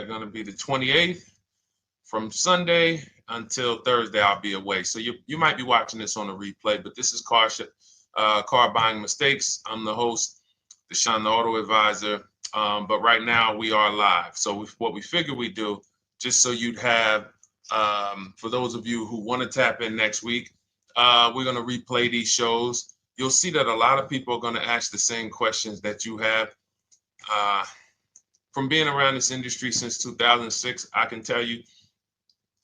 going to be the 28th. From Sunday until Thursday, I'll be away. So you might be watching this on a replay, but this is Car Buying Mistakes. I'm the host, Deshone the Auto Advisor. But right now we are live. So what we figure we do, just so you'd have, for those of you who want to tap in next week, we're going to replay these shows. You'll see that a lot of people are going to ask the same questions that you have. From being around this industry since 2006, I can tell you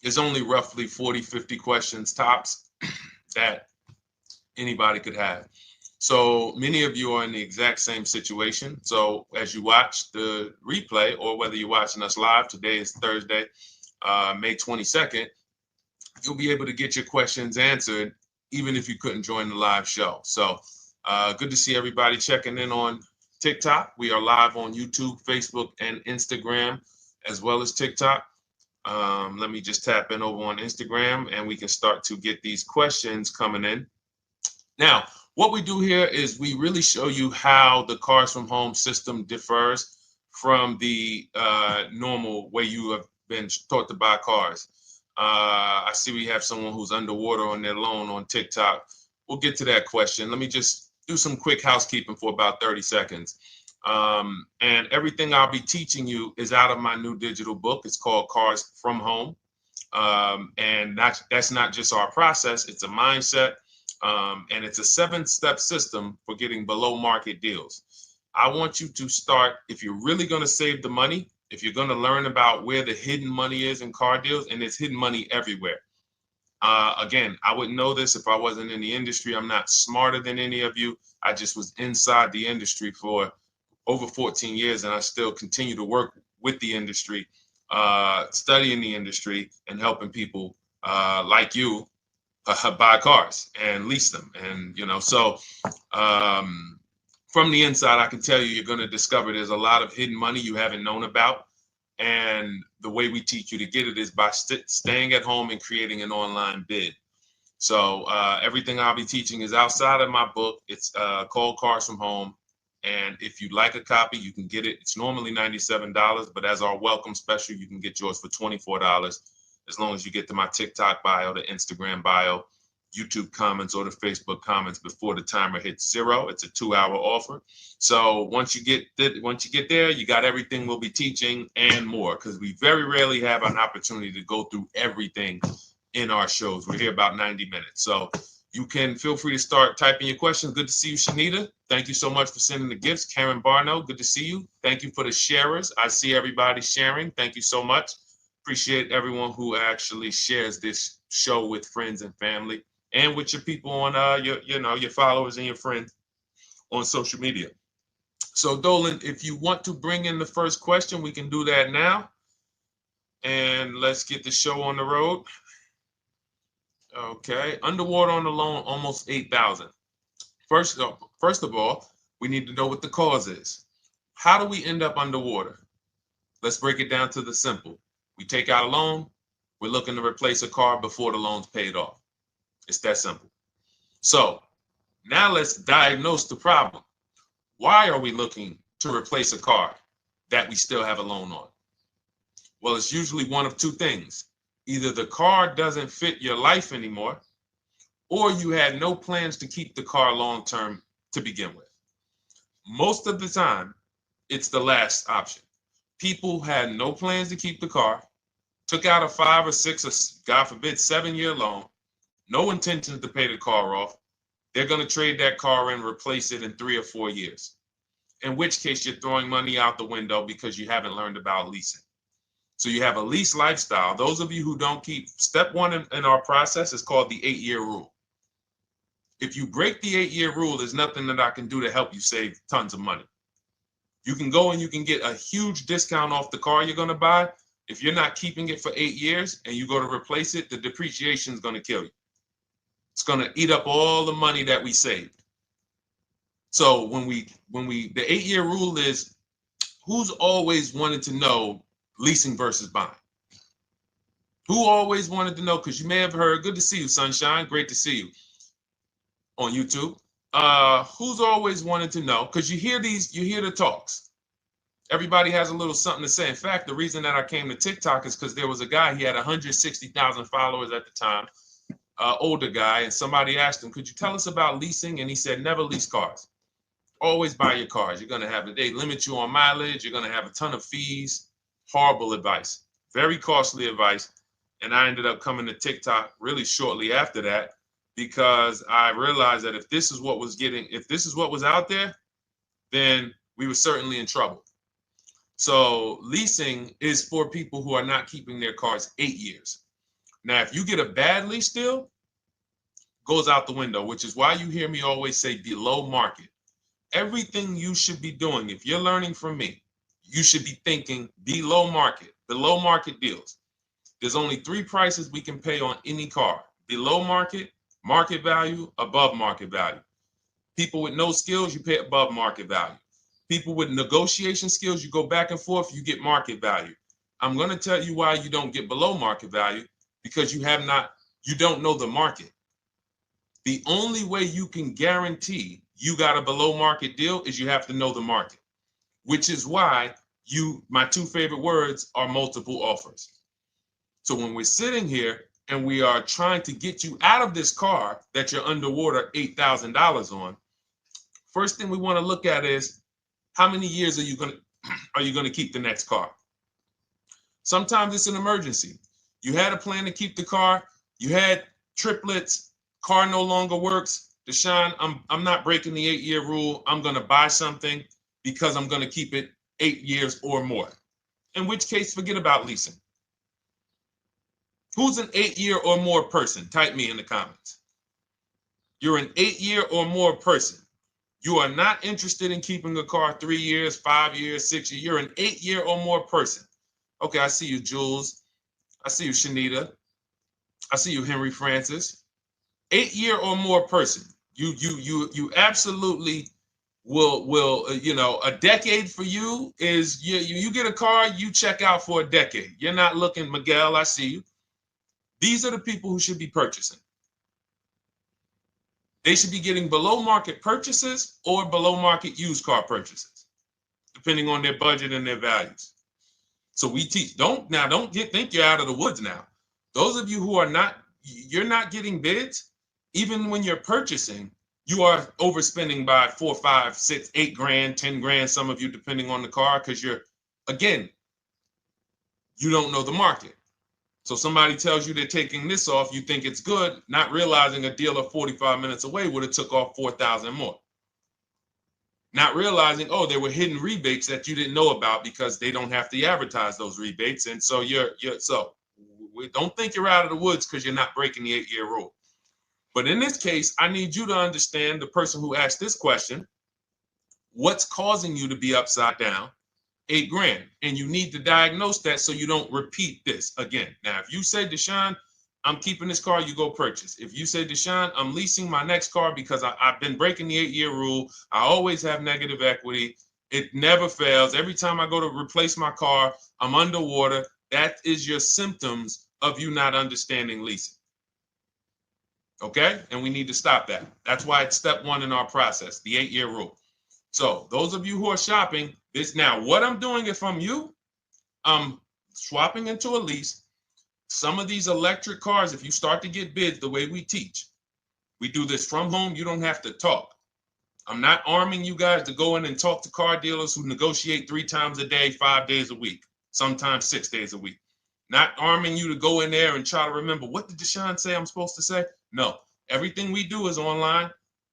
there's only roughly 40, 50 questions tops that anybody could have. So many of you are in the exact same situation. So as you watch the replay, or whether you're watching us live, today is Thursday, May 22nd, you'll be able to get your questions answered, even if you couldn't join the live show. So good to see everybody checking in on TikTok. We are live on YouTube, Facebook, and Instagram, as well as TikTok. Let me just tap in over on Instagram and we can start to get these questions coming in. Now, what we do here is we really show you how the Cars from Home system differs from the normal way you have been taught to buy cars. I see we have someone who's underwater on their loan on TikTok. We'll get to that question. Let me just do some quick housekeeping for about 30 seconds. And everything I'll be teaching you is out of my new digital book. It's called Cars from Home. And that's not just our process, it's a mindset. And it's a 7-step system for getting below market deals. I want you to start, if you're really going to save the money, if you're going to learn about where the hidden money is in car deals, and there's hidden money everywhere. Again, I wouldn't know this if I wasn't in the industry. I'm not smarter than any of you. I just was inside the industry for over 14 years, and I still continue to work with the industry, studying the industry and helping people like you buy cars and lease them. And, so from the inside, I can tell you, you're going to discover there's a lot of hidden money you haven't known about. And the way we teach you to get it is by staying at home and creating an online bid. So everything I'll be teaching is outside of my book. It's called Cars from Home. And if you'd like a copy, you can get it. It's normally $97, but as our welcome special, you can get yours for $24, as long as you get to my TikTok bio, the Instagram bio, YouTube comments, or the Facebook comments before the timer hits 0. It's a 2-hour offer. So once you get there, you got everything we'll be teaching and more, because we very rarely have an opportunity to go through everything in our shows. We're here about 90 minutes. So you can feel free to start typing your questions. Good to see you, Shanita. Thank you so much for sending the gifts. Karen Barno, good to see you. Thank you for the sharers. I see everybody sharing. Thank you so much. Appreciate everyone who actually shares this show with friends and family, and with your people on your followers and your friends on social media. So Dolan, if you want to bring in the first question, we can do that now. And let's get the show on the road. Okay, underwater on the loan, almost 8,000. First of all, we need to know what the cause is. How do we end up underwater? Let's break it down to the simple. We take out a loan, we're looking to replace a car before the loan's paid off. It's that simple. So now let's diagnose the problem. Why are we looking to replace a car that we still have a loan on? Well, it's usually one of two things. Either the car doesn't fit your life anymore, or you had no plans to keep the car long-term to begin with. Most of the time, it's the last option. People had no plans to keep the car, took out a 5 or 6 or, God forbid, 7-year loan, no intention to pay the car off. They're going to trade that car and replace it in 3 or 4 years, in which case you're throwing money out the window because you haven't learned about leasing. So you have a lease lifestyle. Those of you who don't keep, step 1 in our process is called the 8-year rule. If you break the 8-year rule, there's nothing that I can do to help you save tons of money. You can go and you can get a huge discount off the car you're going to buy. If you're not keeping it for 8 years and you go to replace it, the depreciation is going to kill you. It's going to eat up all the money that we saved. So the 8-year rule is, who's always wanted to know leasing versus buying? Who always wanted to know? Because you may have heard, good to see you, Sunshine. Great to see you on YouTube. Who's always wanted to know? Because you hear the talks. Everybody has a little something to say. In fact, the reason that I came to TikTok is because there was a guy, he had 160,000 followers at the time, older guy, and somebody asked him, could you tell us about leasing? And he said, never lease cars. Always buy your cars. You're going to have, they limit you on mileage. You're going to have a ton of fees. Horrible advice. Very costly advice. And I ended up coming to TikTok really shortly after that because I realized that if this is what was out there, then we were certainly in trouble. So leasing is for people who are not keeping their cars 8 years. Now, if you get a bad lease deal, goes out the window, which is why you hear me always say below market. Everything you should be doing, if you're learning from me, you should be thinking below market deals. There's only 3 prices we can pay on any car: below market, market value, above market value. People with no skills, you pay above market value. People with negotiation skills, you go back and forth, you get market value. I'm going to tell you why you don't get below market value, because you don't know the market. The only way you can guarantee you got a below market deal is you have to know the market, which is why my 2 favorite words are multiple offers. So when we're sitting here and we are trying to get you out of this car that you're underwater $8,000 on, first thing we want to look at is how many years are you going to keep the next car? Sometimes it's an emergency. You had a plan to keep the car. You had triplets. Car no longer works. Deshone, I'm not breaking the 8-year rule. I'm going to buy something because I'm going to keep it 8 years or more. In which case, forget about leasing. Who's an 8-year or more person? Type me in the comments. You're an 8-year or more person. You are not interested in keeping a car 3 years, 5 years, 6 years. You're an 8-year or more person. Okay, I see you, Jules. I see you, Shanita. I see you, Henry Francis. 8-year or more person. You absolutely will a decade for you is you get a car, you check out for a decade. You're not looking, Miguel, I see you. These are the people who should be purchasing. They should be getting below market purchases or below market used car purchases, depending on their budget and their values. So we teach, think you're out of the woods now. Those of you who you're not getting bids, even when you're purchasing, you are overspending by 4, 5, 6, 8 grand, 10 grand, some of you, depending on the car, because you don't know the market. So somebody tells you they're taking this off, you think it's good, not realizing a dealer 45 minutes away would have took off 4,000 more. Not realizing, there were hidden rebates that you didn't know about because they don't have to advertise those rebates. And so don't think you're out of the woods because you're not breaking the 8-year rule. But in this case, I need you to understand, the person who asked this question, what's causing you to be upside down 8 grand? And you need to diagnose that so you don't repeat this again. Now, if you say, Deshone, I'm keeping this car, you go purchase. If you say, Deshone, I'm leasing my next car because I've been breaking the 8-year rule. I always have negative equity. It never fails. Every time I go to replace my car, I'm underwater. That is your symptoms of you not understanding leasing. Okay? And we need to stop that. That's why it's step 1 in our process, the 8-year rule. So those of you who are shopping this now, what I'm doing if I'm you, I'm swapping into a lease. Some of these electric cars, if you start to get bids the way we teach, we do this from home. You don't have to talk. I'm not arming you guys to go in and talk to car dealers who negotiate 3 times a day, 5 days a week, sometimes 6 days a week. Not arming you to go in there and try to remember, what did Deshone say I'm supposed to say? No, everything we do is online,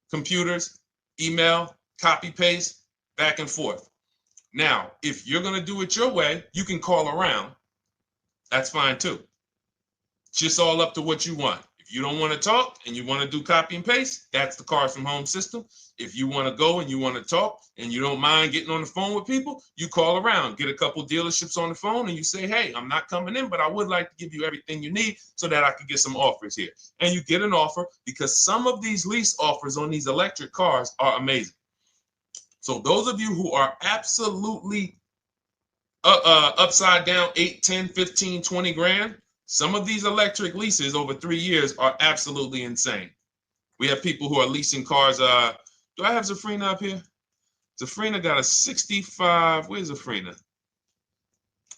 computers, email, copy, paste, back and forth. Now, if you're going to do it your way, you can call around. That's fine too. It's just all up to what you want. If you don't want to talk and you want to do copy and paste, that's the Cars from Home system. If you want to go and you want to talk and you don't mind getting on the phone with people, you call around, get a couple dealerships on the phone and you say, hey, I'm not coming in, but I would like to give you everything you need so that I could get some offers here. And you get an offer, because some of these lease offers on these electric cars are amazing. So those of you who are absolutely upside down 8, 10, 15, 20 grand, some of these electric leases over 3 years are absolutely insane. We have people who are leasing cars. Do I have Zafrina up here? Zafrina got a 65. Where's Zafrina?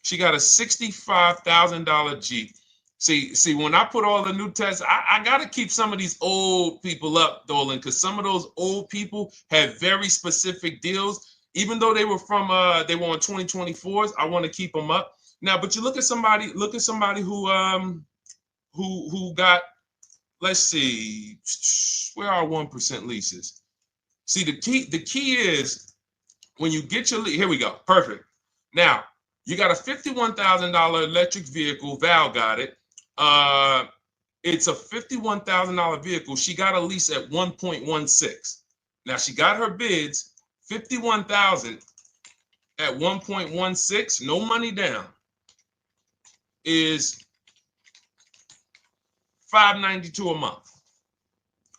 She got a $65,000 Jeep. See, when I put all the new tests, I got to keep some of these old people up, Dolan, because some of those old people have very specific deals. Even though they were on 2024s, I want to keep them up. Now, but you look at somebody who got, let's see, where are 1% leases? See, the key is when you get your lease, here we go, perfect. Now, you got a $51,000 electric vehicle, Val got it. It's a $51,000 vehicle. She got a lease at 1.16. Now she got her bids, 51,000 at 1.16, no money down, is $592 a month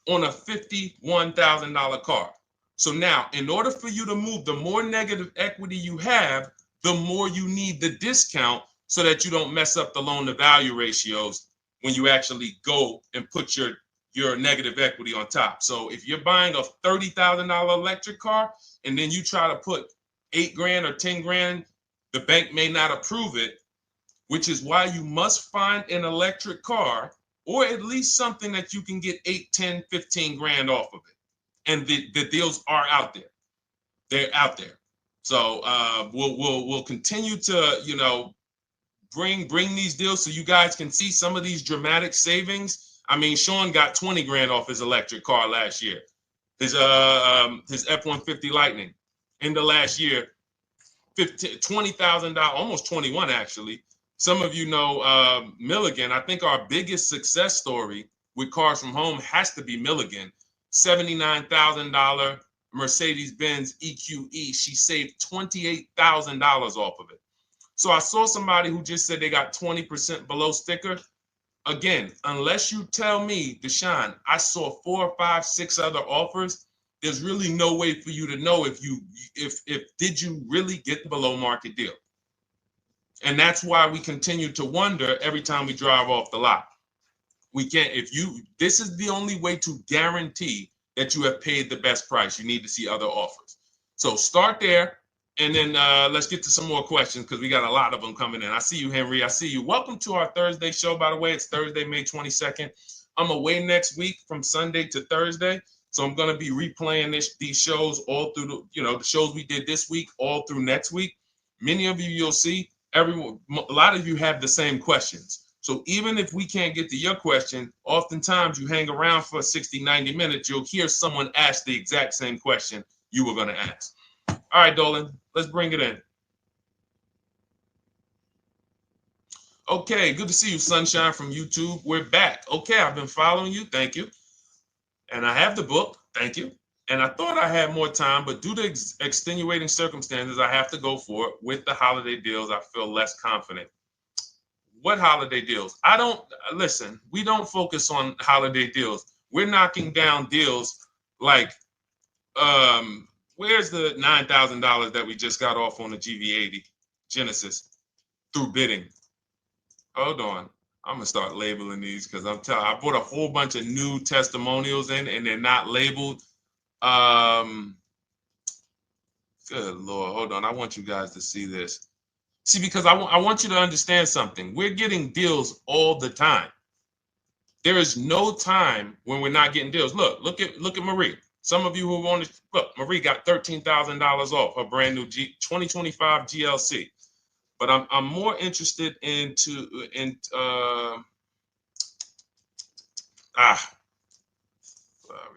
on a $51,000 car. So now, in order for you to move, the more negative equity you have, the more you need the discount so that you don't mess up the loan to value ratios when you actually go and put your negative equity on top. So if you're buying a $30,000 electric car and then you try to put $8,000 or $10,000, the bank may not approve it, which is why you must find an electric car or at least something that you can get 8, 10, 15 grand off of it. And the deals are out there. They're out there. So we'll continue to, bring these deals so you guys can see some of these dramatic savings. I mean, Sean got 20 grand off his electric car last year. His F-150 Lightning in the last year, $20,000, almost 21 actually. Some of you know Milligan. I think our biggest success story with Cars from Home has to be Milligan. $79,000 Mercedes-Benz EQE. She saved $28,000 off of it. So I saw somebody who just said they got 20% below sticker. Again, unless you tell me, Deshone, I saw 4, 5, 6 other offers, there's really no way for you to know if did you really get the below market deal. And that's why we continue to wonder every time we drive off the lot. We can't, this is the only way to guarantee that you have paid the best price. You need to see other offers. So start there. And then let's get to some more questions because we got a lot of them coming in. I see you, Henry. I see you. Welcome to our Thursday show, by the way. It's Thursday, May 22nd. I'm away next week from Sunday to Thursday. So I'm going to be replaying these shows all through, the shows we did this week, all through next week. Many of you, you'll see, a lot of you have the same questions. So even if we can't get to your question, oftentimes you hang around for 60, 90 minutes, you'll hear someone ask the exact same question you were going to ask. All right, Dolan, let's bring it in. Okay, good to see you, Sunshine from YouTube. We're back. Okay, I've been following you. Thank you. And I have the book. Thank you. And I thought I had more time, but due to extenuating circumstances, I have to go for it. With the holiday deals, I feel less confident. What holiday deals? Listen, we don't focus on holiday deals. We're knocking down deals like, where's the $9,000 that we just got off on the GV80 Genesis through bidding? Hold on. I'm going to start labeling these because I bought a whole bunch of new testimonials in and they're not labeled. Good Lord. Hold on. I want you guys to see this. See, because I want you to understand something. We're getting deals all the time. There is no time when we're not getting deals. Look at Marie. Some of you who want to look, Marie got $13,000 off her brand new 2025 GLC. But I'm more interested sorry,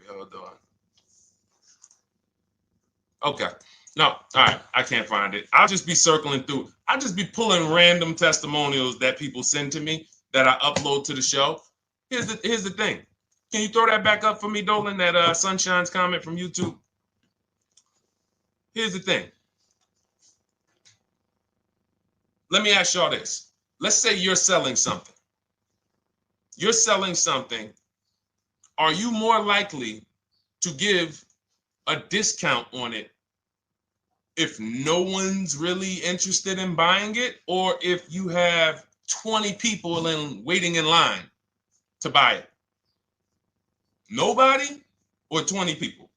hold on. Okay. No, all right. I can't find it. I'll just be circling through. I'll just be pulling random testimonials that people send to me that I upload to the show. Here's the thing. Can you throw that back up for me, Dolan, that Sunshine's comment from YouTube? Here's the thing. Let me ask y'all this. Let's say you're selling something. You're selling something. Are you more likely to give a discount on it if no one's really interested in buying it, or if you have 20 people waiting in line to buy it? Nobody or 20 people?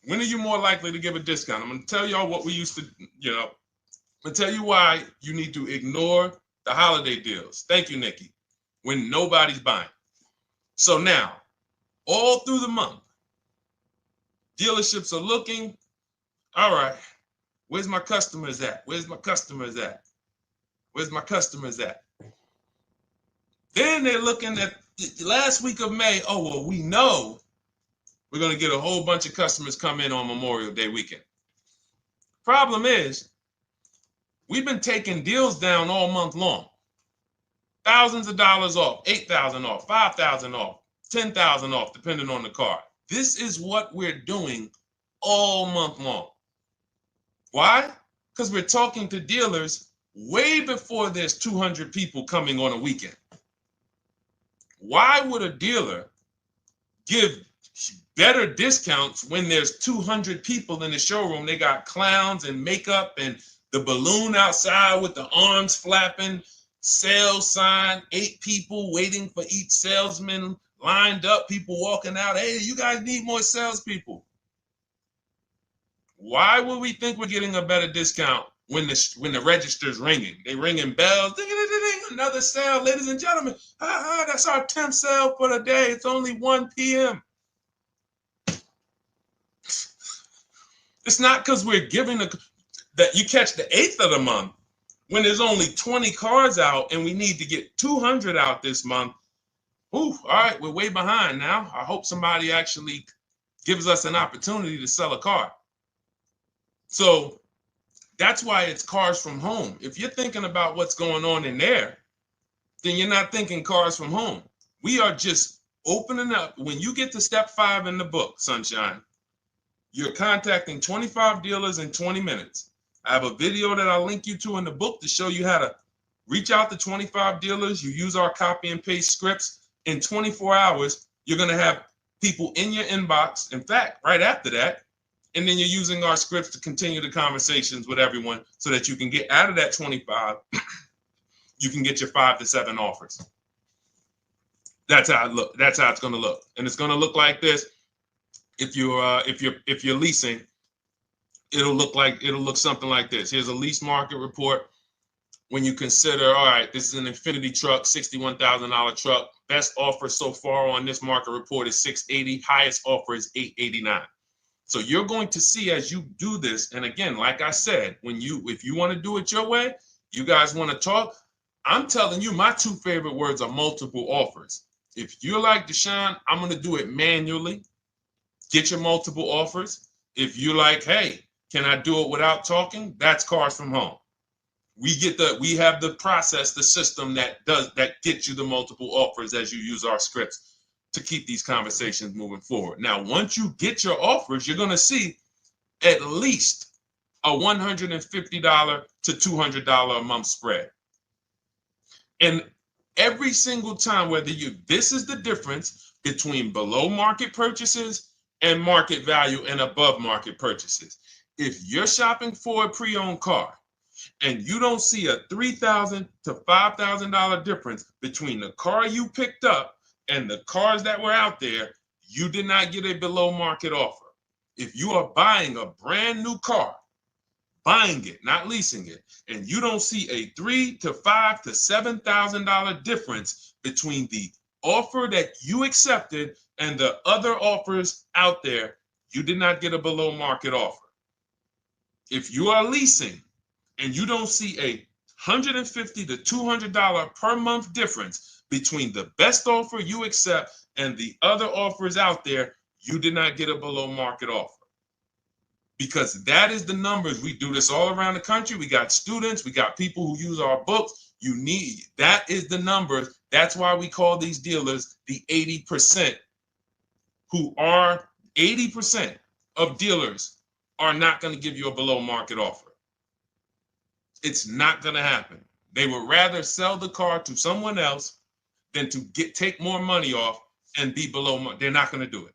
When are you more likely to give a discount? I'm going to tell y'all what we used to, I'm going to tell you why you need to ignore the holiday deals. Thank you, Nikki. When nobody's buying. So now, all through the month, dealerships are looking, all right, where's my customers at? Where's my customers at? Where's my customers at? Then they're looking at the last week of May. Oh, well, we know we're going to get a whole bunch of customers come in on Memorial Day weekend. Problem is, we've been taking deals down all month long. Thousands of dollars off, 8,000 off, 5,000 off, 10,000 off, depending on the car. This is what we're doing all month long. Why? Because we're talking to dealers way before there's 200 people coming on a weekend. Why would a dealer give better discounts when there's 200 people in the showroom? They got clowns and makeup and the balloon outside with the arms flapping, sales sign, 8 people waiting for each salesman lined up, people walking out. Hey, you guys need more salespeople. Why would we think we're getting a better discount when the register's ringing? They ringing bells, ding, ding, ding, ding, another sale, ladies and gentlemen. That's our 10th sale for the day. It's only 1 p.m. It's not because we're giving that you catch the 8th of the month when there's only 20 cars out and we need to get 200 out this month. Ooh, all right, we're way behind now. I hope somebody actually gives us an opportunity to sell a car. So that's why it's cars from home. If you're thinking about what's going on in there, then you're not thinking cars from home. We are just opening up. When you get to step 5 in the book, Sunshine, you're contacting 25 dealers in 20 minutes. I have a video that I'll link you to in the book to show you how to reach out to 25 dealers. You use our copy and paste scripts. In 24 hours, you're going to have people in your inbox. In fact, right after that, and then you're using our scripts to continue the conversations with everyone so that you can get out of that 25, you can get your 5 to 7 offers. That's how it look. That's how it's going to look. And it's going to look like this. If you're leasing, it'll look something like this. Here's a lease market report. When you consider, all right, this is an Infinity truck, $61,000 truck. Best offer so far on this market report is $680. Highest offer is $889. So you're going to see as you do this, and again, like I said, if you want to do it your way, you guys want to talk, I'm telling you, my 2 favorite words are multiple offers. If you're like Deshone, I'm going to do it manually. Get your multiple offers. If you're like, hey, can I do it without talking? That's cars from home. We have the process, the system that gets you the multiple offers as you use our scripts to keep these conversations moving forward. Now, once you get your offers, you're going to see at least a $150 to $200 a month spread. And every single time, this is the difference between below market purchases and market value and above market purchases. If you're shopping for a pre-owned car and you don't see a $3,000 to $5,000 difference between the car you picked up and the cars that were out there, you did not get a below market offer. If you are buying a brand new car, buying it, not leasing it, and you don't see a $3,000 to $5,000 to $7,000 difference between the offer that you accepted and the other offers out there, you did not get a below market offer. If you are leasing and you don't see a $150 to $200 per month difference between the best offer you accept and the other offers out there, you did not get a below market offer. Because that is the numbers. We do this all around the country. We got students, we got people who use our books. That is the numbers. That's why we call these dealers the 80%, who are 80% of dealers are not going to give you a below market offer. It's not going to happen. They would rather sell the car to someone else than to take more money off and be below market. They're not going to do it.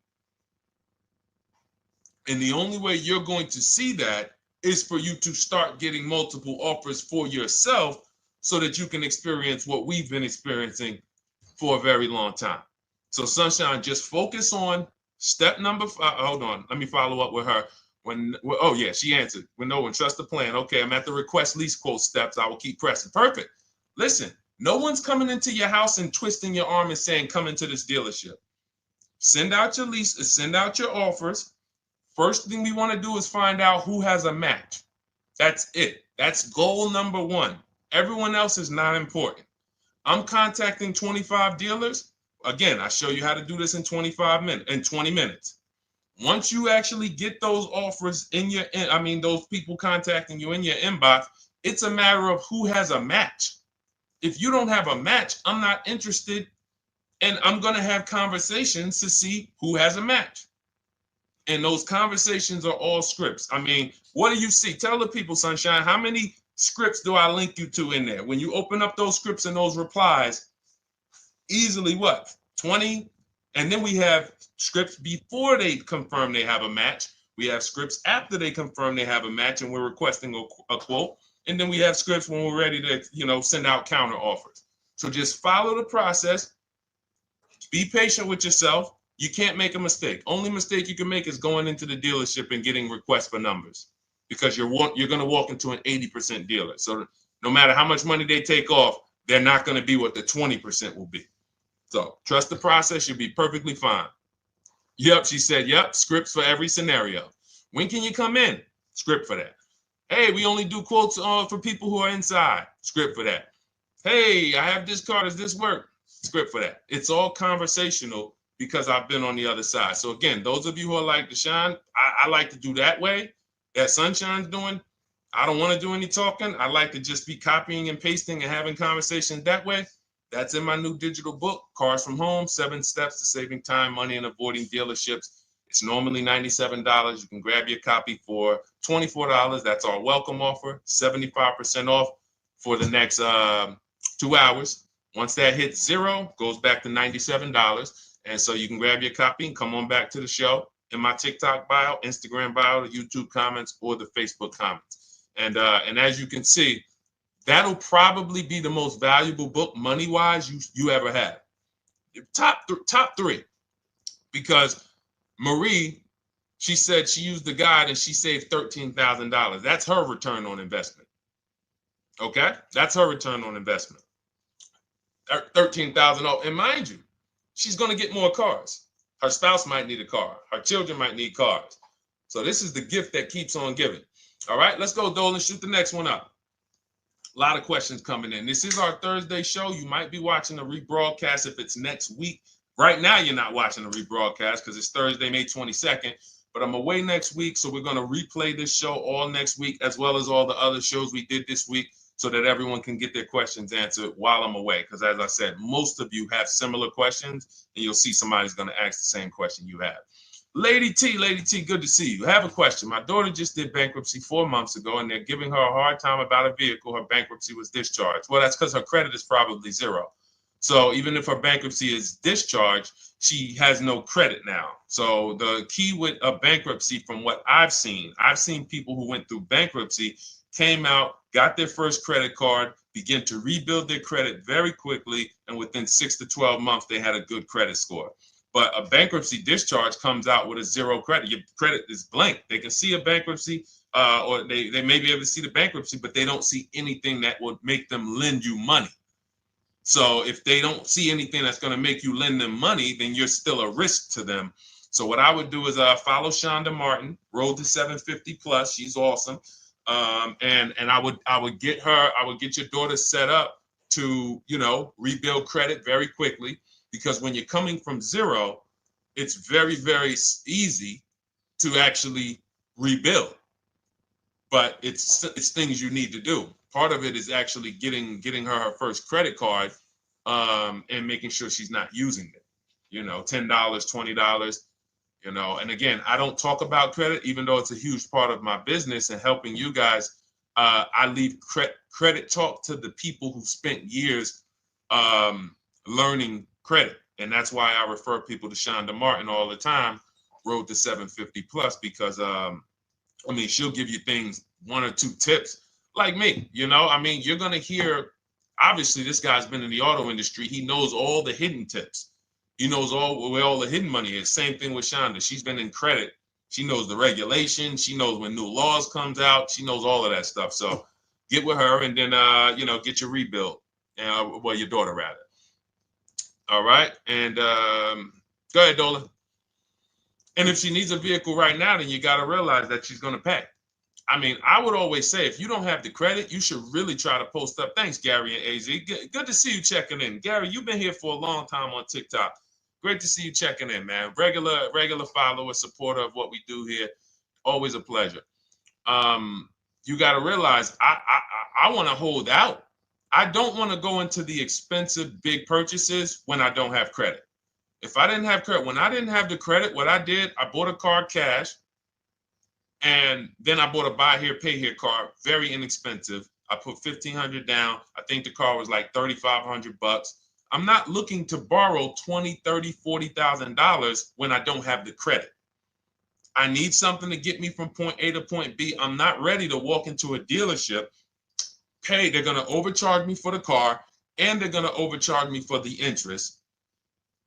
And the only way you're going to see that is for you to start getting multiple offers for yourself so that you can experience what we've been experiencing for a very long time. So Sunshine, just focus on Step number five, hold on, let me follow up with her. Oh yeah, she answered. When no one trusts the plan. Okay, I'm at the request lease quote steps. I will keep pressing. Perfect. Listen, no one's coming into your house and twisting your arm and saying, come into this dealership. Send out your leases, send out your offers. First thing we want to do is find out who has a match. That's it. That's goal number one. Everyone else is not important. I'm contacting 25 dealers. Again, I show you how to do this in 20 minutes. Once you actually get those offers in your, those people contacting you in your inbox, it's a matter of who has a match. If you don't have a match, I'm not interested, and I'm going to have conversations to see who has a match. And those conversations are all scripts. I mean, what do you see? Tell the people, Sunshine, how many scripts do I link you to in there? When you open up those scripts and those replies, easily what? 20? And then we have scripts before they confirm they have a match. We have scripts after they confirm they have a match and we're requesting a quote. And then we have scripts when we're ready to, send out counter offers. So just follow the process. Be patient with yourself. You can't make a mistake. Only mistake you can make is going into the dealership and getting requests for numbers, because you're going to walk into an 80% dealer. So no matter how much money they take off, they're not going to be what the 20% will be. So trust the process. You'll be perfectly fine. Yep, she said, yep, scripts for every scenario. When can you come in? Script for that. Hey, we only do quotes for people who are inside. Script for that. Hey, I have this car. Does this work? Script for that. It's all conversational because I've been on the other side. So again, those of you who are like Deshone, I like to do that way, that Sunshine's doing. I don't want to do any talking. I like to just be copying and pasting and having conversations that way. That's in my new digital book, Cars from Home, 7 Steps to Saving Time, Money, and Avoiding Dealerships. It's normally $97. You can grab your copy for $24. That's our welcome offer, 75% off for the next 2 hours. Once that hits zero, goes back to $97. And so you can grab your copy and come on back to the show in my TikTok bio, Instagram bio, the YouTube comments, or the Facebook comments. And as you can see, that'll probably be the most valuable book money-wise you ever have. Top three. Because Marie, she said she used the guide and she saved $13,000. That's her return on investment. Okay? That's her return on investment. $13,000. And mind you, she's going to get more cars. Her spouse might need a car. Her children might need cars. So this is the gift that keeps on giving. All right, let's go, Dolan. Shoot the next one up. A lot of questions coming in. This is our Thursday show. You might be watching a rebroadcast if it's next week. Right now, you're not watching a rebroadcast because it's Thursday, May 22nd. But I'm away next week, so we're going to replay this show all next week, as well as all the other shows we did this week, so that everyone can get their questions answered while I'm away. Because as I said, most of you have similar questions, and you'll see somebody's going to ask the same question you have. Lady T, good to see you. I have a question. My daughter just did bankruptcy 4 months ago, and they're giving her a hard time about a vehicle. Her bankruptcy was discharged. Well, that's because her credit is probably zero. So even if her bankruptcy is discharged, she has no credit now. So the key with a bankruptcy, from what I've seen people who went through bankruptcy, came out, got their first credit card, began to rebuild their credit very quickly, and within 6 to 12 months, they had a good credit score. But a bankruptcy discharge comes out with a zero credit. Your credit is blank. They can see a bankruptcy, or they may be able to see the bankruptcy, but they don't see anything that would make them lend you money. So if they don't see anything that's going to make you lend them money, then you're still a risk to them. So what I would do is follow Shonda Martin, Road to 750 Plus. She's awesome. And I would get your daughter set up to, rebuild credit very quickly, because when you're coming from zero, it's very, very easy to actually rebuild. But it's things you need to do. Part of it is actually getting her first credit card, and making sure she's not using it. $10, $20. And again, I don't talk about credit, even though it's a huge part of my business and helping you guys. I leave credit talk to the people who spent years learning credit. And that's why I refer people to Shonda Martin all the time, Road to 750 Plus, because she'll give you things, 1 or 2 tips, like me. You're going to hear, obviously this guy's been in the auto industry. He knows all the hidden tips. He knows where all the hidden money is. Same thing with Shonda. She's been in credit. She knows the regulations. She knows when new laws comes out. She knows all of that stuff. So get with her and then, get your rebuild. Well, your daughter rather. All right. And go ahead, Dola. And if she needs a vehicle right now, then you got to realize that she's going to pay. I mean, I would always say if you don't have the credit, you should really try to post up. Thanks, Gary and AZ. Good to see you checking in. Gary, you've been here for a long time on TikTok. Great to see you checking in, man. Regular follower, supporter of what we do here. Always a pleasure. You got to realize I want to hold out. I don't want to go into the expensive big purchases when I don't have credit. If I didn't have credit, when I didn't have the credit, what I did, I bought a car cash. And then I bought a buy here, pay here car, very inexpensive. I put $1,500 down. I think the car was like $3,500. I'm not looking to borrow $20,000, $30,000, $40,000 when I don't have the credit. I need something to get me from point A to point B. I'm not ready to walk into a dealership, pay. They're going to overcharge me for the car, and they're going to overcharge me for the interest.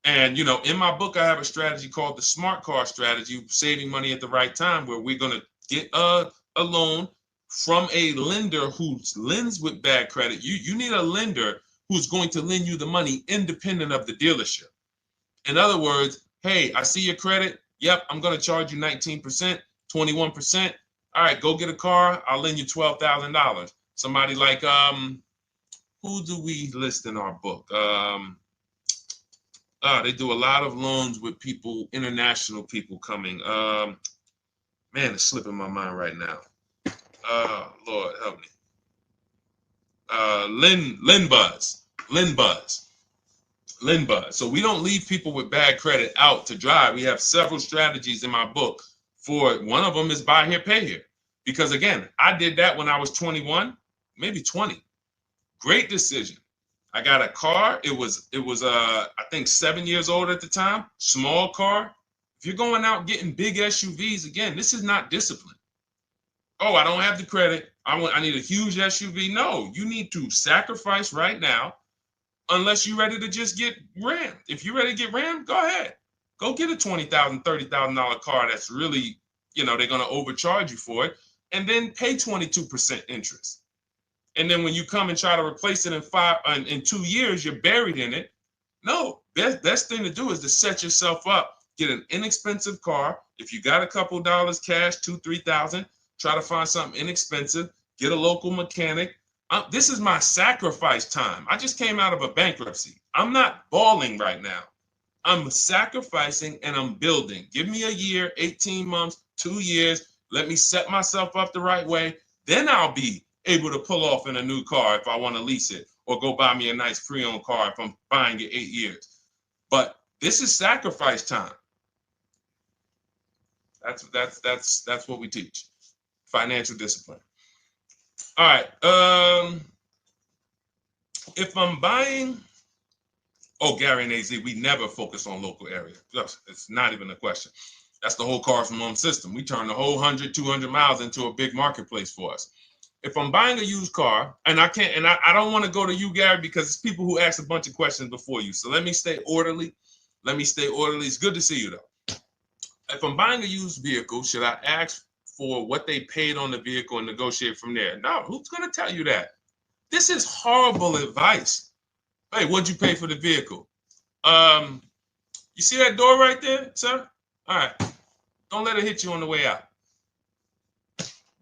And, in my book, I have a strategy called the smart car strategy, saving money at the right time, where we're going to get a loan from a lender who lends with bad credit. You need a lender who's going to lend you the money independent of the dealership. In other words, hey, I see your credit. Yep, I'm going to charge you 19%, 21%. All right, go get a car. I'll lend you $12,000. Somebody like, who do we list in our book? They do a lot of loans with people, international people coming. Man, it's slipping my mind right now. Lord help me. LendBuzz. So we don't leave people with bad credit out to dry. We have several strategies in my book. For one of them is buy here, pay here. Because again, I did that when I was 21, maybe 20. Great decision. I got a car. It was I think 7 years old at the time. Small car. If you're going out getting big SUVs, again, this is not discipline. Oh, I don't have the credit. I need a huge SUV. No, you need to sacrifice right now, unless you're ready to just get rammed. If you're ready to get rammed, go ahead. Go get a $20,000, $30,000 car that's really, they're going to overcharge you for it, and then pay 22% interest. And then when you come and try to replace it in 2 years, you're buried in it. No, best thing to do is to set yourself up. Get an inexpensive car. If you got a couple dollars cash, $2,000, $3,000, try to find something inexpensive. Get a local mechanic. This is my sacrifice time. I just came out of a bankruptcy. I'm not balling right now. I'm sacrificing and I'm building. Give me a year, 18 months, 2 years. Let me set myself up the right way. Then I'll be able to pull off in a new car if I want to lease it, or go buy me a nice pre-owned car if I'm buying it 8 years. But this is sacrifice time. That's what we teach. Financial discipline. All right. If I'm buying, Gary and AZ, we never focus on local area. It's not even a question. That's the whole Cars from Home system. We turn the whole 100, 200 miles into a big marketplace for us. If I'm buying a used car, and I don't want to go to you, Gary, because it's people who ask a bunch of questions before you. So let me stay orderly. It's good to see you, though. If I'm buying a used vehicle, should I ask for what they paid on the vehicle and negotiate from there? No, who's going to tell you that? This is horrible advice. Hey, what'd you pay for the vehicle? You see that door right there, sir? All right. Don't let it hit you on the way out.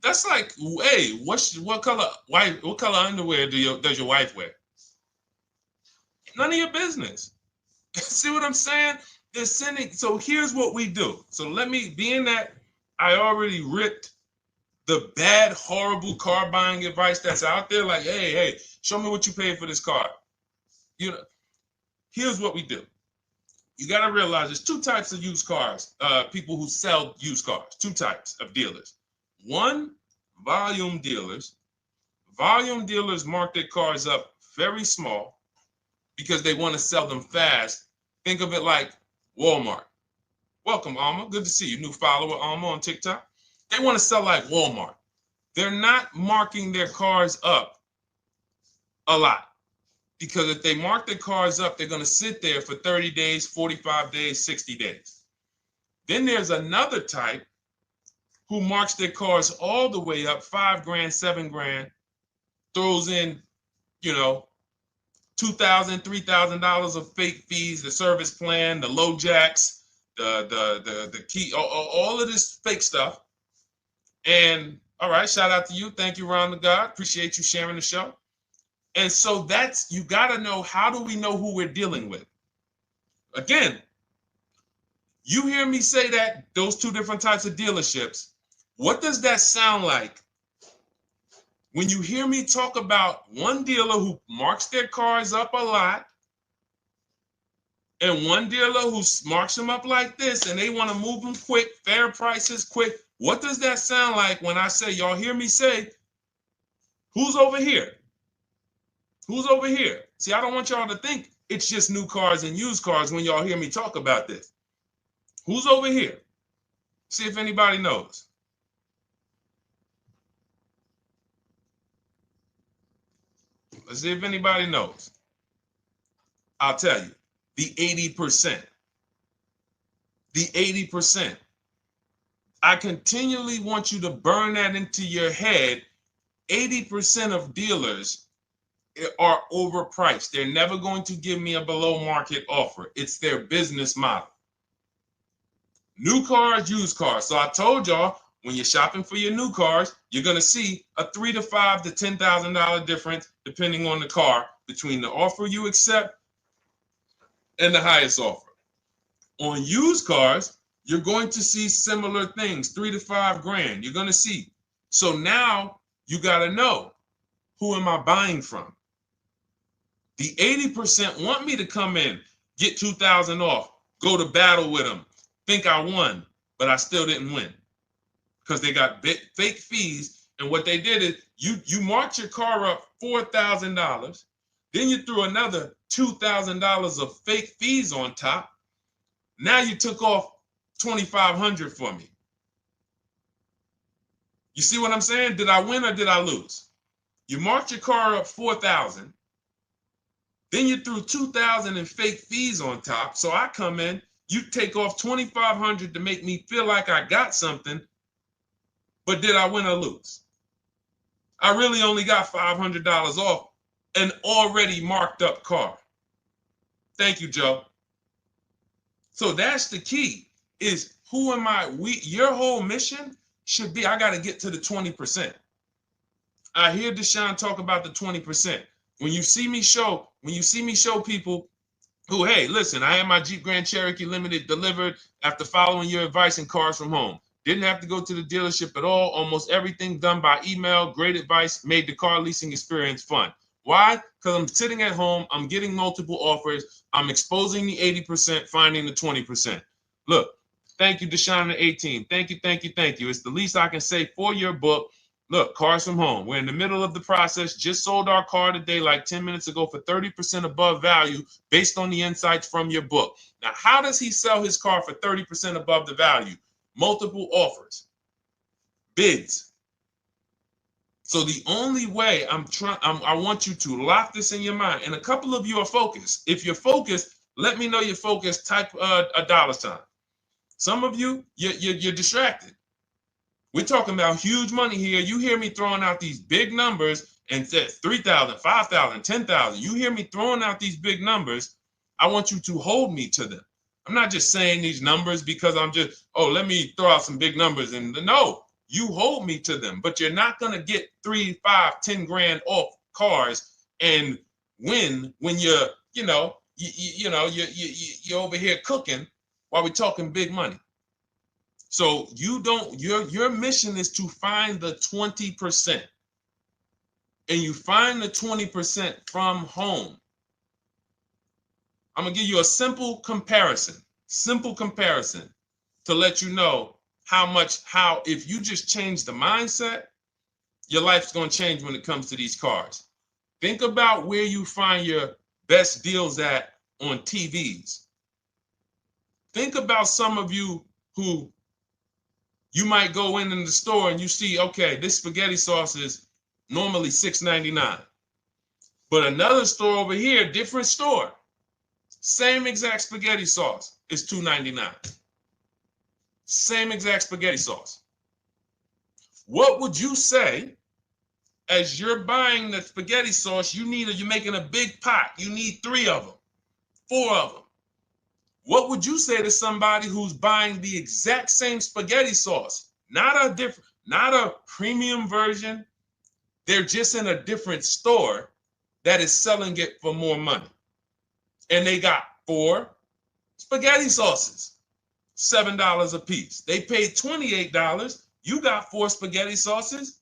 That's like, hey, what color underwear does your wife wear? None of your business. See what I'm saying? They're sending. So here's what we do. So being that I already ripped the bad, horrible car buying advice that's out there, like, hey, show me what you paid for this car. Here's what we do. You got to realize there's two types of used cars, people who sell used cars, two types of dealers. One, volume dealers. Volume dealers mark their cars up very small because they want to sell them fast. Think of it like Walmart. Welcome, Alma. Good to see you. New follower, Alma, on TikTok. They want to sell like Walmart. They're not marking their cars up a lot. Because if they mark their cars up, they're going to sit there for 30 days, 45 days, 60 days. Then there's another type who marks their cars all the way up, 5 grand, 7 grand, throws in, you know, $2,000, $3,000 of fake fees, the service plan, the low jacks, the key, all of this fake stuff. And all right, shout out to you. Thank you, Ron the God. Appreciate you sharing the show. And so that's, you got to know, how do we know who we're dealing with? Again, you hear me say that, those two different types of dealerships. What does that sound like when you hear me talk about one dealer who marks their cars up a lot and one dealer who marks them up like this and they want to move them quick, fair prices, quick? What does that sound like when I say, y'all hear me say, who's over here? Who's over here? See, I don't want y'all to think it's just new cars and used cars when y'all hear me talk about this. Who's over here? See if anybody knows. Let's see if anybody knows. I'll tell you, the 80%. The 80%. I continually want you to burn that into your head. 80% of dealers are overpriced. They're never going to give me a below market offer. It's their business model. New cars, used cars. So I told y'all, when you're shopping for your new cars, you're going to see a $3,000 to $5,000 to $10,000 difference, depending on the car, between the offer you accept and the highest offer. On used cars, you're going to see similar things, 3 to 5 grand. You're going to see. So now you got to know, who am I buying from? The 80% want me to come in, get 2,000 off, go to battle with them, think I won, but I still didn't win because they got fake fees. And what they did is you marked your car up $4,000, then you threw another $2,000 of fake fees on top. Now you took off $2,500 for me. You see what I'm saying? Did I win or did I lose? You marked your car up $4,000. Then you threw $2,000 in fake fees on top. So I come in, you take off $2,500 to make me feel like I got something. But did I win or lose? I really only got $500 off an already marked up car. Thank you, Joe. So that's the key, is who am I? Your whole mission should be, I got to get to the 20%. I hear Deshone talk about the 20%. When you see me show people who, hey, listen, I had my Jeep Grand Cherokee Limited delivered after following your advice and cars from home. Didn't have to go to the dealership at all. Almost everything done by email. Great advice. Made the car leasing experience fun. Why? Because I'm sitting at home. I'm getting multiple offers. I'm exposing the 80%, finding the 20%. Look, thank you, Deshone the 18. Thank you, thank you, thank you. It's the least I can say for your book. Look, cars from home. We're in the middle of the process. Just sold our car today, like 10 minutes ago, for 30% above value based on the insights from your book. Now, how does he sell his car for 30% above the value? Multiple offers, bids. So the only way I want you to lock this in your mind. And a couple of you are focused. If you're focused, let me know you're focused. Type a $. Some of you, you're distracted. We're talking about huge money here. You hear me throwing out these big numbers and said 3,000, 5,000, 10,000. You hear me throwing out these big numbers. I want you to hold me to them. I'm not just saying these numbers because I'm just, let me throw out some big numbers. And no, you hold me to them, but you're not going to get 3, 5, 10 grand off cars and win when you're over here cooking while we're talking big money. So your mission is to find the 20%. And you find the 20% from home. I'm going to give you a simple comparison to let you know how if you just change the mindset, your life's going to change when it comes to these cars. Think about where you find your best deals at on TVs. Think about some of you who you might go in the store and you see, okay, this spaghetti sauce is normally $6.99. But another store over here, different store, same exact spaghetti sauce is $2.99. Same exact spaghetti sauce. What would you say as you're buying the spaghetti sauce? You're making a big pot. You need 3 of them, 4 of them. What would you say to somebody who's buying the exact same spaghetti sauce? Not a premium version. They're just in a different store that is selling it for more money. And they got 4 spaghetti sauces, $7 a piece. They paid $28. You got 4 spaghetti sauces.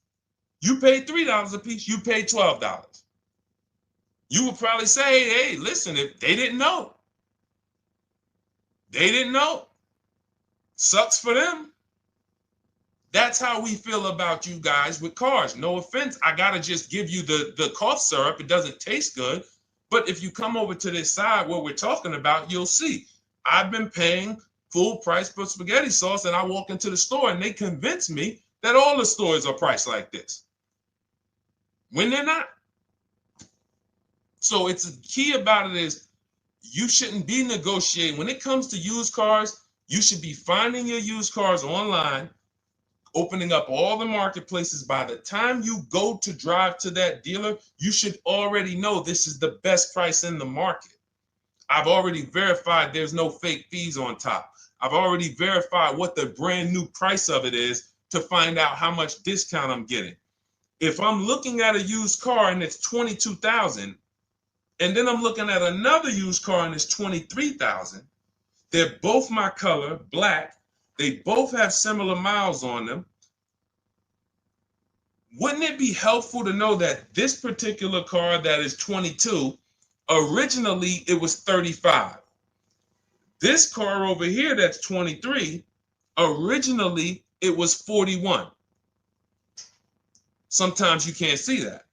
You paid $3 a piece. You paid $12. You would probably say, hey, listen, if they didn't know. They didn't know. Sucks for them. That's how we feel about you guys with cars. No offense. I got to just give you the cough syrup. It doesn't taste good. But if you come over to this side where we're talking about, you'll see. I've been paying full price for spaghetti sauce, and I walk into the store and they convince me that all the stores are priced like this, when they're not. So it's the key about it is you shouldn't be negotiating. When it comes to used cars, you should be finding your used cars online, opening up all the marketplaces. By the time you go to drive to that dealer, you should already know this is the best price in the market. I've already verified there's no fake fees on top. I've already verified what the brand new price of it is to find out how much discount I'm getting. If I'm looking at a used car and it's $22,000, and then I'm looking at another used car and it's $23,000, they're both my color, black. They both have similar miles on them. Wouldn't it be helpful to know that this particular car that is 22, originally it was 35? This car over here that's 23, originally it was 41. Sometimes you can't see that.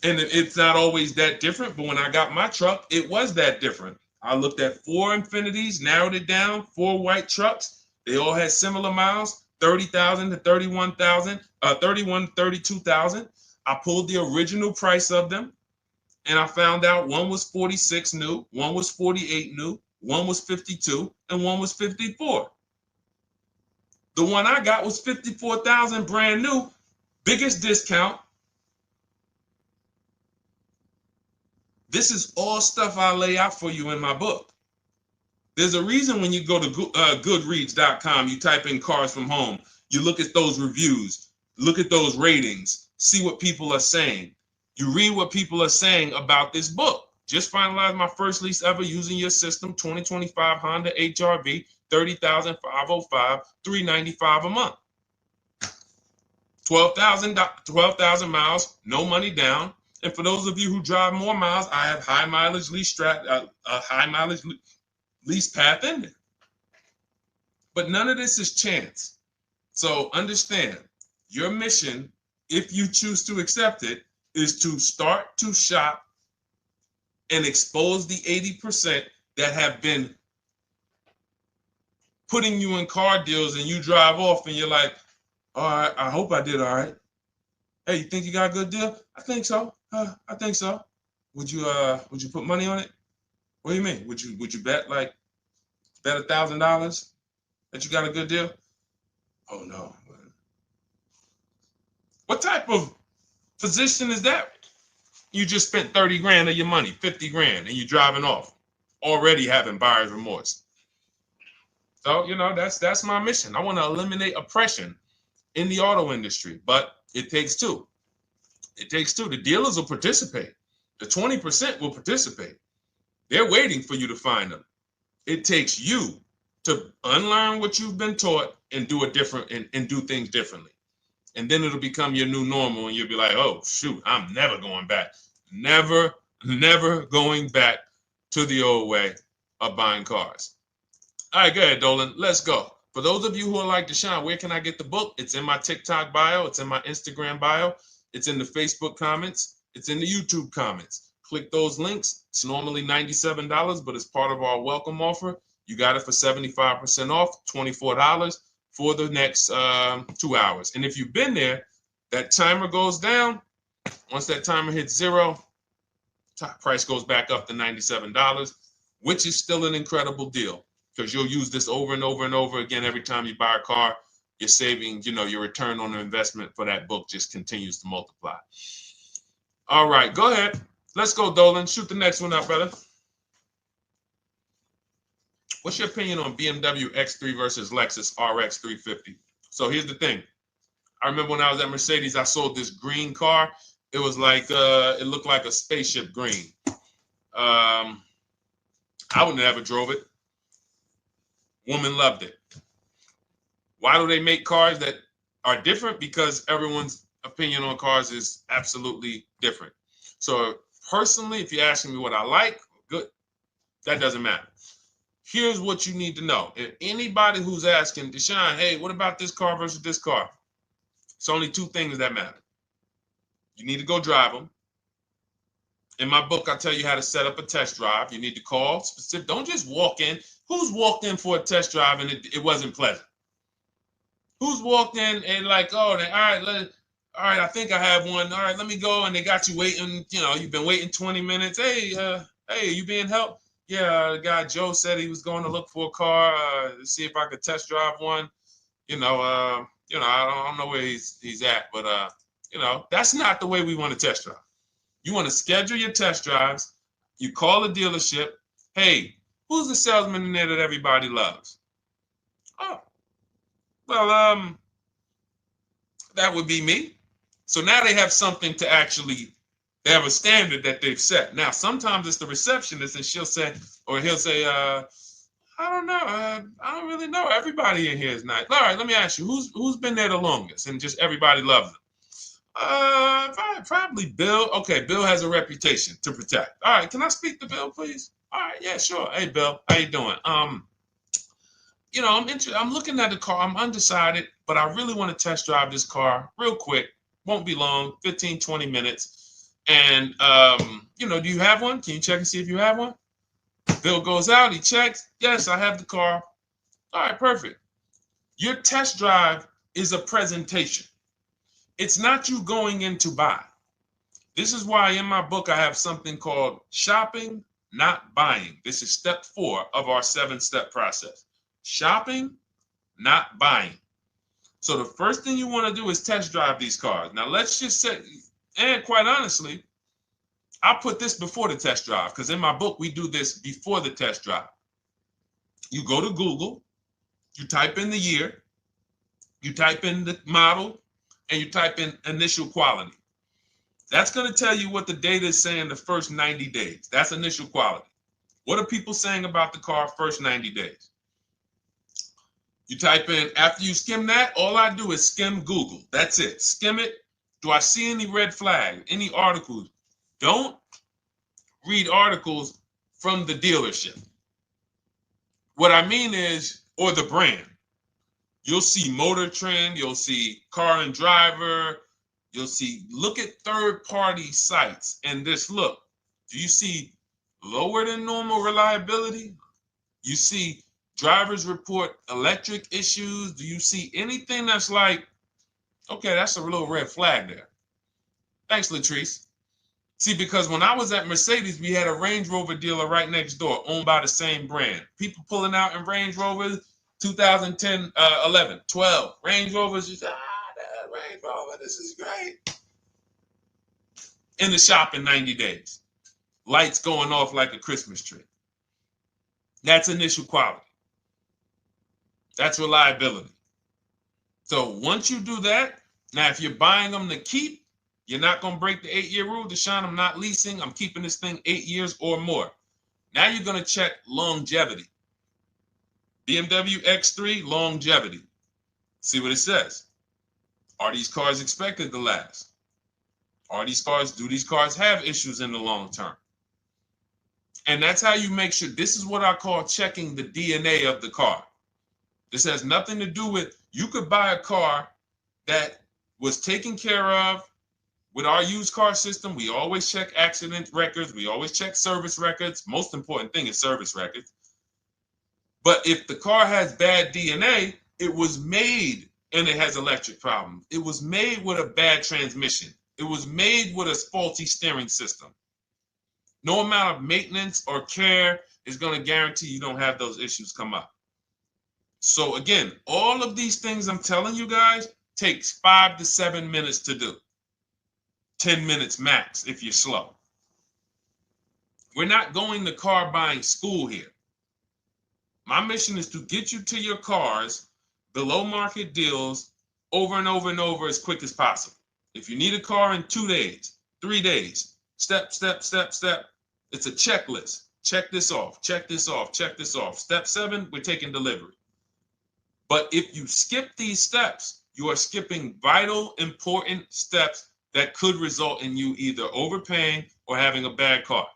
And it's not always that different, but when I got my truck, it was that different. I looked at 4 Infinities, narrowed it down, 4 white trucks. They all had similar miles, 30,000 to 31,000, 31, 32,000. I pulled the original price of them, and I found out one was 46 new, one was 48 new, one was 52, and one was 54. The one I got was 54,000 brand new, biggest discount. This is all stuff I lay out for you in my book. There's a reason when you go to Goodreads.com, you type in cars from home, you look at those reviews, look at those ratings, see what people are saying. You read what people are saying about this book. Just finalized my first lease ever using your system, 2025 Honda HRV, 30,505, $395 a month. 12,000 miles, no money down. And for those of you who drive more miles, I have high mileage lease lease path in there. But none of this is chance. So understand, your mission, if you choose to accept it, is to start to shop and expose the 80% that have been putting you in car deals, and you drive off and you're like, all right, I hope I did all right. Hey, you think you got a good deal? I think so. I think so. Would you put money on it? What do you mean? Would you bet $1,000 that you got a good deal? Oh no. What type of position is that? You just spent 30 grand of your money, 50 grand, and you're driving off, already having buyer's remorse. So, that's my mission. I want to eliminate oppression in the auto industry, but it takes two. It takes two. The dealers will participate. The 20% will participate. They're waiting for you to find them. It takes you to unlearn what you've been taught and do it different and do things differently. And then it'll become your new normal, and you'll be like, oh, shoot, I'm never going back. Never going back to the old way of buying cars. All right, go ahead, Dolan. Let's go. For those of you who are like Deshone, where can I get the book? It's in my TikTok bio. It's in my Instagram bio. It's in the Facebook comments. It's in the YouTube comments. Click those links. It's normally $97, but it's part of our welcome offer. You got it for 75% off, $24 for the next 2 hours. And if you've been there, that timer goes down. Once that timer hits 0, top price goes back up to $97, which is still an incredible deal because you'll use this over and over and over again every time you buy a car. You're saving, your return on the investment for that book just continues to multiply. All right, go ahead. Let's go, Dolan. Shoot the next one up, brother. What's your opinion on BMW X3 versus Lexus RX 350? So here's the thing. I remember when I was at Mercedes, I sold this green car. It was like, it looked like a spaceship green. I would never drove it. Woman loved it. Why do they make cars that are different? Because everyone's opinion on cars is absolutely different. So personally, if you're asking me what I like, good. That doesn't matter. Here's what you need to know. If anybody who's asking, Deshone, hey, what about this car versus this car? It's only two things that matter. You need to go drive them. In my book, I tell you how to set up a test drive. You need to call specific. Don't just walk in. Who's walked in for a test drive and it wasn't pleasant? Who's walked in and like, oh, all right, I think I have one. All right, let me go. And they got you waiting. You've been waiting 20 minutes. Hey, you being helped? Yeah, the guy Joe said he was going to look for a car to see if I could test drive one. I don't know where he's at, but that's not the way we want to test drive. You want to schedule your test drives. You call the dealership. Hey, who's the salesman in there that everybody loves? Oh, well, that would be me. So now they have something to actually, they have a standard that they've set. Now, sometimes it's the receptionist and he'll say, I don't know. I don't really know. Everybody in here is nice. All right, let me ask you, who's been there the longest and just everybody loves them? Probably Bill. Okay, Bill has a reputation to protect. All right, can I speak to Bill, please? All right, yeah, sure. Hey, Bill, how you doing? I'm looking at the car. I'm undecided, but I really want to test drive this car real quick. Won't be long, 15, 20 minutes. And, do you have one? Can you check and see if you have one? Bill goes out, he checks. Yes, I have the car. All right, perfect. Your test drive is a presentation. It's not you going in to buy. This is why in my book I have something called shopping, not buying. This is step 4 of our 7-step process. Shopping, not buying. So the first thing you want to do is test drive these cars. Now let's just say, and quite honestly, I put this before the test drive because in my book we do this before the test drive. You go to Google, you type in the year, you type in the model, and you type in initial quality. That's going to tell you what the data is saying the first 90 days. That's initial quality. What are people saying about the car first 90 days? You type in, after you skim that, all I do is skim Google. That's it. Skim it. Do I see any red flags, any articles? Don't read articles from the dealership. What I mean is, or the brand. You'll see Motor Trend, you'll see Car and Driver, look at third-party sites and just look. Do you see lower than normal reliability? You see drivers report electric issues? Do you see anything that's like, okay, that's a little red flag there? Thanks, Latrice. See, because when I was at Mercedes, we had a Range Rover dealer right next door owned by the same brand. People pulling out in Range Rovers, 2010, 11, 12. Range Rovers, that Range Rover, this is great. In the shop in 90 days. Lights going off like a Christmas tree. That's initial quality. That's reliability. So once you do that, now if you're buying them to keep, you're not going to break the 8-year rule. Deshone, I'm not leasing. I'm keeping this thing 8 years or more. Now you're going to check longevity. BMW X3, longevity. See what it says. Are these cars expected to last? Do these cars have issues in the long term? And that's how you make sure. This is what I call checking the DNA of the car. This has nothing to do with, you could buy a car that was taken care of. With our used car system, we always check accident records. We always check service records. Most important thing is service records. But if the car has bad DNA, it was made and it has electric problems. It was made with a bad transmission. It was made with a faulty steering system. No amount of maintenance or care is going to guarantee you don't have those issues come up. So again, all of these things I'm telling you guys takes 5 to 7 minutes to do. 10 minutes max if you're slow. We're not going to car buying school here. My mission is to get you to your cars below market deals over and over and over as quick as possible. If you need a car in 2 days, 3 days, step, step, step, step. It's a checklist. Check this off, check this off, check this off. Step 7, we're taking delivery. But if you skip these steps, you are skipping vital, important steps that could result in you either overpaying or having a bad car.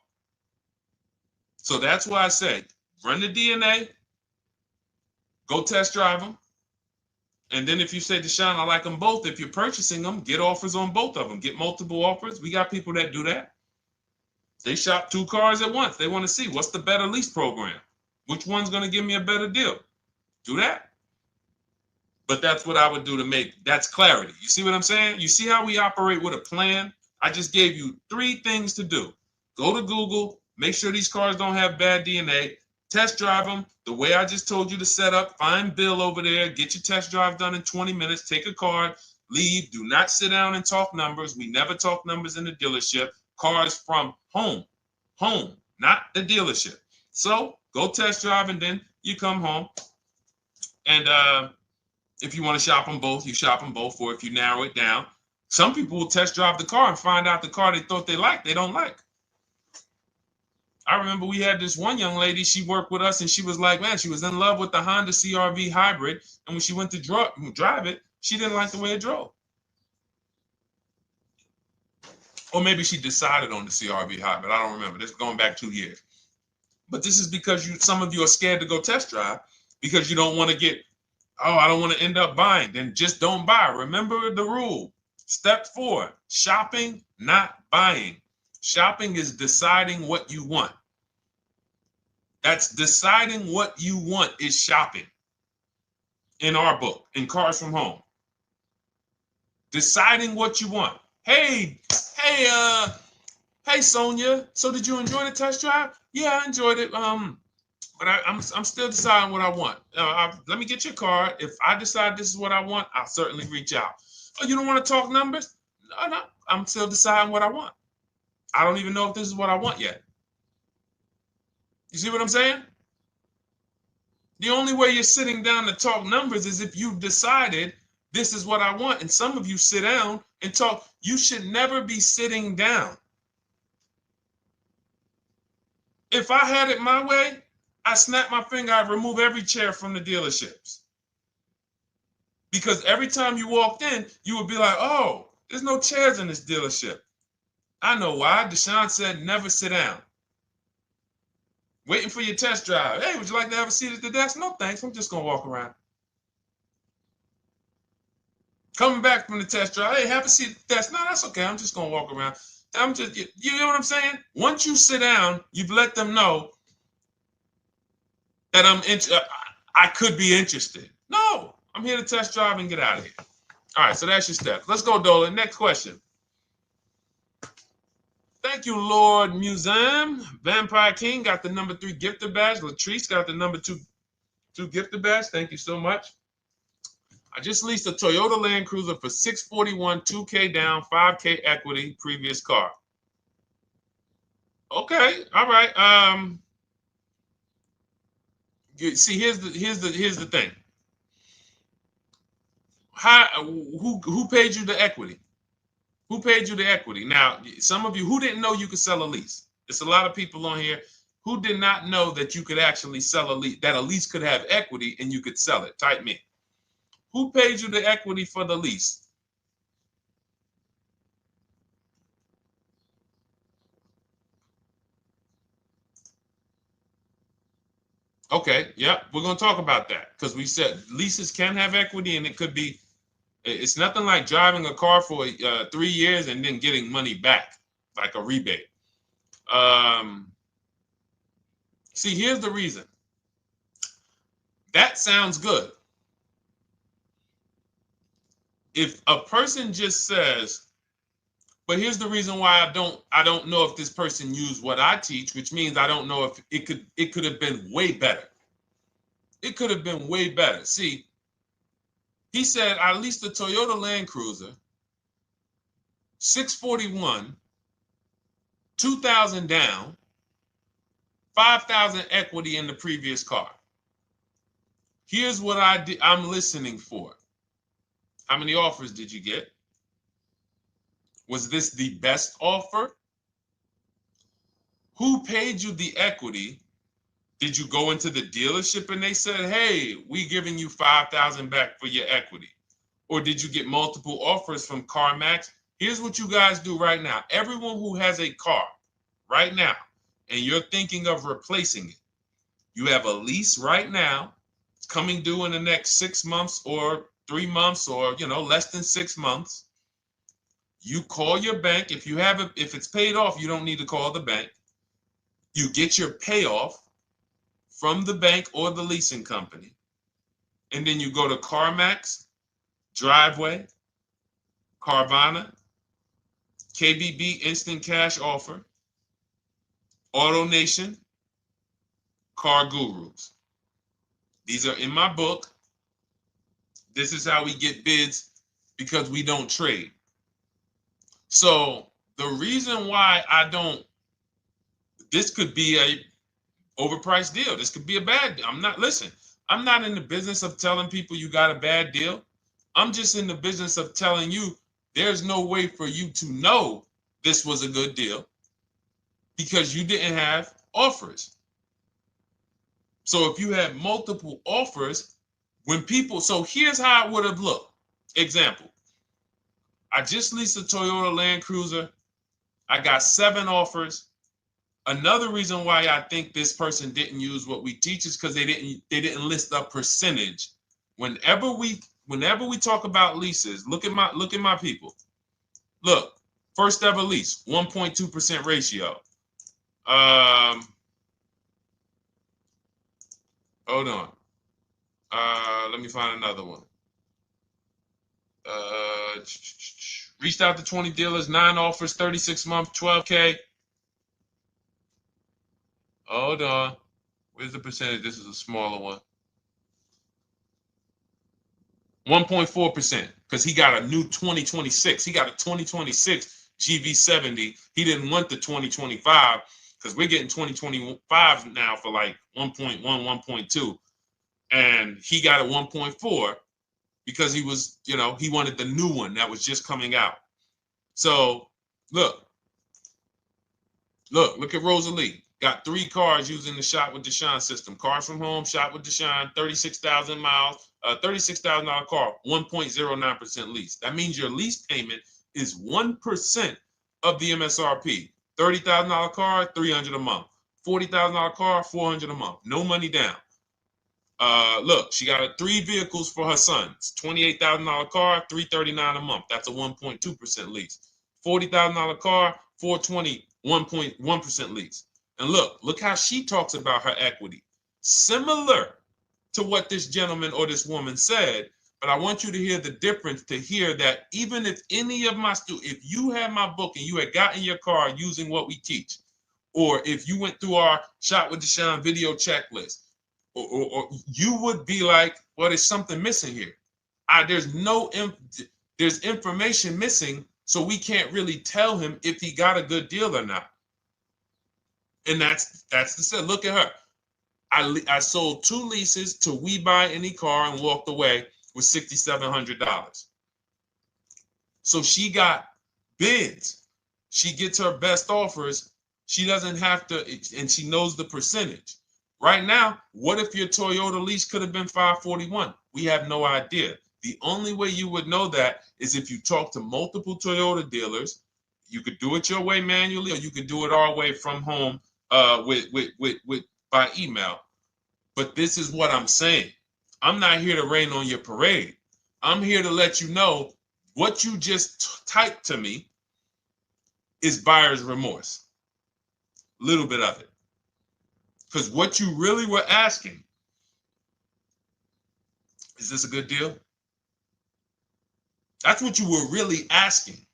So that's why I say, run the DNA, go test drive them. And then if you say, Deshone, I like them both, if you're purchasing them, get offers on both of them. Get multiple offers. We got people that do that. They shop 2 cars at once. They want to see what's the better lease program. Which one's going to give me a better deal? Do that. But that's what I would do to make, that's clarity. You see what I'm saying? You see how we operate with a plan? I just gave you 3 things to do. Go to Google, make sure these cars don't have bad DNA, test drive them the way I just told you to set up, find Bill over there, get your test drive done in 20 minutes, take a card, leave, do not sit down and talk numbers. We never talk numbers in the dealership. Cars from home, not the dealership. So go test drive and then you come home. And if you want to shop them both, you shop them both. Or if you narrow it down, some people will test drive the car and find out the car they thought they liked, they don't like. I remember we had this one young lady, she worked with us and she was like, man, she was in love with the Honda CR-V hybrid. And when she went to drive it, she didn't like the way it drove. Or maybe she decided on the CR-V hybrid. I don't remember. This is going back 2 years. But this is because some of you are scared to go test drive because you don't want to get, oh, I don't want to end up buying. Then just don't buy. Remember the rule. Step 4, shopping, not buying. Shopping is deciding what you want. That's deciding what you want is shopping. In our book, in Cars from Home. Deciding what you want. Hey, Sonia. So did you enjoy the test drive? Yeah, I enjoyed it. But I'm still deciding what I want. Let me get your card. If I decide this is what I want, I'll certainly reach out. Oh, you don't want to talk numbers? No. I'm still deciding what I want. I don't even know if this is what I want yet. You see what I'm saying? The only way you're sitting down to talk numbers is if you've decided this is what I want. And some of you sit down and talk. You should never be sitting down. If I had it my way, I snap my finger, I'd remove every chair from the dealerships. Because every time you walked in, you would be like, oh, there's no chairs in this dealership. I know why. Deshone said never sit down. Waiting for your test drive. Hey, would you like to have a seat at the desk? No, thanks. I'm just going to walk around. Coming back from the test drive. Hey, have a seat at the desk. No, that's okay. I'm just going to walk around. You know what I'm saying? Once you sit down, you've let them know that I could be interested. No, I'm here to test drive and get out of here. All right, so that's your steps. Let's go, Dolan. Next question. Thank you, Lord Museum. Vampire King got the number 3 gifter badge. Latrice got the number 2 gifter badge. Thank you so much. I just leased a Toyota Land Cruiser for $641, $2K down, $5K equity, previous car. Okay, all right. See, here's the thing. Who paid you the equity? Who paid you the equity? Now, some of you who didn't know you could sell a lease. There's a lot of people on here who did not know that you could actually sell a lease, that a lease could have equity and you could sell it. Type me. Who paid you the equity for the lease? Okay, yep, we're going to talk about that because we said leases can have equity and it could be, it's nothing like driving a car for 3 years and then getting money back, like a rebate. See, here's the reason. That sounds good. If a person just says, But here's the reason why I don't know if this person used what I teach, which means I don't know if it could have been way better. It could have been way better. See, he said I leased a Toyota Land Cruiser, 641, 2,000 down, 5,000 equity in the previous car. Here's what I'm listening for. How many offers did you get? Was this the best offer? Who paid you the equity? Did you go into the dealership and they said, hey, we giving you 5,000 back for your equity? Or did you get multiple offers from CarMax? Here's what you guys do right now. Everyone who has a car right now, and you're thinking of replacing it, you have a lease right now. It's coming due in the next 6 months or 3 months or, less than 6 months. You call your bank. If it's paid off, you don't need to call the bank. You get your payoff from the bank or the leasing company. And then you go to CarMax, Driveway, Carvana, KBB Instant Cash Offer, AutoNation, Car Gurus. These are in my book. This is how we get bids because we don't trade. So the reason why this could be a overpriced deal. This could be a bad deal. I'm not in the business of telling people you got a bad deal. I'm just in the business of telling you there's no way for you to know this was a good deal because you didn't have offers. So if you had multiple offers, so here's how it would have looked. Example, I just leased a Toyota Land Cruiser. I got 7 offers. Another reason why I think this person didn't use what we teach is because they didn't list a percentage. Whenever we talk about leases, look at my people. Look, first ever lease, 1.2% ratio. Hold on. Let me find another one. Reached out to 20 dealers, 9 offers, 36 months, 12K. Hold on. Where's the percentage? This is a smaller one. 1.4%, because he got a new 2026. He got a 2026 GV70. He didn't want the 2025 because we're getting 2025 now for like 1.1, 1.2. And he got a 1.4 because he was, he wanted the new one that was just coming out. So look at Rosalie. Got 3 cars using the Shop with Deshone system. Cars from home, Shop with Deshone, 36,000 miles, $36,000 car, 1.09% lease. That means your lease payment is 1% of the MSRP. $30,000 car, $300 a month. $40,000 car, $400 a month. No money down. Look, she got 3 vehicles for her sons. $28,000 car, $339 a month. That's a 1.2% lease. $40,000 car, $420, 1.1% lease. And look how she talks about her equity. Similar to what this gentleman or this woman said, but I want you to hear the difference, to hear that even if any of my students, if you had my book and you had gotten your car using what we teach, or if you went through our Shop with Deshone video checklist, or you would be like, well, there's something missing here. There's information missing, so we can't really tell him if he got a good deal or not. And that's the set. Look at her. I sold 2 leases to We Buy Any Car and walked away with $6,700. So she got bids. She gets her best offers. She doesn't have to, and she knows the percentage. Right now, what if your Toyota lease could have been 541? We have no idea. The only way you would know that is if you talk to multiple Toyota dealers. You could do it your way manually, or you could do it our way from home by email. But this is what I'm saying. I'm not here to rain on your parade. I'm here to let you know what you just typed to me is buyer's remorse. A little bit of it. Because what you really were asking, is this a good deal? That's what you were really asking.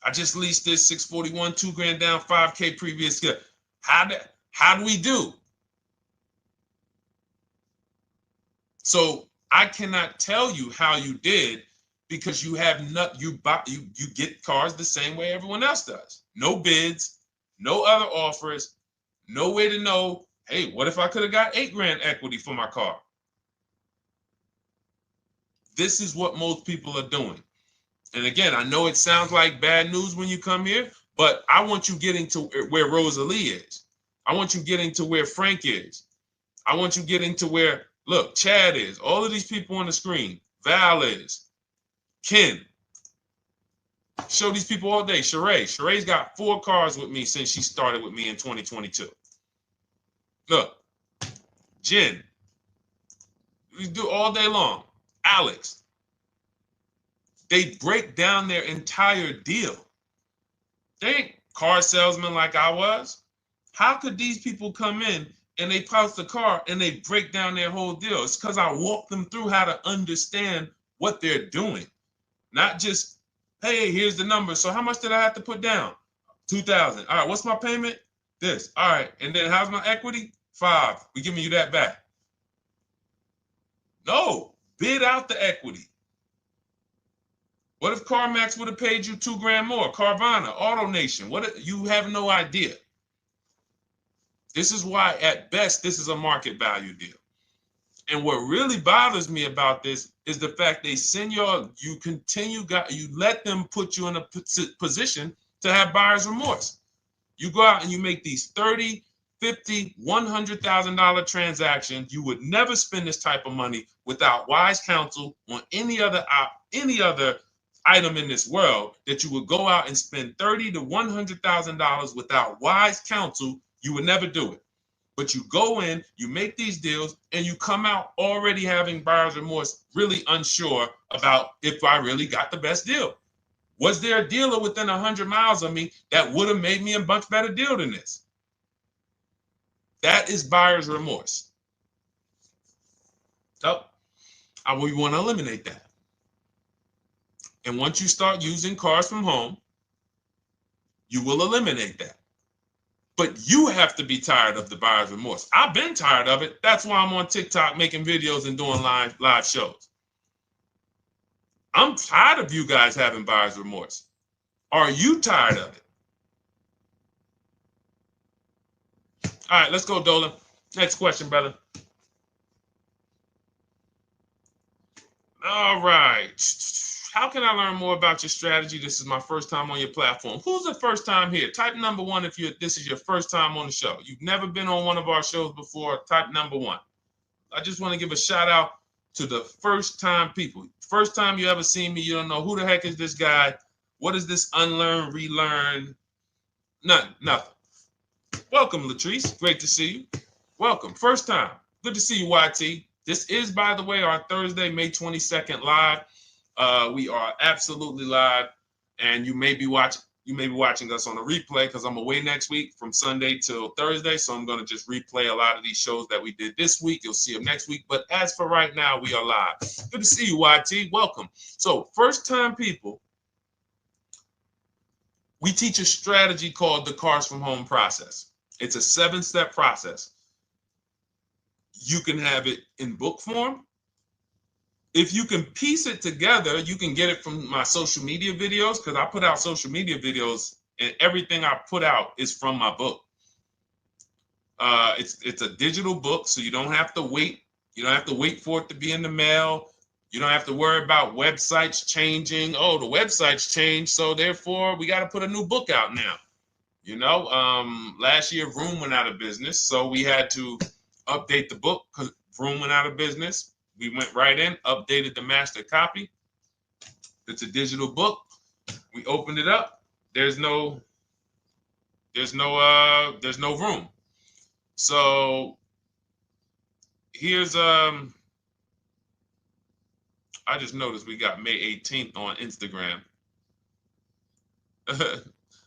I just leased this 641, 2 grand down, 5K previous. How do we do? So I cannot tell you how you did because you have not you get cars the same way everyone else does. No bids, no other offers, no way to know, hey, what if I could have got 8 grand equity for my car? This is what most people are doing. And again, I know it sounds like bad news when you come here, but I want you getting to where Rosalie is. I want you getting to where Frank is. I want you getting to where, look, Chad is. All of these people on the screen. Val is. Ken. Show these people all day. Sheree. Sheree's got 4 cars with me since she started with me in 2022. Look. Jen. We do all day long. Alex. They break down their entire deal. They ain't car salesmen like I was. How could these people come in and they post the car and they break down their whole deal? It's because I walk them through how to understand what they're doing. Not just, hey, here's the number. So how much did I have to put down? 2,000. All right, what's my payment? This. All right, and then how's my equity? 5. We giving you that back. No, bid out the equity. What if CarMax would have paid you 2 grand more? Carvana, AutoNation, what? You have no idea. This is why, at best, this is a market value deal. And what really bothers me about this is the fact they send you let them put you in a position to have buyer's remorse. You go out and you make these $30,000, $50,000, $100,000 transactions. You would never spend this type of money without wise counsel on any other item in this world, that you would go out and spend $30,000 to $100,000 without wise counsel. You would never do it. But you go in, you make these deals, and you come out already having buyer's remorse, really unsure about if I really got the best deal. Was there a dealer within 100 miles of me that would have made me a much better deal than this? That is buyer's remorse. So we want to eliminate that. And once you start using cars from home, you will eliminate that. But you have to be tired of the buyer's remorse. I've been tired of it. That's why I'm on TikTok making videos and doing live shows. I'm tired of you guys having buyer's remorse. Are you tired of it? All right, let's go, Dolan. Next question, brother. All right. How can I learn more about your strategy? This is my first time on your platform. Who's the first time here? Type number 1 if this is your first time on the show. You've never been on one of our shows before. Type number 1. I just want to give a shout out to the first time people. First time you ever seen me, you don't know who the heck is this guy. What is this unlearn, relearn? Nothing. Welcome, Latrice. Great to see you. Welcome. First time. Good to see you, YT. This is, by the way, our Thursday, May 22nd live. We are absolutely live, and you may be watching us on a replay because I'm away next week from Sunday till Thursday, so I'm going to just replay a lot of these shows that we did this week. You'll see them next week, but as for right now, we are live. Good to see you, YT. Welcome. So, first-time people, we teach a strategy called the Cars from Home process. It's a 7-step process. You can have it in book form. If you can piece it together, you can get it from my social media videos, because I put out social media videos and everything I put out is from my book. It's a digital book, so you don't have to wait. You don't have to wait for it to be in the mail. You don't have to worry about websites changing. Oh, the website's changed, so therefore we got to put a new book out now. You know, last year Vroom went out of business, so we had to update the book because Vroom went out of business. We went right in, updated the master copy. It's a digital book. We opened it up. There's no room. So here's I just noticed we got May 18th on Instagram.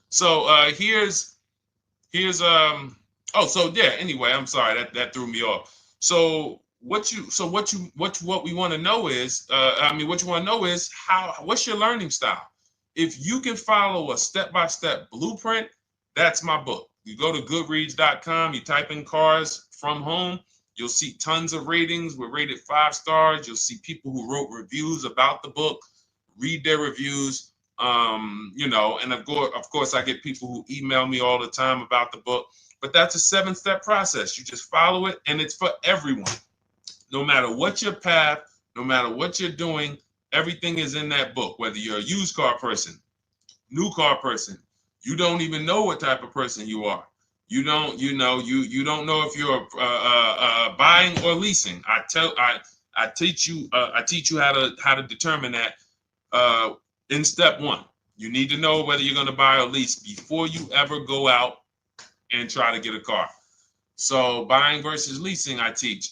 So here's anyway, I'm sorry, that threw me off. So what we want to know is, what's your learning style? If you can follow a step-by-step blueprint, that's my book. You go to goodreads.com, you type in cars from home, you'll see tons of ratings. We're rated 5 stars. You'll see people who wrote reviews about the book, read their reviews. And of course, I get people who email me all the time about the book. But that's a 7-step process. You just follow it, and it's for everyone. No matter what your path, no matter what you're doing, everything is in that book. Whether you're a used car person, new car person, you don't even know what type of person you are. You don't know if you're buying or leasing. I teach you how to determine that in step 1. You need to know whether you're going to buy or lease before you ever go out and try to get a car. So buying versus leasing, I teach.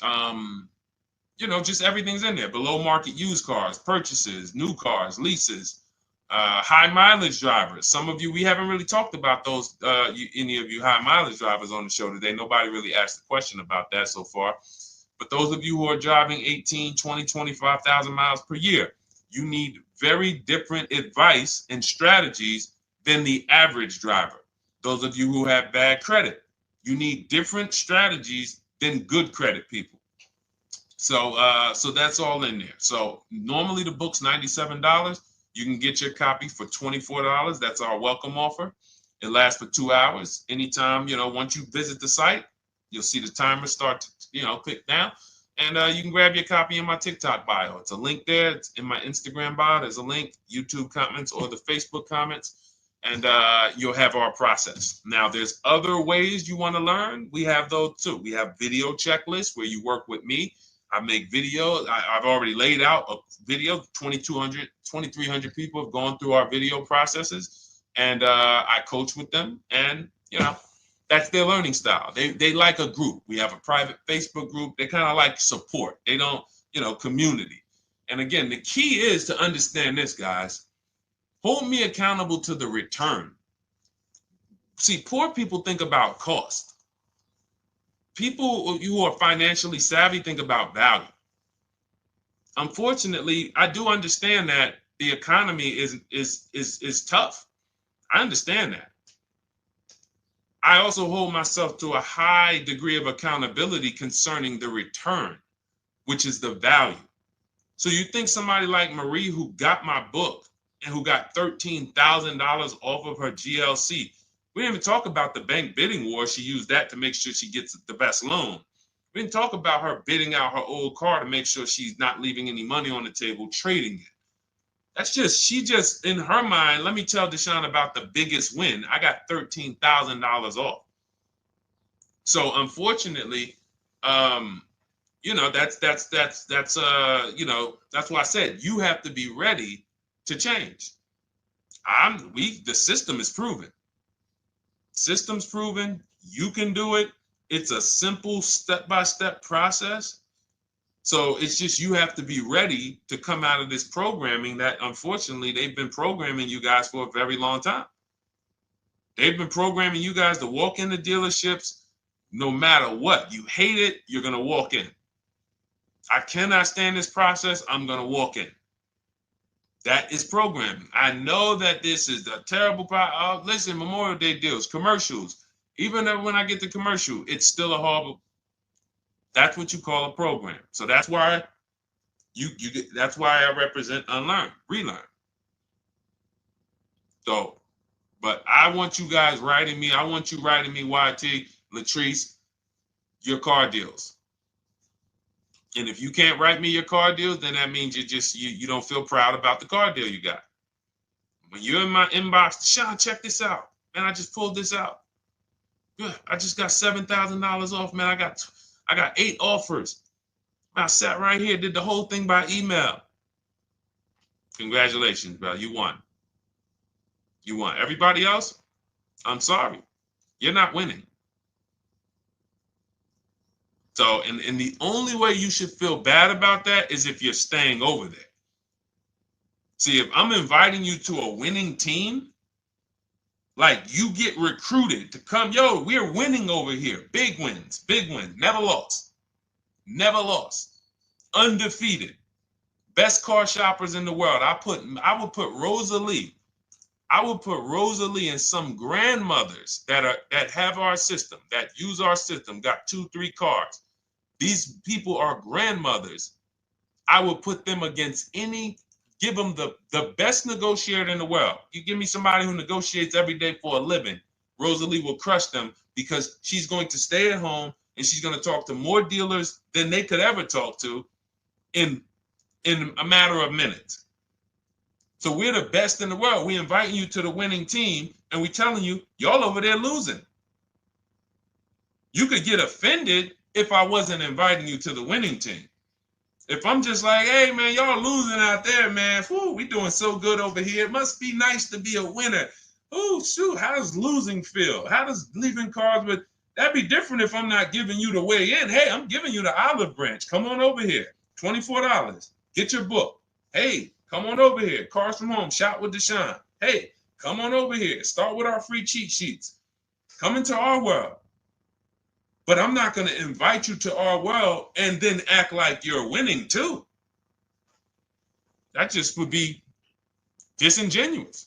Just everything's in there. Below market used cars, purchases, new cars, leases, high mileage drivers. Some of you, we haven't really talked about those, any of you high mileage drivers on the show today. Nobody really asked a question about that so far. But those of you who are driving 18, 20, 25,000 miles per year, you need very different advice and strategies than the average driver. Those of you who have bad credit, you need different strategies than good credit people. So that's all in there. So normally the book's $97. You can get your copy for $24. That's our welcome offer. It lasts for 2 hours. Anytime, once you visit the site, you'll see the timer start to, click down. And you can grab your copy in my TikTok bio. It's a link there. It's in my Instagram bio. There's a link, YouTube comments or the Facebook comments. And you'll have our process. Now, there's other ways you want to learn. We have those too. We have video checklists where you work with me. I make videos. I've already laid out a video. 2,300 people have gone through our video processes, and I coach with them. And that's their learning style. They like a group. We have a private Facebook group. They kind of like support. They don't, community. And again, the key is to understand this, guys. Hold me accountable to the return. See, poor people think about cost. People who are financially savvy think about value. Unfortunately, I do understand that the economy is tough. I understand that. I also hold myself to a high degree of accountability concerning the return, which is the value. So you think somebody like Marie, who got my book and who got $13,000 off of her GLC, we didn't even talk about the bank bidding war. She used that to make sure she gets the best loan. We didn't talk about her bidding out her old car to make sure she's not leaving any money on the table, trading it. She just, in her mind, let me tell Deshone about the biggest win. I got $13,000 off. So unfortunately, that's why I said you have to be ready to change. The system is proven. System's proven. You can do it. It's a simple step-by-step process. So it's just you have to be ready to come out of this programming that, unfortunately, they've been programming you guys for a very long time. They've been programming you guys to walk into dealerships no matter what. You hate it, you're going to walk in. I cannot stand this process, I'm going to walk in. That is programming. I know that this is a terrible problem. Listen, Memorial Day deals, commercials. Even when I get the commercial, it's still a horrible. That's what you call a program. So that's why that's why I represent unlearn, relearn. So, but I want you guys writing me. I want you writing me, YT, Latrice, your car deals. And if you can't write me your car deals, then that means you don't feel proud about the car deal you got. When you're in my inbox, Deshone, check this out. Man, I just pulled this out. Yeah, I just got $7,000 off, man. I got 8 offers. I sat right here, did the whole thing by email. Congratulations, bro. You won. You won. Everybody else, I'm sorry. You're not winning. So, and the only way you should feel bad about that is if you're staying over there. See, if I'm inviting you to a winning team, like you get recruited to come, yo, we're winning over here. Big wins, never lost. Never lost. Undefeated. Best car shoppers in the world. I would put Rosalie I will put Rosalie and some grandmothers that have our system, that use our system, got 2-3 cars. These people are grandmothers. I will put them against give them the best negotiator in the world. You give me somebody who negotiates every day for a living, Rosalie will crush them because she's going to stay at home and she's going to talk to more dealers than they could ever talk to in a matter of minutes. So we're the best in the world. We inviting you to the winning team, and we telling you, y'all over there losing. You could get offended if I wasn't inviting you to the winning team. If I'm just like, hey, man, y'all losing out there, man. Whew, we doing so good over here. It must be nice to be a winner. Oh, shoot, how does losing feel? How does leaving cars with... That'd be different if I'm not giving you the way in. Hey, I'm giving you the olive branch. Come on over here. $24. Get your book. Hey, come on over here. Cars from Home. Shop with Deshone. Hey, come on over here. Start with our free cheat sheets. Come into our world. But I'm not going to invite you to our world and then act like you're winning too. That just would be disingenuous.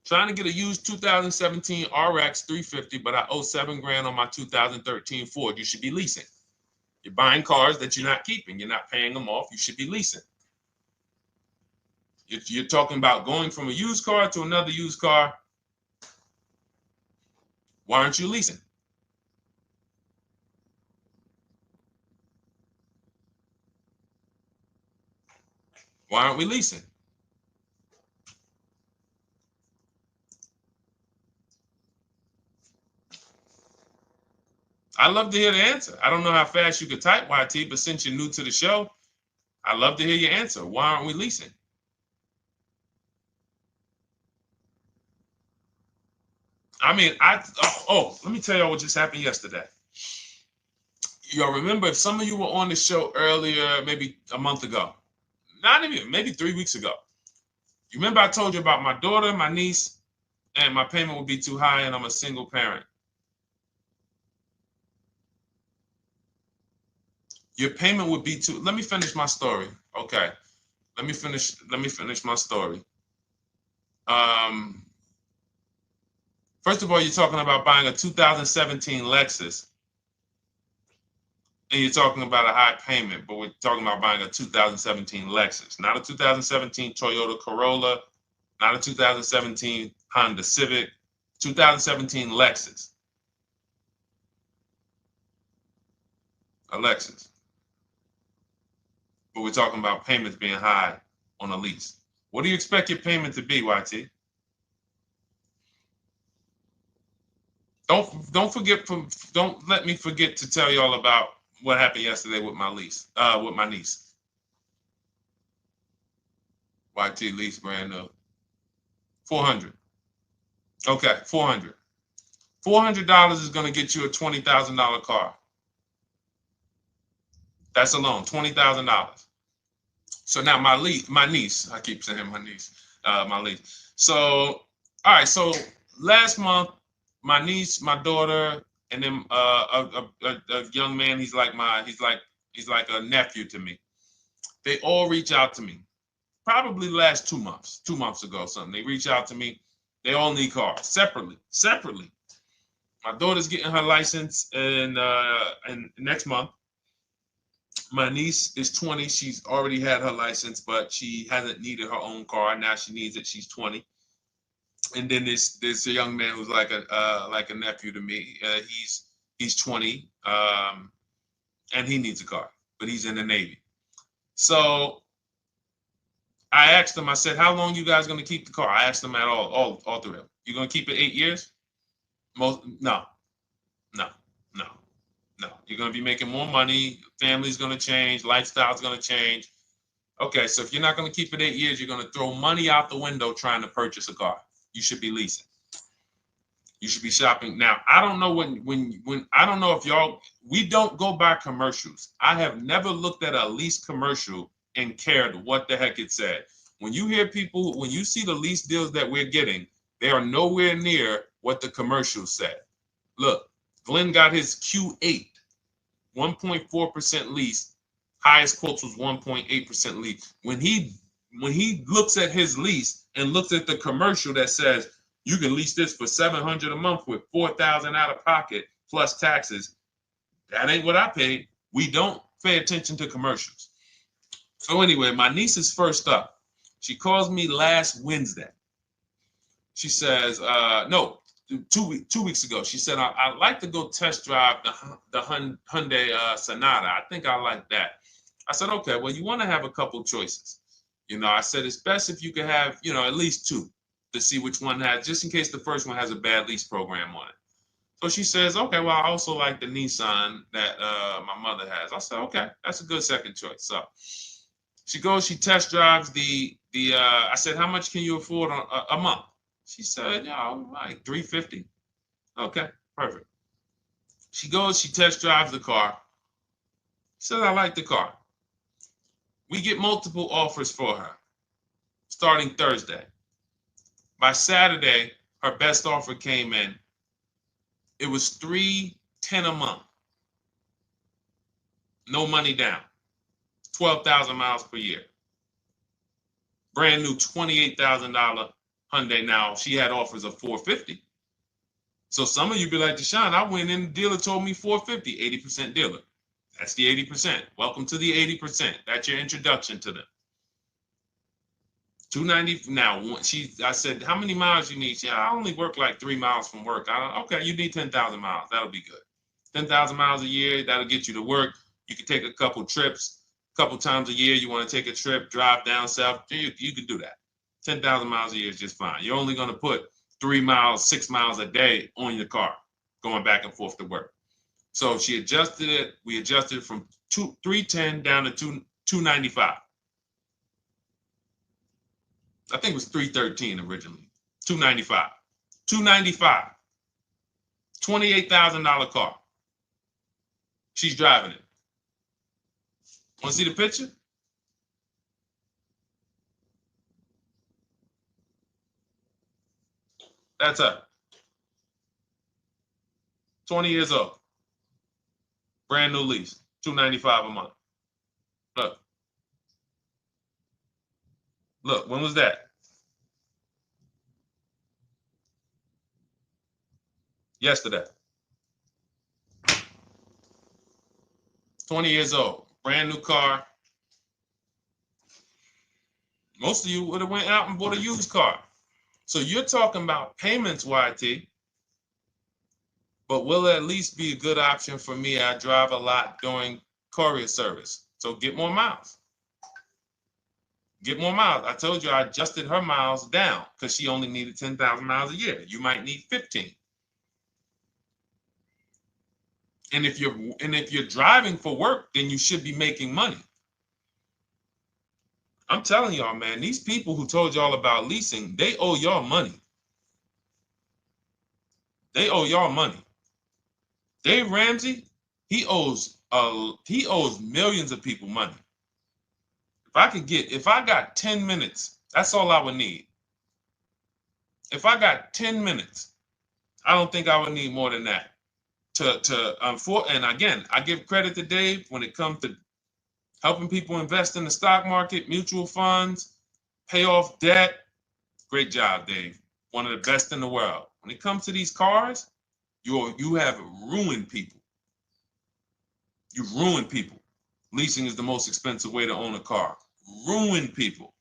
Trying to get a used 2017 RX 350, but I owe $7,000 on my 2013 Ford. You should be leasing. You're buying cars that you're not keeping. You're not paying them off. You should be leasing. You're talking about going from a used car to another used car. Why aren't you leasing? Why aren't we leasing? I'd love to hear the answer. I don't know how fast you could type, YT, but since you're new to the show, I'd love to hear your answer. Why aren't we leasing? I mean, let me tell y'all what just happened yesterday. Y'all remember, if some of you were on the show earlier, maybe a month ago, not even, maybe 3 weeks ago. You remember I told you about my daughter, my niece, and my payment would be too high, and I'm a single parent. Your payment would be too... Let me finish my story. Okay. Let me finish my story. First of all, you're talking about buying a 2017 Lexus, and you're talking about a high payment, but we're talking about buying a 2017 Lexus, not a 2017 Toyota Corolla, not a 2017 Honda Civic, 2017 Lexus. A Lexus. But we're talking about payments being high on a lease. What do you expect your payment to be, YT? Don't let me forget to tell y'all about what happened yesterday with my niece. YT lease brand new. $400. Okay, $400. $400 is going to get you a $20,000 car. That's alone, $20,000. So now my niece, I keep saying my niece, my niece. So, all right, so last month, my niece, my daughter, and then a young man, he's like a nephew to me. They all reach out to me. Probably the last 2 months ago, something. They reach out to me. They all need cars separately. My daughter's getting her license in next month. My niece is 20. She's already had her license, but she hasn't needed her own car. Now she needs it. She's 20. And then there's a young man who's like a nephew to me. He's 20, and he needs a car, but he's in the Navy. So I asked them. I said, "How long you guys gonna keep the car?" I asked them at all three of them. You gonna keep it 8 years? No. You're gonna be making more money. Family's gonna change. Lifestyle's gonna change. Okay, so if you're not gonna keep it 8 years, you're gonna throw money out the window trying to purchase a car. You should be leasing. You should be shopping. Now, I don't know when I don't know if y'all, we don't go by commercials. I have never looked at a lease commercial and cared what the heck it said. When you hear people, when you see the lease deals that we're getting, they are nowhere near what the commercial said. Look, Glenn got his Q8, 1.4% lease. Highest quotes was 1.8% lease. When he looks at his lease, and looks at the commercial that says you can lease this for $700 a month with $4,000 out of pocket plus taxes, that ain't what I paid. We don't pay attention to commercials. So anyway, my niece is first up. She calls me last Wednesday. She says, no, 2 weeks ago. She said, I'd like to go test drive the Hyundai Sonata. I think I like that. I said, okay, well, you want to have a couple choices. I said, it's best if you could have, at least two to see which one has, just in case the first one has a bad lease program on it. So she says, okay, well, I also like the Nissan that my mother has. I said, okay, that's a good second choice. So she goes, she test drives I said, how much can you afford a month? She said, like $350. Okay, perfect. She goes, she test drives the car. She says, I like the car. We get multiple offers for her starting Thursday. By Saturday, her best offer came in. It was $310 a month. No money down. 12,000 miles per year. Brand new $28,000 Hyundai. Now, she had offers of $450. So some of you be like, Deshone, I went in, the dealer told me $450, 80% dealer. That's the 80%. Welcome to the 80%. That's your introduction to them. $290. Now, I said, how many miles you need? She said, I only work like 3 miles from work. Okay, you need 10,000 miles. That'll be good. 10,000 miles a year, that'll get you to work. You can take a couple trips, a couple times a year. You want to take a trip, drive down south. You can do that. 10,000 miles a year is just fine. You're only going to put 3 miles, 6 miles a day on your car, going back and forth to work. So she adjusted it. We adjusted it from $310 down to $295. I think it was $313 originally. $295. $295. $28,000 car. She's driving it. Want to see the picture? That's her. 20 years old. Brand new lease. $295 a month. Look. Look, when was that? Yesterday. 20 years old. Brand new car. Most of you would have went out and bought a used car. So you're talking about payments, YT. But will it at least be a good option for me? I drive a lot during courier service. So get more miles. Get more miles. I told you I adjusted her miles down because she only needed 10,000 miles a year. You might need 15. And if you're driving for work, then you should be making money. I'm telling y'all, man, these people who told y'all about leasing, they owe y'all money. They owe y'all money. Dave Ramsey, he owes millions of people money. If I got 10 minutes, that's all I would need. If I got 10 minutes, I don't think I would need more than that. And again, I give credit to Dave when it comes to helping people invest in the stock market, mutual funds, pay off debt. Great job, Dave. One of the best in the world. When it comes to these cars, you have ruined people. You've ruined people. Leasing is the most expensive way to own a car. Ruined people.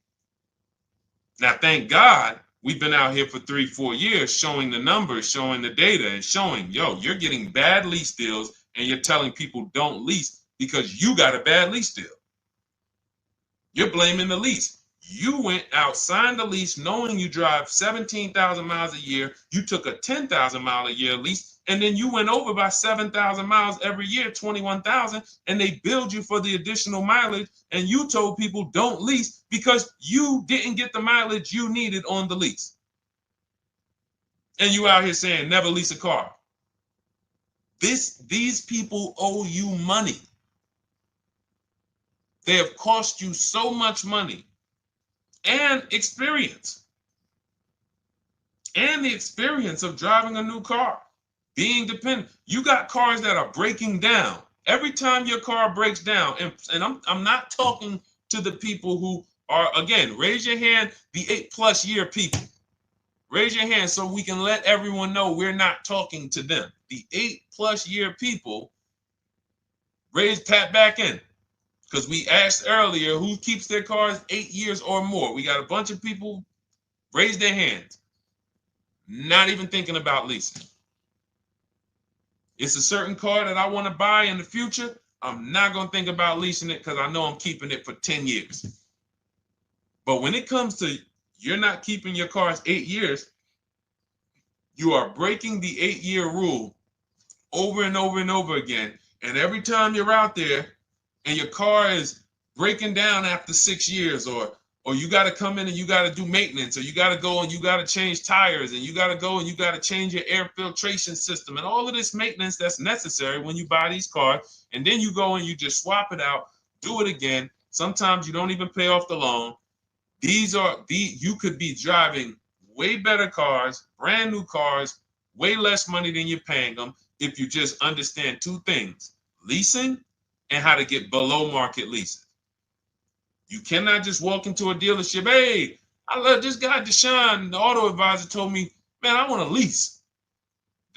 Now, thank God, we've been out here for 3-4 years showing the numbers, showing the data, and showing, you're getting bad lease deals, and you're telling people don't lease because you got a bad lease deal. You're blaming the lease. You went out, signed the lease, knowing you drive 17,000 miles a year. You took a 10,000 mile a year lease, and then you went over by 7,000 miles every year, 21,000, and they billed you for the additional mileage, and you told people don't lease because you didn't get the mileage you needed on the lease. And you out here saying never lease a car. These people owe you money. They have cost you so much money and experience. And the experience of driving a new car, being dependent. You got cars that are breaking down. Every time your car breaks down, and I'm not talking to the people who Or again, raise your hand, the 8+ year people. Raise your hand so we can let everyone know we're not talking to them. The 8+ year people, tap back in. Because we asked earlier who keeps their cars 8 years or more. We got a bunch of people raise their hands, not even thinking about leasing. It's a certain car that I want to buy in the future. I'm not going to think about leasing it because I know I'm keeping it for 10 years. But when it comes to you're not keeping your cars 8 years, you are breaking the 8-year rule over and over and over again. And every time you're out there and your car is breaking down after 6 years, or you got to come in and you got to do maintenance, or you got to go and you got to change tires, and you got to go and you got to change your air filtration system, and all of this maintenance that's necessary when you buy these cars, and then you go and you just swap it out, do it again. Sometimes you don't even pay off the loan. You could be driving way better cars, brand new cars, way less money than you're paying them if you just understand two things: leasing and how to get below market leases. You cannot just walk into a dealership. Hey, I love this guy, Deshone, the auto advisor, told me, man, I want to lease.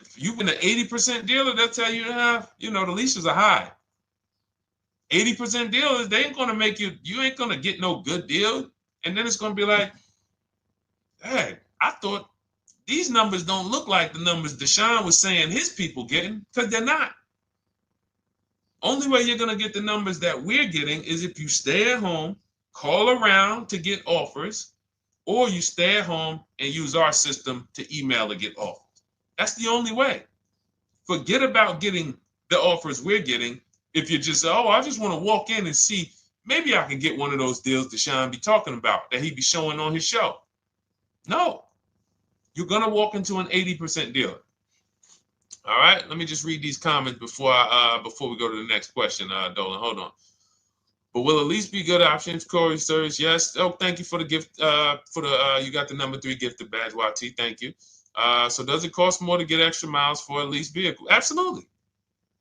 If you've been an 80% dealer, they'll tell you, the leases are high. 80% dealers, they ain't going to make you ain't going to get no good deal. And then it's going to be like, hey, I thought these numbers don't look like the numbers Deshone was saying his people getting, because they're not. Only way you're going to get the numbers that we're getting is if you stay at home, call around to get offers, or you stay at home and use our system to email to get offers. That's the only way. Forget about getting the offers we're getting. If you just say, oh, I just want to walk in and see, maybe I can get one of those deals Deshone be talking about that he be showing on his show. No, you're going to walk into an 80% dealer. All right, let me just read these comments before we go to the next question, Dolan. Hold on. But will a lease be good options? Corey Sirs, yes. Oh, thank you for the gift. You got the number 3 gifted badge, YT. Thank you. So does it cost more to get extra miles for a leased vehicle? Absolutely.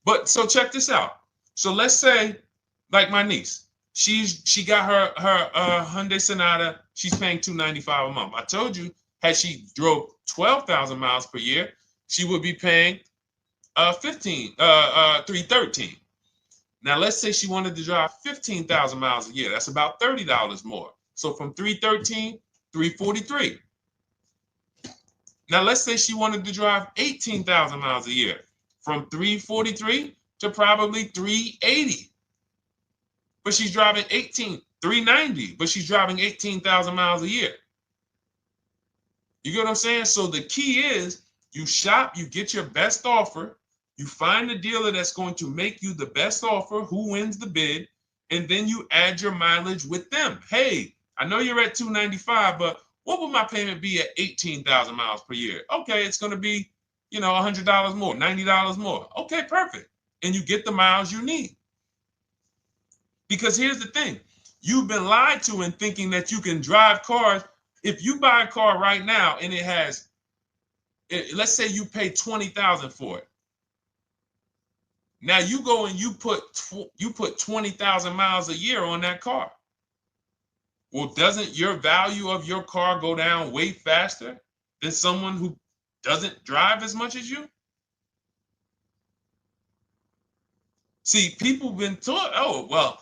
But so check this out. So let's say, like my niece, she got her Hyundai Sonata. She's paying $295 a month. I told you, had she drove 12,000 miles per year, she would be paying $313. Now let's say she wanted to drive 15,000 miles a year. That's about $30 more. So from $313, $343. Now let's say she wanted to drive 18,000 miles a year, from $343 to probably $380. But she's driving $390, but she's driving 18,000 miles a year. You get what I'm saying? So the key is you shop, you get your best offer, you find the dealer that's going to make you the best offer, who wins the bid, and then you add your mileage with them. Hey, I know you're at $295, but what would my payment be at 18,000 miles per year? Okay, it's going to be, $100 more, $90 more. Okay, perfect. And you get the miles you need. Because here's the thing. You've been lied to in thinking that you can drive cars. If you buy a car right now and it has, let's say you pay $20,000 for it. Now you go and you put 20,000 miles a year on that car. Well, doesn't your value of your car go down way faster than someone who doesn't drive as much as you? See, people have been taught, oh, well,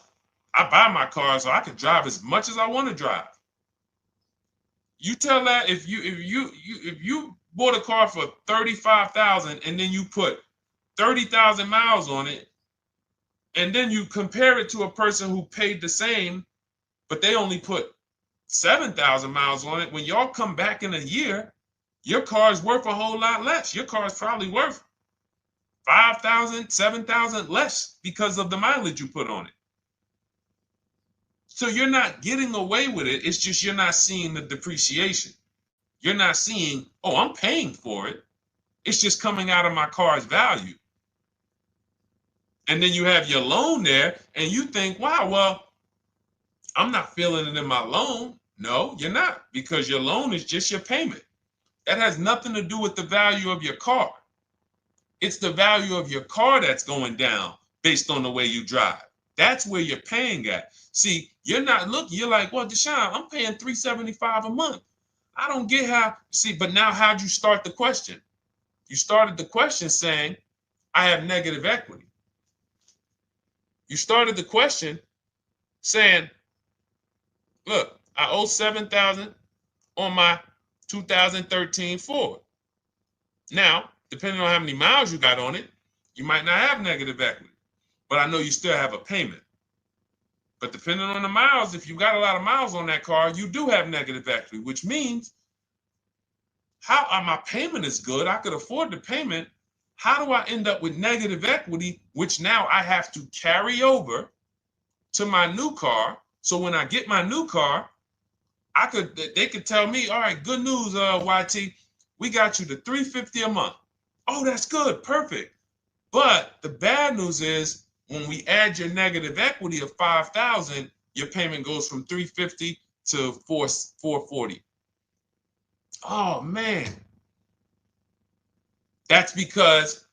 I buy my car so I can drive as much as I want to drive. You tell that if you bought a car for $35,000 and then you put 30,000 miles on it, and then you compare it to a person who paid the same, but they only put 7,000 miles on it. When y'all come back in a year, your car is worth a whole lot less. Your car is probably worth 5,000, 7,000 less because of the mileage you put on it. So you're not getting away with it. It's just you're not seeing the depreciation. You're not seeing, oh, I'm paying for it. It's just coming out of my car's value. And then you have your loan there and you think, wow, well, I'm not feeling it in my loan. No, you're not, because your loan is just your payment. That has nothing to do with the value of your car. It's the value of your car that's going down based on the way you drive. That's where you're paying at. See, You're not looking, you're like, well, Deshone, I'm paying $375 a month. I don't get how, see, but now how'd you start the question? You started the question saying, I have negative equity. You started the question saying, look, I owe $7,000 on my 2013 Ford. Now, depending on how many miles you got on it, you might not have negative equity, but I know you still have a payment. But depending on the miles, if you got a lot of miles on that car, you do have negative equity, which means my payment is good. I could afford the payment. How do I end up with negative equity, which now I have to carry over to my new car? So when I get my new car, they could tell me, all right, good news, YT, we got you to $350 a month. Oh, that's good, perfect. But the bad news is when we add your negative equity of $5,000, your payment goes from $350 to $440. Oh man, that's because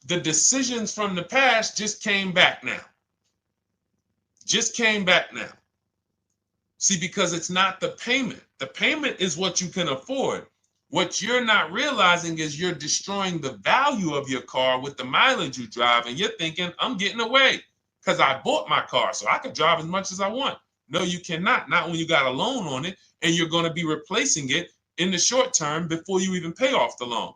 the decisions from the past just came back now. Just came back now. See, because it's not the payment. The payment is what you can afford. What you're not realizing is you're destroying the value of your car with the mileage you drive, and you're thinking, I'm getting away because I bought my car, so I can drive as much as I want. No, you cannot. Not when you got a loan on it, and you're going to be replacing it in the short term before you even pay off the loan.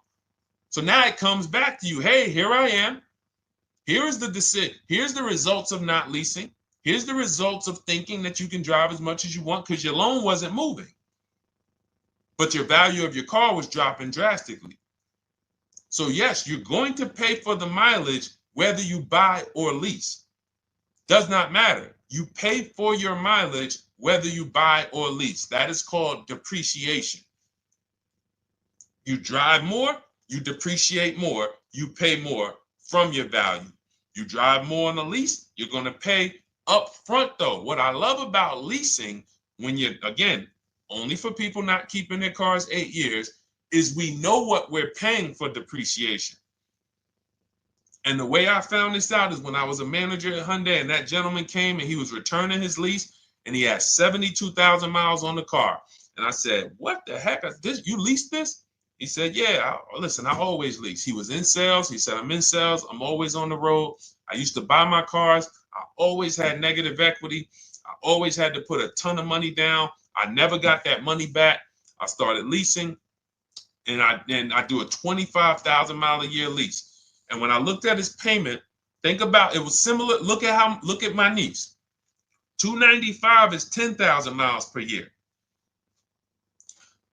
So now it comes back to you. Hey, here I am. Here's the decision. Here's the results of not leasing. Here's the results of thinking that you can drive as much as you want because your loan wasn't moving. But your value of your car was dropping drastically. So yes, you're going to pay for the mileage whether you buy or lease. Does not matter. You pay for your mileage whether you buy or lease. That is called depreciation. You drive more, you depreciate more, you pay more from your value. You drive more on a lease, you're going to pay up front though. What I love about leasing, when you're, again, only for people not keeping their cars 8 years, is we know what we're paying for depreciation. And the way I found this out is when I was a manager at Hyundai and that gentleman came and he was returning his lease and he had 72,000 miles on the car. And I said, what the heck? You leased this? He said, yeah, listen, I always lease. He was in sales. He said, I'm in sales. I'm always on the road. I used to buy my cars. I always had negative equity. I always had to put a ton of money down. I never got that money back. I started leasing, and I do a 25,000 mile a year lease. And when I looked at his payment, think about it was similar. Look at my niece. 295 is 10,000 miles per year.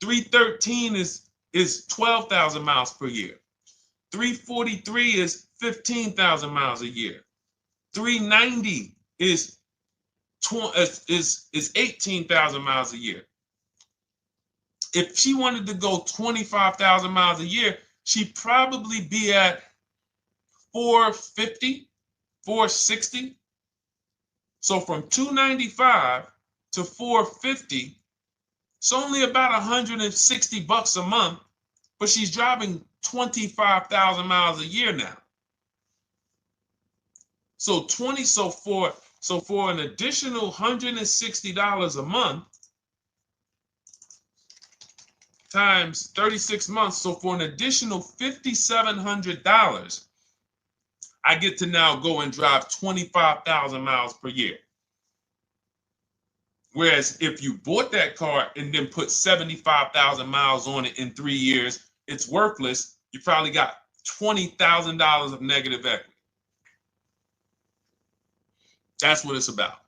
313 is 12,000 miles per year. 343 is 15,000 miles a year. 390 is 18,000 miles a year. If she wanted to go 25,000 miles a year, she'd probably be at 450, 460. So from 295 to 450, it's only about 160 bucks a month, but she's driving 25,000 miles a year now. So for an additional $160 a month times 36 months, so for an additional $5,700, I get to now go and drive 25,000 miles per year. Whereas if you bought that car and then put 75,000 miles on it in 3 years, it's worthless. You probably got $20,000 of negative equity. That's what it's about.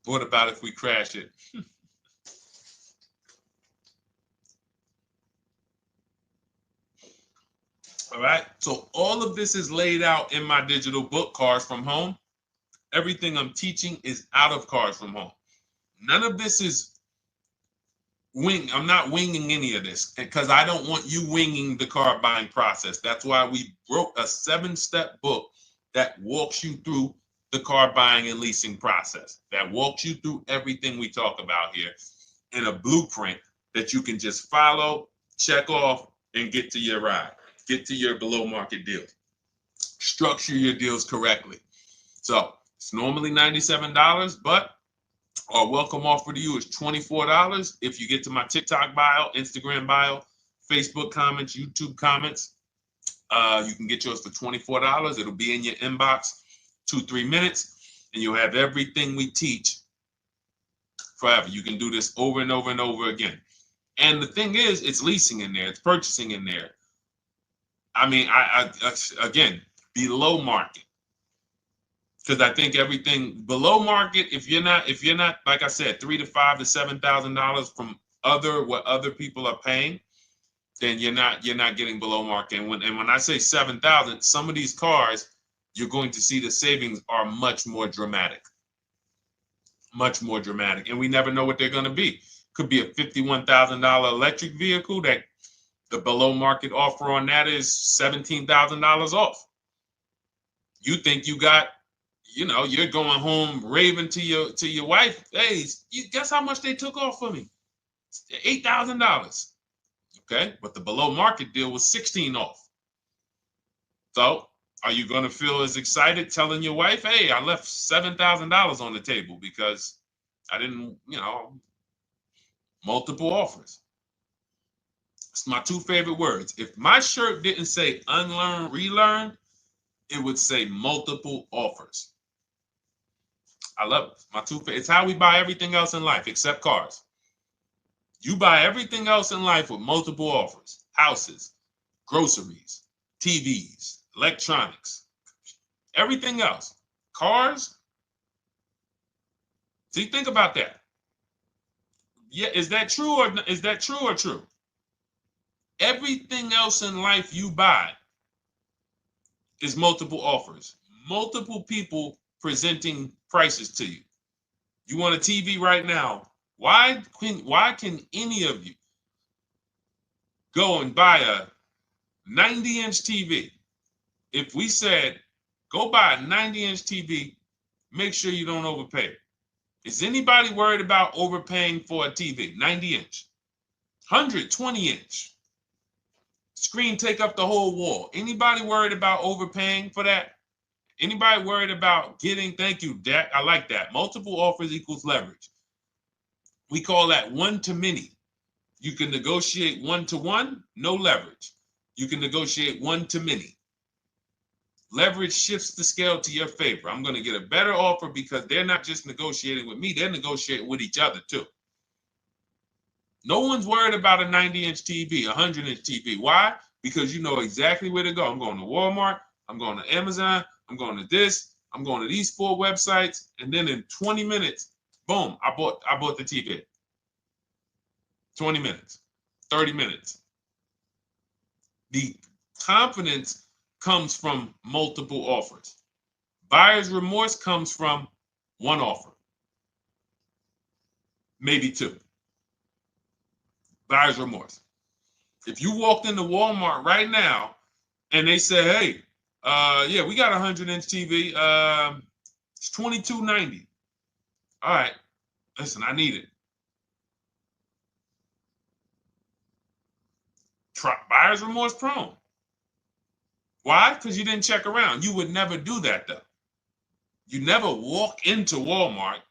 What about if we crash it? All right. So all of this is laid out in my digital book, Cars from Home. Everything I'm teaching is out of Cars from Home. None of this is I'm not winging any of this because I don't want you winging the car buying process. That's why we wrote a 7-step book that walks you through the car buying and leasing process, that walks you through everything we talk about here in a blueprint that you can just follow, check off, and get to your ride, get to your below market deals, structure your deals correctly. So It's normally $97, but our welcome offer to you is $24 if you get to my TikTok bio, Instagram bio, Facebook comments, YouTube comments. You can get yours for $24. It'll be in your inbox 2-3 minutes, and you'll have everything we teach forever. You can do this over and over and over again. And the thing is, it's leasing in there, it's purchasing in there. I mean, I again, below market. Because I think everything below market, if you're not, like I said, $3,000 to $5,000 to $7,000 from what other people are paying, then you're not getting below market. And when I say 7,000, some of these cars, you're going to see the savings are much more dramatic. Much more dramatic. And we never know what they're going to be. Could be a $51,000 electric vehicle that the below market offer on that is $17,000 off. You think you got, you're going home raving to your wife. Hey, you guess how much they took off for me? $8,000. Okay, but the below market deal was 16 off. So are you going to feel as excited telling your wife, hey, I left $7,000 on the table because I didn't, multiple offers. It's my two favorite words. If my shirt didn't say unlearn, relearn, it would say multiple offers. I love it. My two favorite. It's how we buy everything else in life except cars. You buy everything else in life with multiple offers. Houses, groceries, TVs, electronics, everything else. Cars. See, think about that. Yeah, is that true or true? Everything else in life you buy is multiple offers. Multiple people presenting prices to you. You want a TV right now. Why can any of you go and buy a 90-inch TV? If we said, go buy a 90-inch TV, make sure you don't overpay. Is anybody worried about overpaying for a TV? 90-inch, 120-inch. Screen take up the whole wall. Anybody worried about overpaying for that? Anybody worried about getting, thank you, Dak, I like that. Multiple offers equals leverage. We call that one to many. You can negotiate 1-to-1, no leverage. You can negotiate 1 to many. Leverage shifts the scale to your favor. I'm going to get a better offer because they're not just negotiating with me, they're negotiating with each other too. No one's worried about a 90-inch TV, a 100-inch TV. Why? Because you know exactly where to go. I'm going to Walmart, I'm going to Amazon, I'm going to this, I'm going to these 4 websites, and then in 20 minutes, boom, I bought the TV. 20 minutes, 30 minutes. The confidence comes from multiple offers. Buyer's remorse comes from one offer, maybe 2. Buyer's remorse. If you walked into Walmart right now and they say, hey, yeah, we got a 100-inch TV. It's $22.90. All right, listen, I need it. Buyer's remorse prone. Why? Because you didn't check around. You would never do that, though. You never walk into Walmart,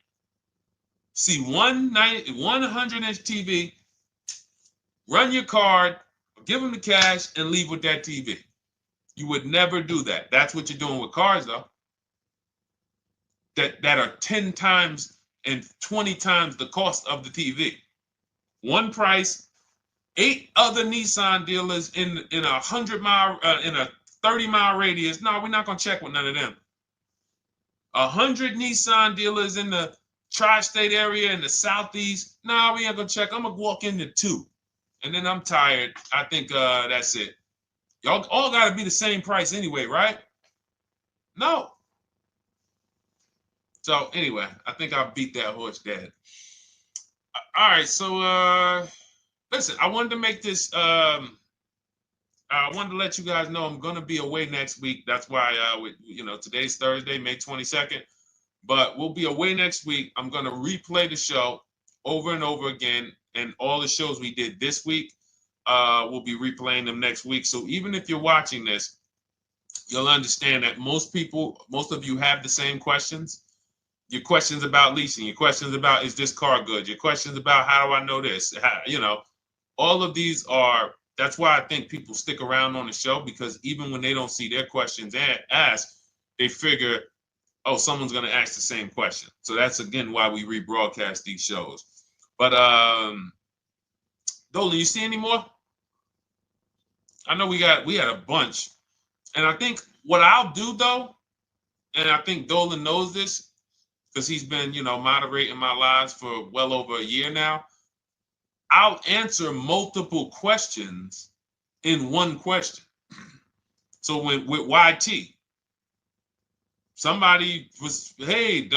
see one 100-inch TV, run your card, give them the cash, and leave with that TV. You would never do that. That's what you're doing with cars, though. That are 10 times and 20 times the cost of the TV. One price, 8 other Nissan dealers in a 100-mile, in a 30-mile radius. No, we're not going to check with none of them. 100 Nissan dealers in the tri-state area in the southeast. No, we ain't going to check. I'm going to walk into 2. And then I'm tired. I think that's it. Y'all all got to be the same price anyway, right? No. So anyway, I think I beat that horse dead. All right, so listen, I wanted to make this. I wanted to let you guys know I'm going to be away next week. That's why, today's Thursday, May 22nd. But we'll be away next week. I'm going to replay the show over and over again. And all the shows we did this week, we'll be replaying them next week. So even if you're watching this you'll understand that most of you have the same questions. Your questions about leasing, your questions about, is this car good? Your questions about, how do I know this? All of these are, that's why I think people stick around on the show, because even when they don't see their questions asked, they figure, oh, someone's going to ask the same question. So that's, again, why we rebroadcast these shows. But Dolan, you see any more? I know we had a bunch. And I think what I'll do, though, and I think Dolan knows this because he's been, moderating my lives for well over a year now, I'll answer multiple questions in one question. So with YT, somebody was, hey,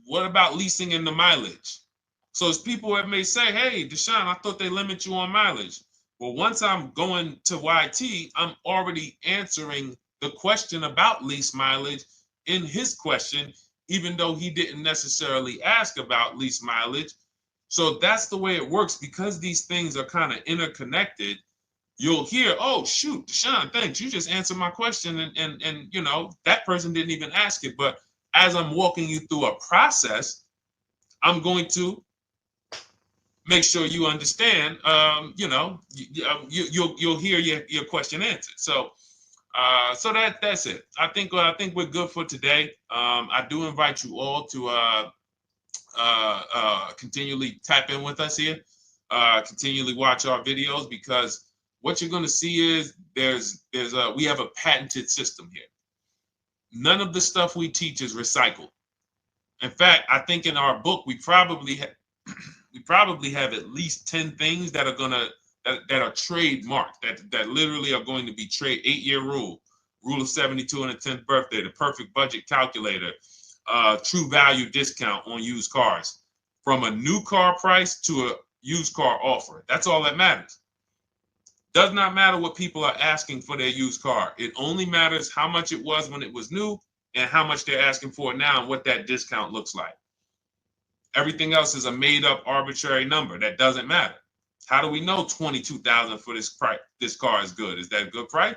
what about leasing in the mileage? So as people that may say, hey, Deshone, I thought they limit you on mileage. Well, once I'm going to YT, I'm already answering the question about lease mileage in his question, even though he didn't necessarily ask about lease mileage. So that's the way it works. Because these things are kind of interconnected, you'll hear, oh, shoot, Deshone, thanks. You just answered my question. And that person didn't even ask it. But as I'm walking you through a process, I'm going to make sure you understand, you'll hear your question answered. So that's it. I think we're good for today. I do invite you all to continually tap in with us here, continually watch our videos, because what you're going to see is we have a patented system here. None of the stuff we teach is recycled. In fact, I think in our book we probably have at least 10 things that are trademarked, that literally are going to be 8-year rule of 72 on the 10th birthday, the perfect budget calculator, true value discount on used cars, from a new car price to a used car offer. That's all that matters. Does not matter what people are asking for their used car. It only matters how much it was when it was new and how much they're asking for it now and what that discount looks like. Everything else is a made-up arbitrary number that doesn't matter. How do we know $22,000 for this price? This car is good. Is that a good price?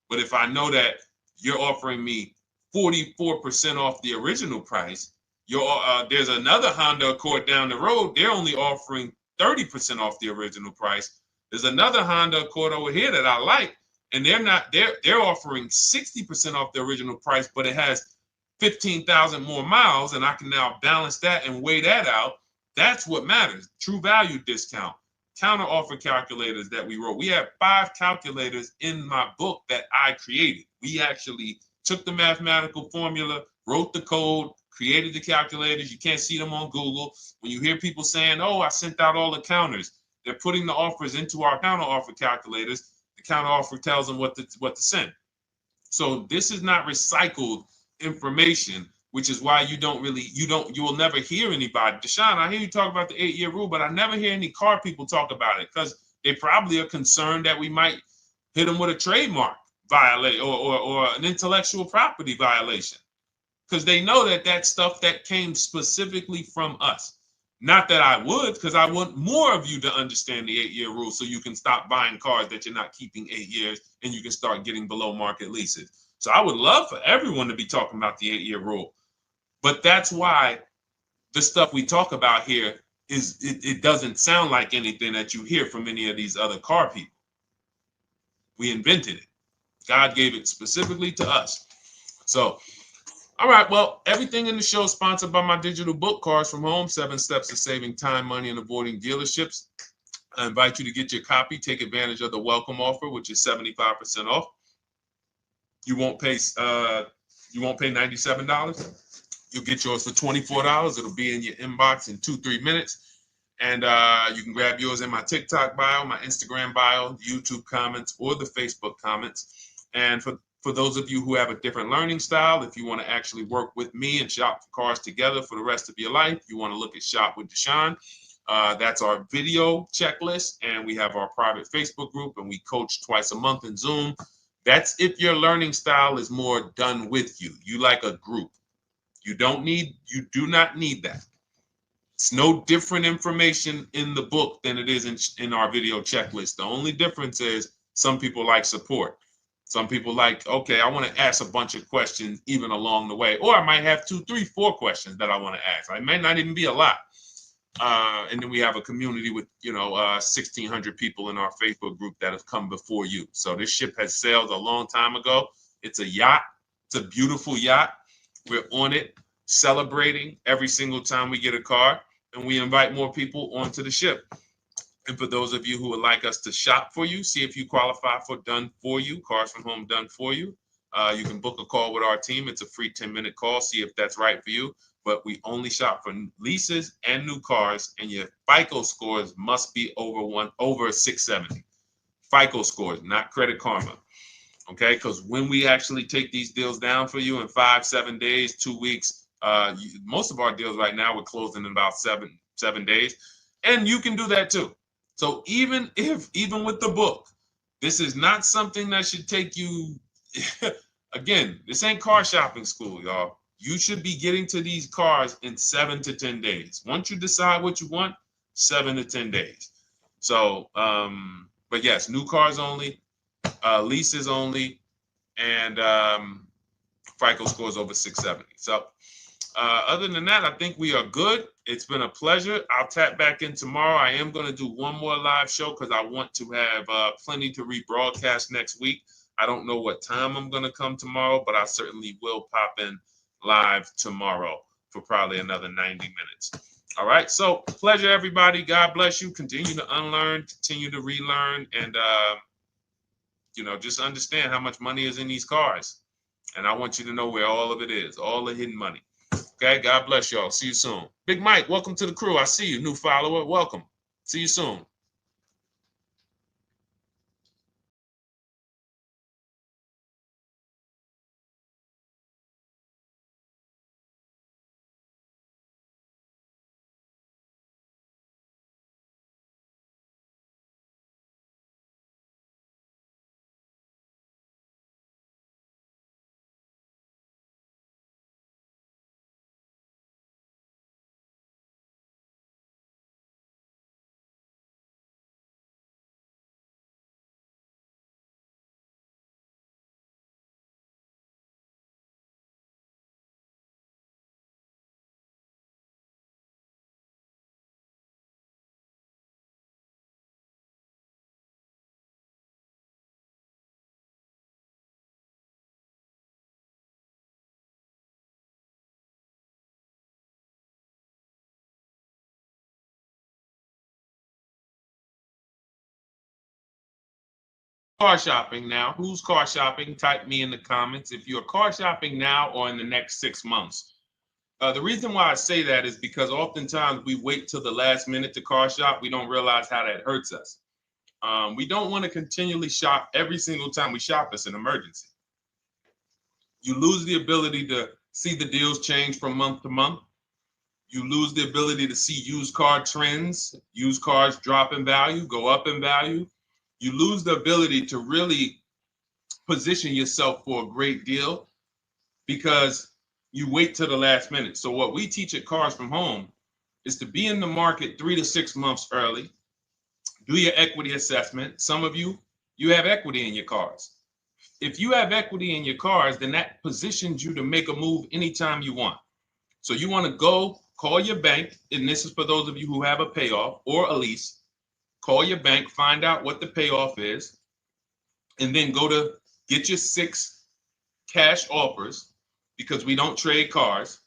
But if I know that you're offering me 44% off the original price, there's another Honda Accord down the road. They're only offering 30% off the original price. There's another Honda Accord over here that I like, and they're offering 60% off the original price, but it has 15,000 more miles, and I can now balance that and weigh that out. That's what matters. True value discount, counter offer calculators that we wrote. We have 5 calculators in my book that I created. We actually took the mathematical formula, wrote the code, created the calculators. You can't see them on Google. When you hear people saying, oh, I sent out all the counters, they're putting the offers into our counter offer calculators. The counter offer tells them what to send. So this is not recycled information, which is why you will never hear anybody. Deshone, I hear you talk about the 8-year rule, but I never hear any car people talk about it, because they probably are concerned that we might hit them with a trademark violation or an intellectual property violation, because they know that stuff that came specifically from us. Not that I would, because I want more of you to understand the 8-year rule, so you can stop buying cars that you're not keeping 8 years and you can start getting below market leases. So I would love for everyone to be talking about the 8-year rule. But that's why the stuff we talk about here it doesn't sound like anything that you hear from any of these other car people. We invented it. God gave it specifically to us. So, all right, well, everything in the show is sponsored by my digital book, Cars from Home, 7 Steps to Saving Time, Money, and Avoiding Dealerships. I invite you to get your copy. Take advantage of the welcome offer, which is 75% off. You won't pay $97. You'll get yours for $24. It'll be in your inbox in 2-3 minutes. And you can grab yours in my TikTok bio, my Instagram bio, YouTube comments, or the Facebook comments. And for those of you who have a different learning style, if you want to actually work with me and shop for cars together for the rest of your life, you want to look at Shop with Deshone. That's our video checklist. And we have our private Facebook group, and we coach twice a month in Zoom. That's if your learning style is more done with you. You like a group. You do not need that. It's no different information in the book than it is in our video checklist. The only difference is some people like support. Some people like, okay, I want to ask a bunch of questions even along the way, or I might have 2, 3, 4 questions that I want to ask. It might not even be a lot. And then we have a community with 1,600 people in our Facebook group that have come before you. So this ship has sailed a long time ago. It's a yacht. It's a beautiful yacht. We're on it, celebrating every single time we get a car, and we invite more people onto the ship. And for those of you who would like us to shop for you, see if you qualify for Done For You, Cars from Home Done For You. You can book a call with our team. It's a free 10-minute call. See if that's right for you. But we only shop for leases and new cars, and your FICO scores must be over 670. FICO scores, not Credit Karma. Okay, because when we actually take these deals down for you in 5, 7 days, 2 weeks, most of our deals right now we're closing in about seven days, and you can do that too. So even with the book, this is not something that should take you. Again, this ain't car shopping school, y'all. You should be getting to these cars in 7 to 10 days. Once you decide what you want, 7 to 10 days. So, but yes, new cars only, leases only, and FICO scores over 670. So other than that, I think we are good. It's been a pleasure. I'll tap back in tomorrow. I am going to do one more live show because I want to have plenty to rebroadcast next week. I don't know what time I'm going to come tomorrow, but I certainly will pop in live tomorrow for probably another 90 minutes. All right. So pleasure, everybody. God bless you. Continue to unlearn, continue to relearn, and, just understand how much money is in these cars. And I want you to know where all of it is, all the hidden money. Okay. God bless y'all. See you soon. Big Mike, welcome to the crew. I see you. New follower. Welcome. See you soon. Car shopping now. Who's car shopping? Type me in the comments if you're car shopping now or in the next 6 months. The reason why I say that is because oftentimes we wait till the last minute to car shop. We don't realize how that hurts us. We don't want to continually shop every single time we shop. It's an emergency. You lose the ability to see the deals change from month to month. You lose the ability to see used car trends, used cars drop in value, go up in value. You lose the ability to really position yourself for a great deal because you wait till the last minute. So what we teach at Cars from Home is to be in the market 3 to 6 months early. Do your equity assessment. Some of you have equity in your cars. If you have equity in your cars, then that positions you to make a move anytime you want. So you want to go call your bank, and this is for those of you who have a payoff or a lease. Call your bank, find out what the payoff is, and then go to get your 6 cash offers, because we don't trade cars.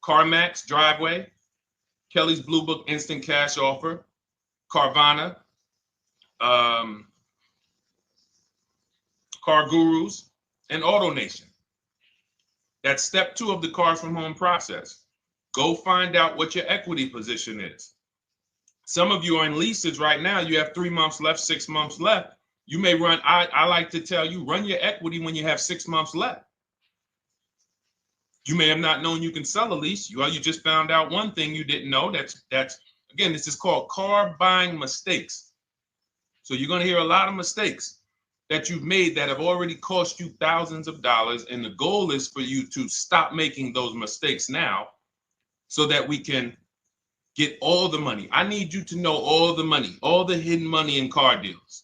CarMax Driveway, Kelly's Blue Book Instant Cash Offer, Carvana, Car Gurus, and AutoNation. That's step 2 of the Cars from Home process. Go find out what your equity position is. Some of you are in leases right now. You have 3 months left, 6 months left. You may run, I like to tell you, run your equity when you have 6 months left. You may have not known you can sell a lease. You just found out one thing you didn't know. That's again, this is called car buying mistakes. So you're going to hear a lot of mistakes that you've made that have already cost you thousands of dollars. And the goal is for you to stop making those mistakes now so that we can get all the money. I need you to know all the money, all the hidden money in car deals.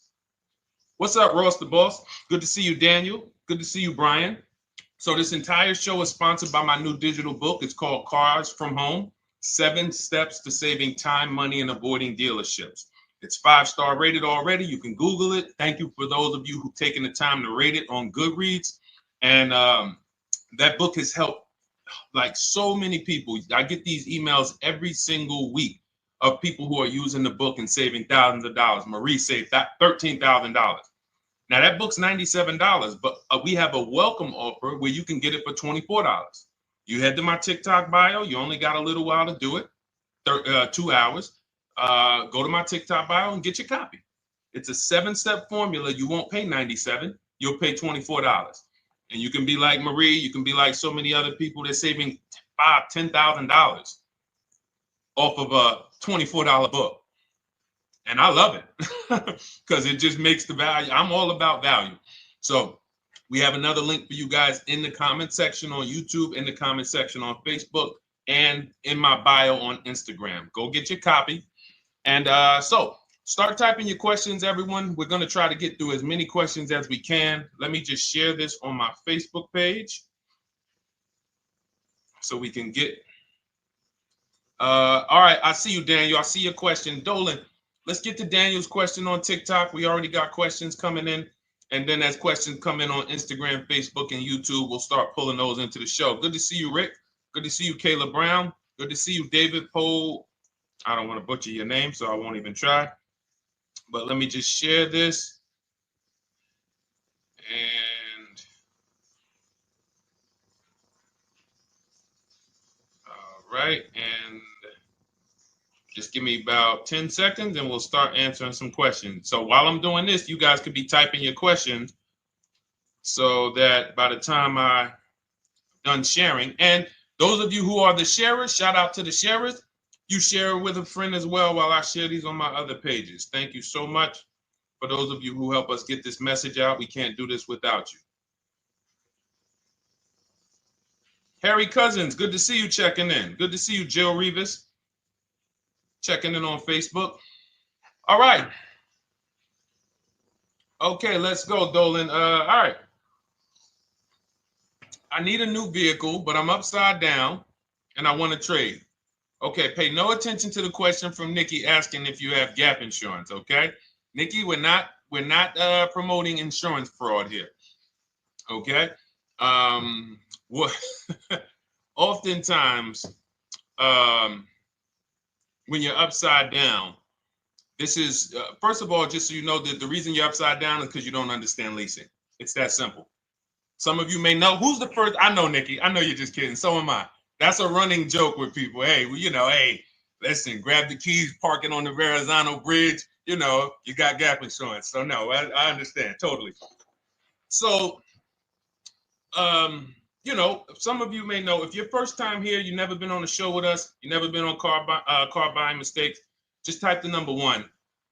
What's up, Ross the Boss? Good to see you, Daniel. Good to see you, Brian. So this entire show is sponsored by my new digital book. It's called Cars from Home, 7 Steps to Saving Time, Money, and Avoiding Dealerships. It's 5-star rated already. You can Google it. Thank you for those of you who've taken the time to rate it on Goodreads. And that book has helped like so many people. I get these emails every single week of people who are using the book and saving thousands of dollars. Marie saved $13,000. Now that book's $97, but we have a welcome offer where you can get it for $24. You head to my TikTok bio. You only got a little while to do it, 2 hours. Go to my TikTok bio and get your copy. It's a 7-step formula. You won't pay $97. You'll pay $24. And you can be like Marie. You can be like so many other people. They're saving $5,000, $10,000 off of a $24 book. And I love it because it just makes the value. I'm all about value. So we have another link for you guys in the comment section on YouTube, in the comment section on Facebook, and in my bio on Instagram. Go get your copy. And so start typing your questions, everyone. We're going to try to get through as many questions as we can. Let me just share this on my Facebook page so we can get. All right. I see you, Daniel. I see your question. Dolan, let's get to Daniel's question on TikTok. We already got questions coming in. And then as questions come in on Instagram, Facebook, and YouTube, we'll start pulling those into the show. Good to see you, Rick. Good to see you, Kayla Brown. Good to see you, David Poe. I don't want to butcher your name, so I won't even try. But let me just share this. And all right. And just give me about 10 seconds and we'll start answering some questions. So while I'm doing this, you guys could be typing your questions so that by the time I'm done sharing, and those of you who are the sharers, shout out to the sharers. You share it with a friend as well while I share these on my other pages. Thank you so much for those of you who help us get this message out. We can't do this without you. Harry Cousins, good to see you checking in. Good to see you, Jill Rivas, checking in on Facebook. All right. Okay, let's go, Dolan. All right. I need a new vehicle, but I'm upside down and I want to trade. Okay, pay no attention to the question from Nikki asking if you have gap insurance, okay? Nikki, we're not promoting insurance fraud here, okay? Oftentimes, when you're upside down, this is, first of all, just so you know that the reason you're upside down is because you don't understand leasing. It's that simple. Some of you may know, who's the first? I know, Nikki. I know you're just kidding. So am I. That's a running joke with people. Hey, well, you know, hey, listen, grab the keys, park it on the Verrazano Bridge. You know, you got gap insurance. So no, I understand totally. So, you know, some of you may know, if you're first time here, you've never been on a show with us, you've never been on car buying mistakes, just type the number 1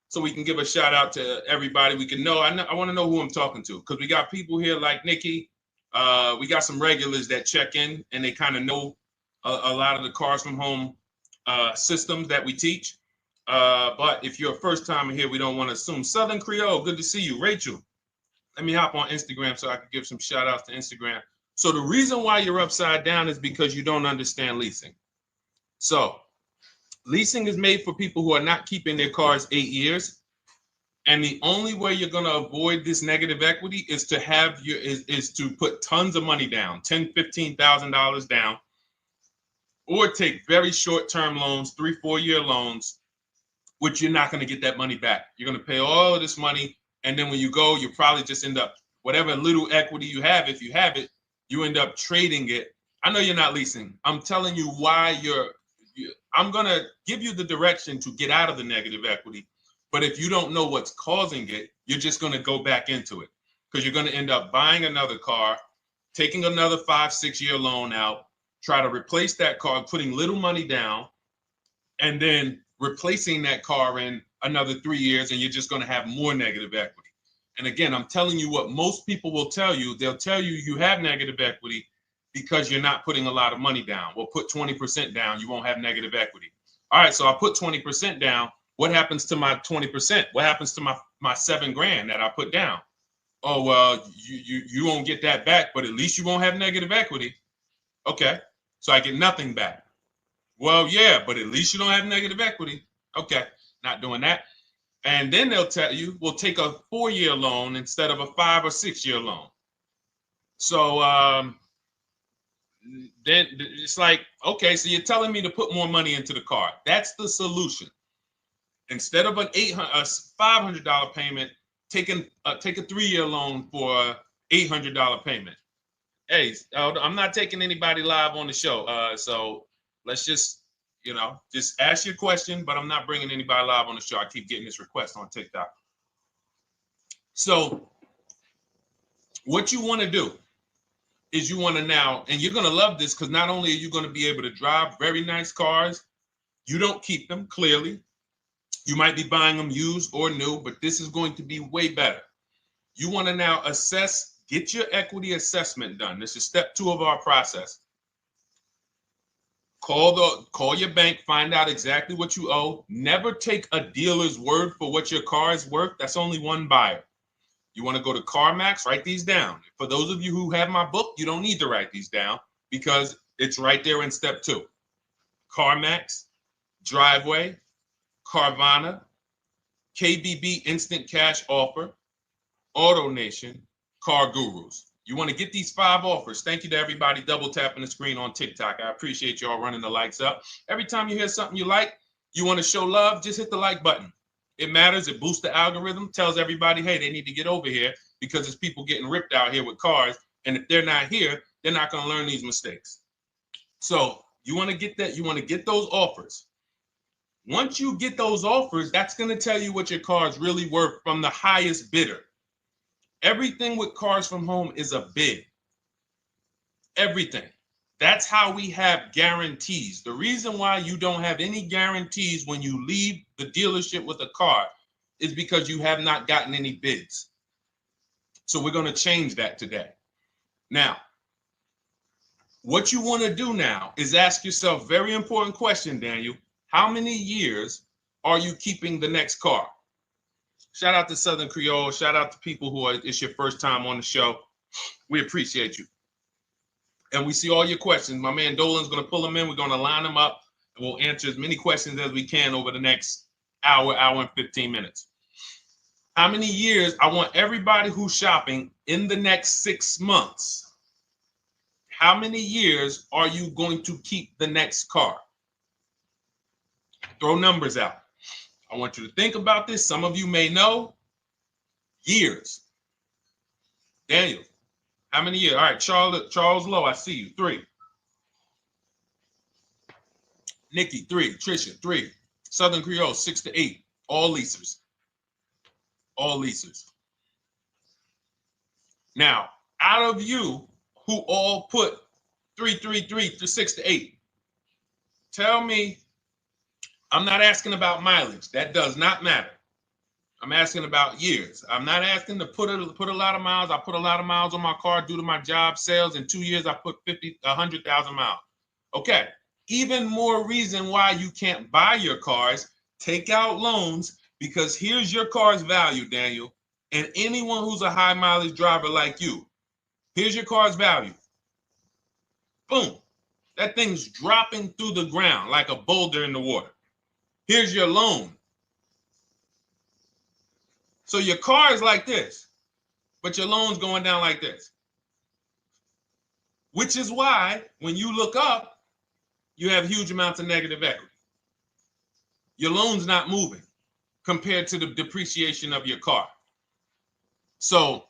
so we can give a shout out to everybody. We can know. I want to know who I'm talking to because we got people here like Nikki. We got some regulars that check in and they kind of know a lot of the Cars from Home systems that we teach. But if you're a first timer here, we don't want to assume. Southern Creole, good to see you. Rachel, let me hop on Instagram so I can give some shout outs to Instagram. So the reason why you're upside down is because you don't understand leasing. So leasing is made for people who are not keeping their cars 8 years. And the only way you're going to avoid this negative equity is to have is to put tons of money down, $10,000, $15,000 down, or take very short-term loans, 3-4 year loans, which you're not going to get that money back. You're going to pay all of this money. And then when you go, you probably just end up, whatever little equity you have, if you have it, you end up trading it. I know you're not leasing. I'm telling you why I'm going to give you the direction to get out of the negative equity. But if you don't know what's causing it, you're just going to go back into it because you're going to end up buying another car, taking another 5-6 year loan out, try to replace that car, putting little money down, and then replacing that car in another 3 years, and you're just going to have more negative equity. And again, I'm telling you what most people will tell you. They'll tell you you have negative equity because you're not putting a lot of money down. Well, put 20% down, you won't have negative equity. All right, so I put 20% down. What happens to my 20%? What happens to my my $7,000 that I put down. Oh, well, you won't get that back, but at least you won't have negative equity. Okay, so I get nothing back. Well, yeah, but at least you don't have negative equity. Okay, not doing that. And then they'll tell you, we'll take a 4-year loan instead of a 5 or 6-year loan. So then it's like, okay, so you're telling me to put more money into the car. That's the solution. Instead of a $500 payment, take a 3-year loan for a $800 payment. Hey, I'm not taking anybody live on the show. So let's just ask your question, but I'm not bringing anybody live on the show. I keep getting this request on TikTok. So what you want to do is you want to now, and you're going to love this because not only are you going to be able to drive very nice cars, you don't keep them, clearly. You might be buying them used or new, but this is going to be way better. You want to now assess, get your equity assessment done. This is step 2 of our process. Call your bank, find out exactly what you owe. Never take a dealer's word for what your car is worth. That's only one buyer. You want to go to CarMax, write these down. For those of you who have my book, you don't need to write these down because it's right there in step 2. CarMax, Driveway, Carvana, KBB Instant Cash Offer, AutoNation, Car Gurus. You want to get these 5 offers. Thank you to everybody double tapping the screen on TikTok. I appreciate y'all running the likes up. Every time you hear something you like, you want to show love, just hit the like button. It matters. It boosts the algorithm, tells everybody, hey, they need to get over here because there's people getting ripped out here with cars. And if they're not here, they're not going to learn these mistakes. So you want to get that. You want to get those offers. Once you get those offers, that's going to tell you what your car is really worth from the highest bidder. Everything with Cars from Home is a bid. Everything. That's how we have guarantees. The reason why you don't have any guarantees when you leave the dealership with a car is because you have not gotten any bids. So we're going to change that today. Now, what you want to do now is ask yourself, very important question, Daniel. How many years are you keeping the next car? Shout out to Southern Creole. Shout out to people who it's your first time on the show. We appreciate you. And we see all your questions. My man Dolan's going to pull them in. We're going to line them up. And we'll answer as many questions as we can over the next hour and 15 minutes. How many years? I want everybody who's shopping in the next 6 months. How many years are you going to keep the next car? Throw numbers out. I want you to think about this. Some of you may know. Years. Daniel, how many years? All right, Charles Lowe, I see you. 3. Nikki, 3. Trisha, 3. Southern Creole, 6 to 8. All leasers. All leasers. Now, out of you who all put 3 to 6 to 8, tell me. I'm not asking about mileage. That does not matter. I'm asking about years. I'm not asking to put a lot of miles. I put a lot of miles on my car due to my job sales. In 2 years, I put 100,000 miles. Okay. Even more reason why you can't buy your cars. Take out loans because here's your car's value, Daniel. And anyone who's a high mileage driver like you, here's your car's value. Boom. That thing's dropping through the ground like a boulder in the water. Here's your loan. So your car is like this, but your loan's going down like this. Which is why when you look up, you have huge amounts of negative equity. Your loan's not moving compared to the depreciation of your car. So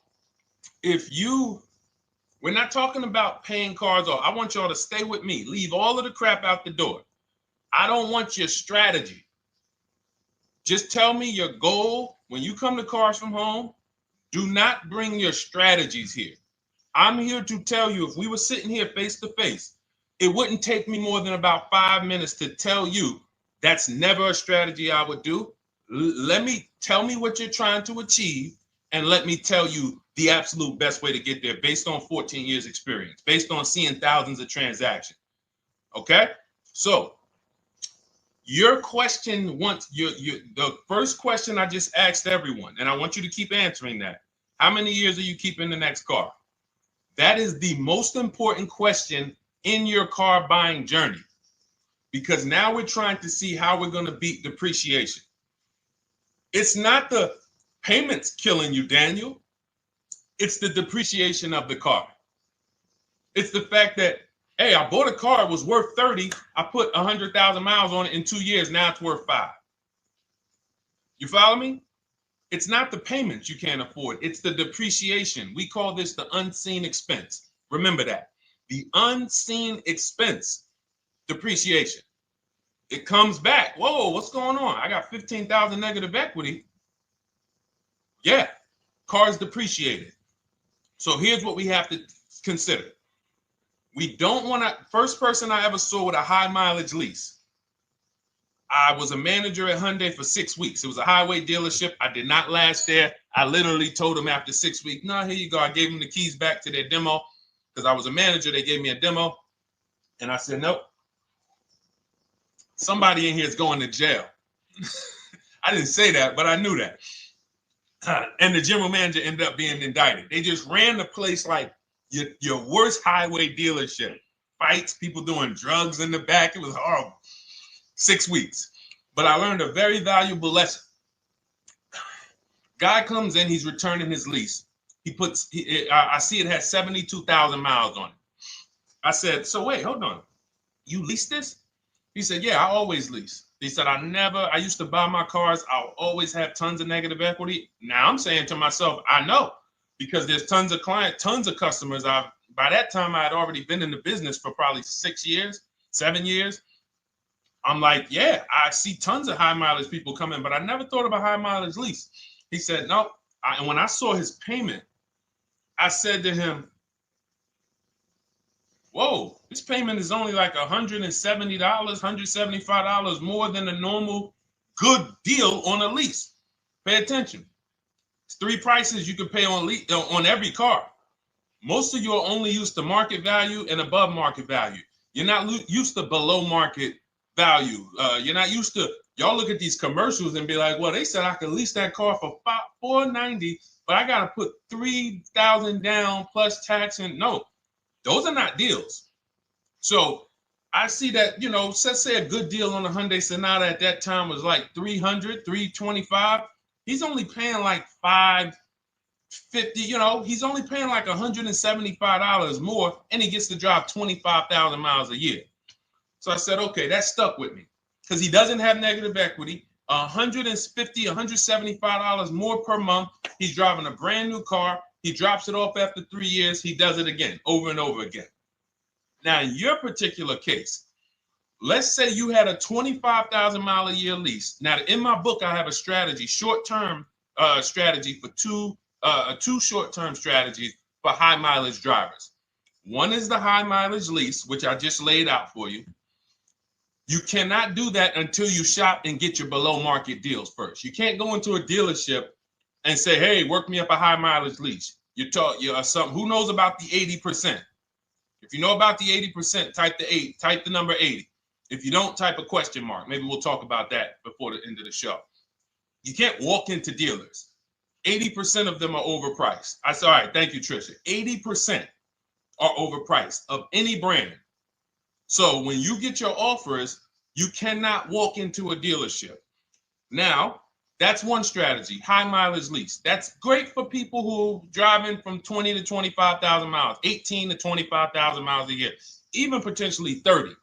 we're not talking about paying cars off. I want y'all to stay with me. Leave all of the crap out the door. I don't want your strategy. Just tell me your goal. When you come to Cars from Home, do not bring your strategies here. I'm here to tell you, if we were sitting here face to face, it wouldn't take me more than about 5 minutes to tell you that's never a strategy I would do. Tell me what you're trying to achieve, and let me tell you the absolute best way to get there based on 14 years experience, based on seeing thousands of transactions. Okay? So Your question the first question I just asked everyone, and I want you to keep answering that. How many years are you keeping the next car? That is the most important question in your car buying journey, because now we're trying to see how we're going to beat depreciation. It's not the payments killing you, Daniel. It's the depreciation of the car. It's the fact that, hey, I bought a car, it was worth 30. I put 100,000 miles on it in 2 years. Now it's worth 5. You follow me? It's not the payments you can't afford. It's the depreciation. We call this the unseen expense. Remember that. The unseen expense, depreciation. It comes back. Whoa, what's going on? I got 15,000 negative equity. Yeah, car's depreciated. So here's what we have to consider. We don't want to, first person I ever saw with a high mileage lease. I was a manager at Hyundai for 6 weeks. It was a highway dealership. I did not last there. I literally told them after 6 weeks, no, here you go. I gave them the keys back to their demo because I was a manager. They gave me a demo. And I said, nope. Somebody in here is going to jail. I didn't say that, but I knew that. And the general manager ended up being indicted. They just ran the place like your worst highway dealership. Fights, people doing drugs in the back. It was horrible. 6 weeks. But I learned a very valuable lesson. Guy comes in, he's returning his lease. I see it has 72,000 miles on it. I said, so wait, hold on. You leased this? He said, yeah, I always lease. He said, I used to buy my cars. I'll always have tons of negative equity. Now I'm saying to myself, I know, because there's tons of clients, tons of customers. By that time, I had already been in the business for probably 6 years, 7 years. I'm like, yeah, I see tons of high mileage people coming, but I never thought of a high mileage lease. He said, no. And when I saw his payment, I said to him, whoa, this payment is only like $170, $175 more than a normal good deal on a lease. Pay attention. It's 3 prices you can pay on every car. Most of you are only used to market value and above market value. You're not used to below market value. You're not used to, y'all look at these commercials and be like, well, they said I could lease that car for $490, but I got to put $3,000 down plus tax. And no, those are not deals. So I see that, let's say a good deal on a Hyundai Sonata at that time was like $300, $325. He's only paying like $550, he's only paying like $175 more, and he gets to drive 25,000 miles a year. So I said, okay, that stuck with me because he doesn't have negative equity. $150, $175 more per month. He's driving a brand new car. He drops it off after 3 years. He does it again, over and over again. Now, in your particular case, let's say you had a 25,000 mile a year lease. Now, in my book, I have a strategy, short-term strategy for two short-term strategies for high mileage drivers. One is the high mileage lease, which I just laid out for you. You cannot do that until you shop and get your below market deals first. You can't go into a dealership and say, hey, work me up a high mileage lease. You're something. Who knows about the 80%? If you know about the 80%, type the number 80. If you don't, type a question mark. Maybe we'll talk about that before the end of the show. You can't walk into dealers. 80% of them are overpriced. I said, all right, thank you, Trisha. 80% are overpriced of any brand. So when you get your offers, you cannot walk into a dealership. Now, that's one strategy, high mileage lease. That's great for people who are driving from 20 to 25,000 miles, 18 to 25,000 miles a year, even potentially 30.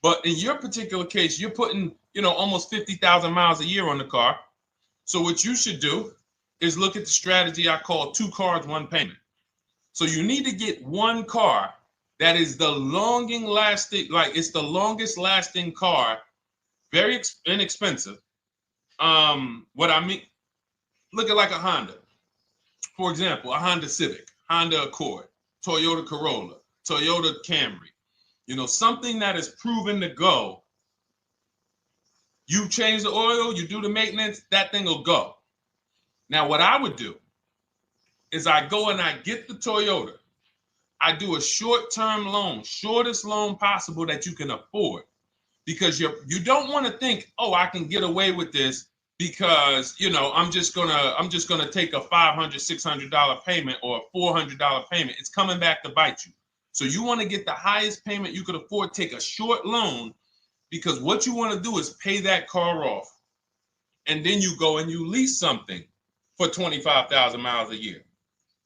But in your particular case, you're putting, almost 50,000 miles a year on the car. So what you should do is look at the strategy I call 2 cars, 1 payment. So you need to get one car that is the longest lasting car, very inexpensive. What I mean, look at like a Honda. For example, a Honda Civic, Honda Accord, Toyota Corolla, Toyota Camry. Something that is proven to go. You change the oil, you do the maintenance, that thing will go. Now, what I would do is I go and I get the Toyota. I do a short-term loan, shortest loan possible that you can afford. because you don't want to think, oh, I can get away with this because, you know, I'm just gonna take a $500, $600 payment or a $400 payment. It's coming back to bite you. So you want to get the highest payment you could afford, take a short loan, because what you want to do is pay that car off. And then you go and you lease something for 25,000 miles a year.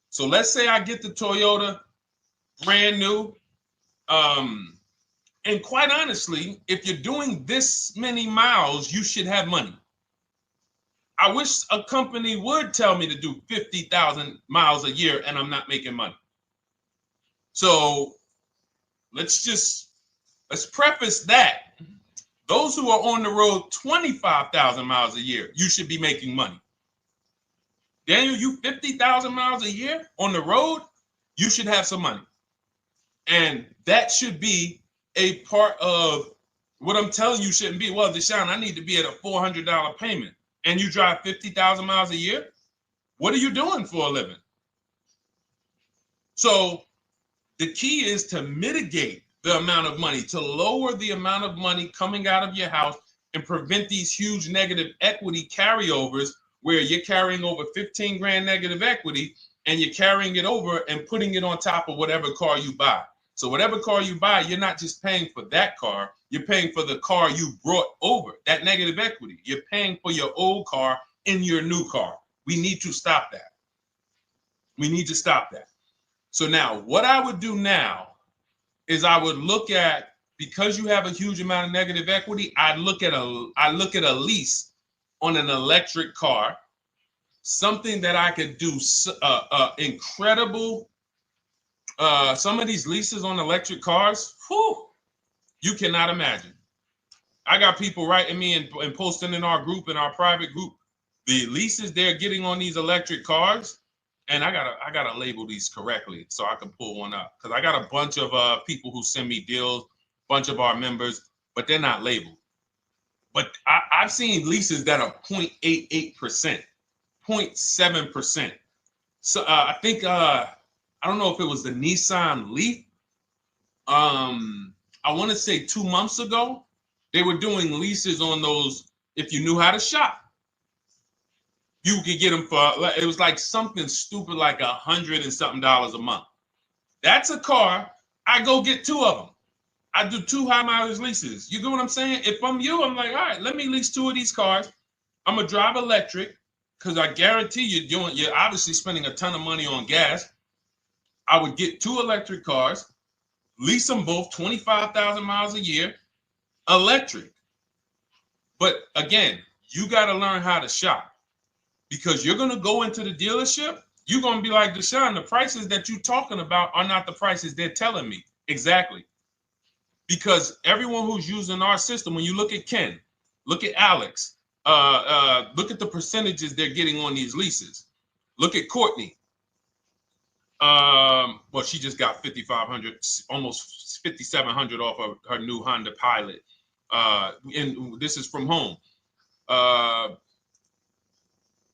So let's say I get the Toyota brand new. And quite honestly, if you're doing this many miles, you should have money. I wish a company would tell me to do 50,000 miles a year and I'm not making money. So let's preface that. Those who are on the road 25,000 miles a year, you should be making money. Daniel, you 50,000 miles a year on the road, you should have some money. And that should be a part of what I'm telling you shouldn't be. Well, Deshone, I need to be at a $400 payment. And you drive 50,000 miles a year? What are you doing for a living? So the key is to mitigate the amount of money, to lower the amount of money coming out of your house and prevent these huge negative equity carryovers where you're carrying over 15 grand negative equity and you're carrying it over and putting it on top of whatever car you buy. So whatever car you buy, you're not just paying for that car, you're paying for the car you brought over, that negative equity. You're paying for your old car in your new car. We need to stop that. We need to stop that. So now what I would do now is I would look at, because you have a huge amount of negative equity, I look at a lease on an electric car, something that I could do incredible. Some of these leases on electric cars, whew, you cannot imagine. I got people writing me and posting in our group, in our private group, the leases they're getting on these electric cars. And I gotta label these correctly so I can pull one up, because I got a bunch of people who send me deals, bunch of our members, but they're not labeled. But I've seen leases that are 0.88%, 0.7%. So I think I don't know if it was the Nissan Leaf. I want to say 2 months ago, they were doing leases on those. If you knew how to shop, you could get them for, it was like something stupid like $100 and something a month. That's a car. I go get 2 of them. I do 2 high mileage leases. You get what I'm saying? If I'm you, I'm like, all right, let me lease 2 of these cars. I'm gonna drive electric, because I guarantee you're obviously spending a ton of money on gas. I would get 2 electric cars, lease them both 25,000 miles a year, electric. But again, you got to learn how to shop. Because you're going to go into the dealership, you're going to be like, Deshone, the prices that you're talking about are not the prices they're telling me. Exactly. Because everyone who's using our system, when you look at Ken, look at Alex, look at the percentages they're getting on these leases. Look at Courtney. Well, she just got 5,500, almost 5,700 off of her new Honda Pilot. And this is from home.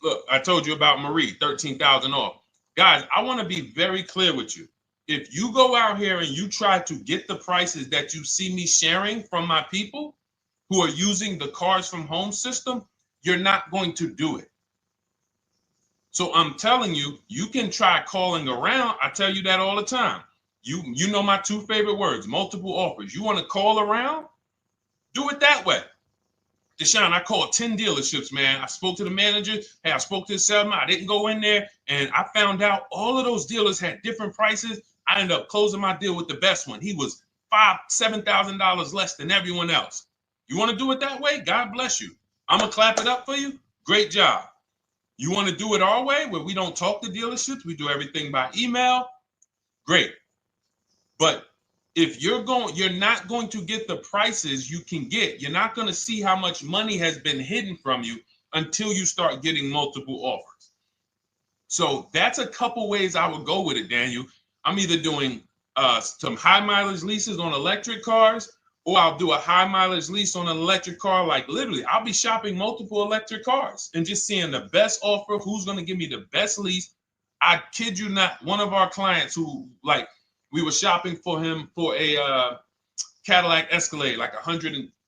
Look, I told you about Marie, 13,000 off. Guys, I want to be very clear with you. If you go out here and you try to get the prices that you see me sharing from my people who are using the Cars from Home system, you're not going to do it. So I'm telling you, you can try calling around. I tell you that all the time. You know my 2 favorite words, multiple offers. You want to call around? Do it that way. Deshone, I called 10 dealerships, man. I spoke to the manager. Hey, I spoke to the salesman. I didn't go in there, and I found out all of those dealers had different prices. I ended up closing my deal with the best one. He was $5,000, $7,000 less than everyone else. You want to do it that way? God bless you. I'm going to clap it up for you. Great job. You want to do it our way, where we don't talk to dealerships? We do everything by email? Great. But if you're not going to get the prices you can get. You're not going to see how much money has been hidden from you until you start getting multiple offers. So that's a couple ways I would go with it, Daniel. I'm either doing some high mileage leases on electric cars, or I'll do a high mileage lease on an electric car. Like literally, I'll be shopping multiple electric cars and just seeing the best offer, who's going to give me the best lease. I kid you not, one of our clients who, like, we were shopping for him for a Cadillac Escalade, like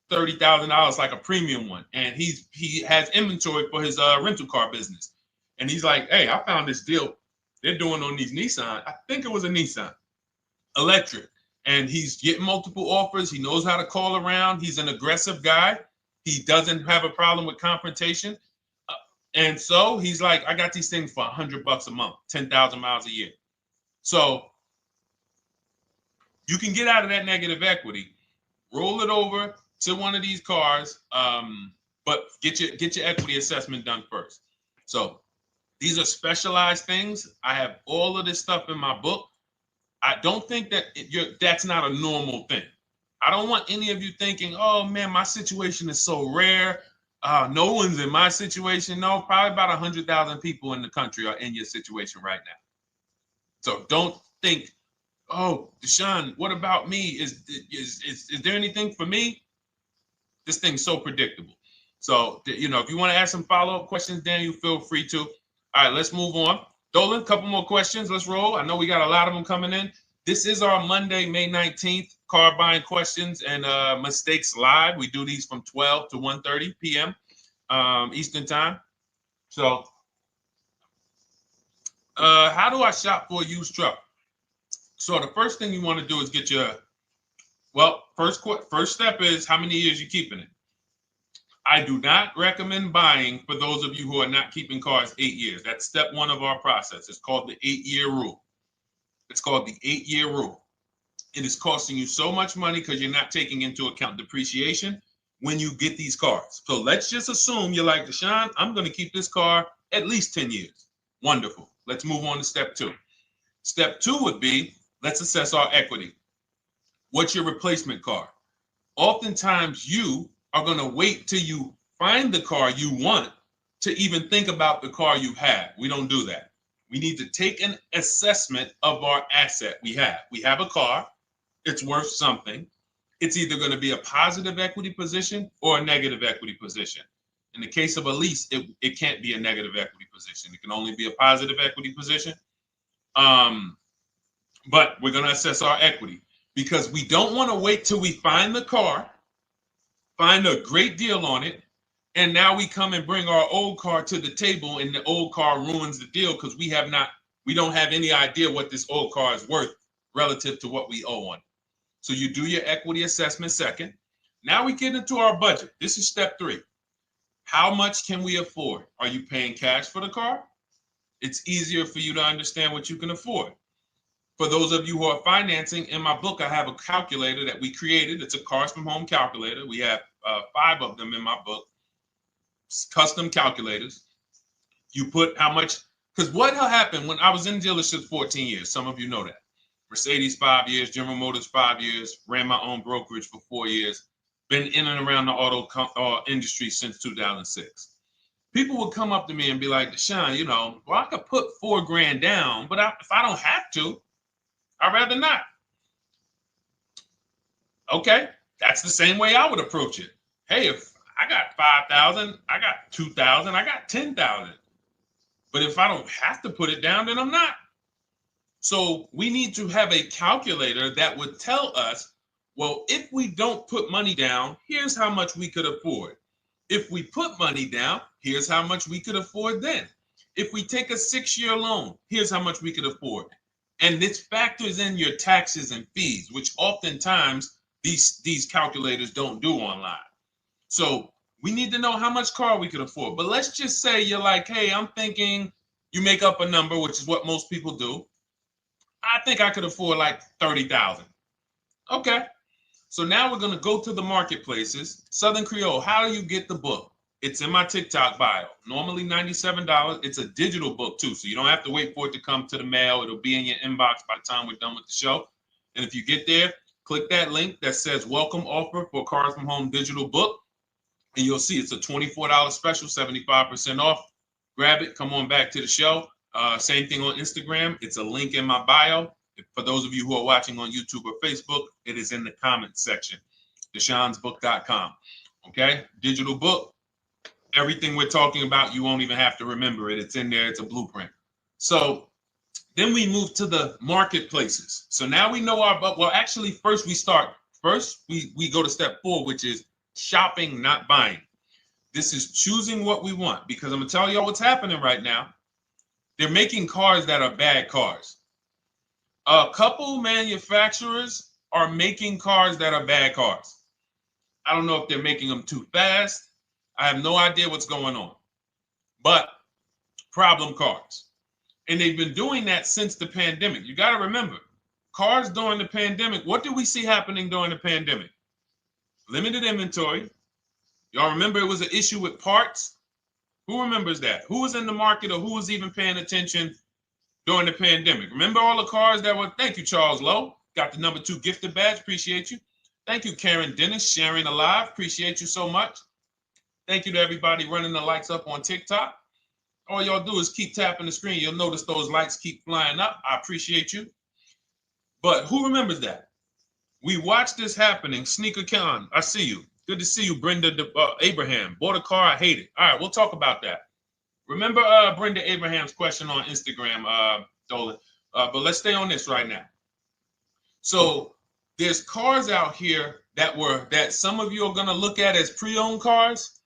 $30,000, like a premium one, and he has inventory for his rental car business, and he's like, hey, I found this deal they're doing on these Nissan. I think it was a Nissan electric, and he's getting multiple offers. He knows how to call around. He's an aggressive guy. He doesn't have a problem with confrontation, and so he's like, I got these things for $100 a month, 10,000 miles a year. So you can get out of that negative equity, roll it over to one of these cars, but get your equity assessment done first. So these are specialized things. I have all of this stuff in my book. I don't think that that's not a normal thing. I don't want any of you thinking, oh man, my situation is so rare. No one's in my situation. No, probably about 100,000 people in the country are in your situation right now. So don't think, oh, Deshone, what about me? Is there anything for me? This thing's so predictable. So, if you want to ask some follow-up questions, Daniel, feel free to. All right, let's move on. Dolan, a couple more questions. Let's roll. I know we got a lot of them coming in. This is our Monday, May 19th, car buying questions and mistakes live. We do these from 12 to 1:30 p.m. Eastern time. So, how do I shop for a used truck? So the first thing you want to do is get your, first step is how many years you're keeping it. I do not recommend buying for those of you who are not keeping cars 8 years. That's step one of our process. It's called the 8-year rule. It's called the 8-year rule. It is costing you so much money because you're not taking into account depreciation when you get these cars. So let's just assume you're like, Deshone, I'm going to keep this car at least 10 years. Wonderful. Let's move on to step two. Step two would be, let's assess our equity. What's your replacement car? Oftentimes you are going to wait till you find the car you want to even think about the car you have. We don't do that. We need to take an assessment of our asset we have. We have a car. It's worth something. It's either going to be a positive equity position or a negative equity position. In the case of a lease, it can't be a negative equity position. It can only be a positive equity position. But we're going to assess our equity because we don't want to wait till we find the car, find a great deal on it, and now we come and bring our old car to the table and the old car ruins the deal because we don't have any idea what this old car is worth relative to what we owe on it. So you do your equity assessment second. Now we get into our budget. This is step three. How much can we afford? Are you paying cash for the car? It's easier for you to understand what you can afford. For those of you who are financing, in my book, I have a calculator that we created. It's a Cars from Home calculator. We have 5 of them in my book, custom calculators. You put how much, because what happened when I was in dealerships 14 years, some of you know that. Mercedes 5 years, General Motors 5 years, ran my own brokerage for 4 years, been in and around the auto industry since 2006. People would come up to me and be like, Deshone, I could put $4,000 down, but if I don't have to, I'd rather not. Okay, that's the same way I would approach it. Hey, if I got 5,000, I got 2,000, I got 10,000. But if I don't have to put it down, then I'm not. So we need to have a calculator that would tell us, well, if we don't put money down, here's how much we could afford. If we put money down, here's how much we could afford then. If we take a 6-year loan, here's how much we could afford. And this factors in your taxes and fees, which oftentimes these calculators don't do online. So we need to know how much car we could afford. But let's just say you're like, hey, I'm thinking, you make up a number, which is what most people do. I think I could afford like 30,000. Okay. So now we're going to go to the marketplaces. Southern Creole, how do you get the book? It's in my TikTok bio. Normally $97. It's a digital book too, so you don't have to wait for it to come to the mail. It'll be in your inbox by the time we're done with the show. And if you get there, click that link that says welcome offer for Cars from Home digital book. And you'll see it's a $24 special, 75% off. Grab it. Come on back to the show. Same thing on Instagram. It's a link in my bio. For those of you who are watching on YouTube or Facebook, it is in the comments section. DeshonesBook.com. Okay? Digital book. Everything we're talking about, you won't even have to remember it. It's in there. It's a blueprint. So then we move to the marketplaces. So now we know actually first we go to step 4, which is shopping, not buying. This is choosing what we want, because I'm gonna tell y'all what's happening right now. They're making cars that are bad cars. A couple manufacturers are making cars that are bad cars. I don't know if they're making them too fast. I have no idea what's going on, but problem cars. And they've been doing that since the pandemic. You got to remember, cars during the pandemic, what did we see happening during the pandemic? Limited inventory. Y'all remember it was an issue with parts? Who remembers that? Who was in the market or who was even paying attention during the pandemic? Remember all the cars that were, thank you, Charles Lowe. Got the #2 gifted badge, appreciate you. Thank you, Karen Dennis, sharing alive, appreciate you so much. Thank you to everybody running the likes up on TikTok. All y'all do is keep tapping the screen. You'll notice those likes keep flying up. I appreciate you. But who remembers that? We watched this happening. Sneaker Con, I see you. Good to see you, Brenda Abraham. Bought a car, I hate it. All right, we'll talk about that. Remember Brenda Abraham's question on Instagram, Dolan. But let's stay on this right now. So there's cars out here that some of you are going to look at as pre-owned cars.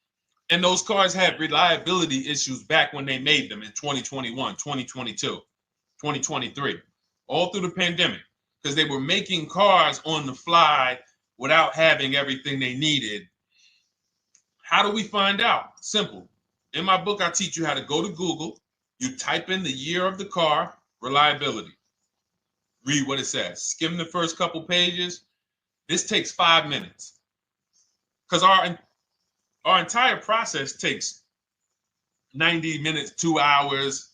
And those cars had reliability issues back when they made them in 2021, 2022, 2023, all through the pandemic, because they were making cars on the fly without having everything they needed. How do we find out? Simple. In my book, I teach you how to go to Google. You type in the year of the car, reliability. Read what it says. Skim the first couple pages. This takes 5 minutes. Because our entire process takes 90 minutes, 2 hours.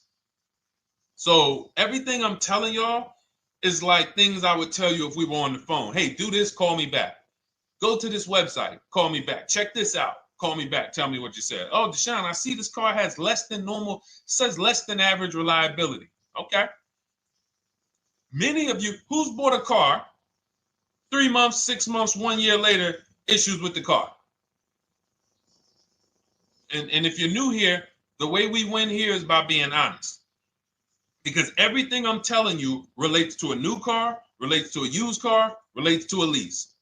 So everything I'm telling y'all is like things I would tell you if we were on the phone. Hey, do this, call me back. Go to this website, call me back. Check this out, call me back. Tell me what you said. Oh, Deshone, I see this car has less than normal, says less than average reliability. Okay. Many of you, who's bought a car 3 months, 6 months, 1 year later, issues with the car? And if you're new here, the way we win here is by being honest. Because everything I'm telling you relates to a new car, relates to a used car, relates to a lease.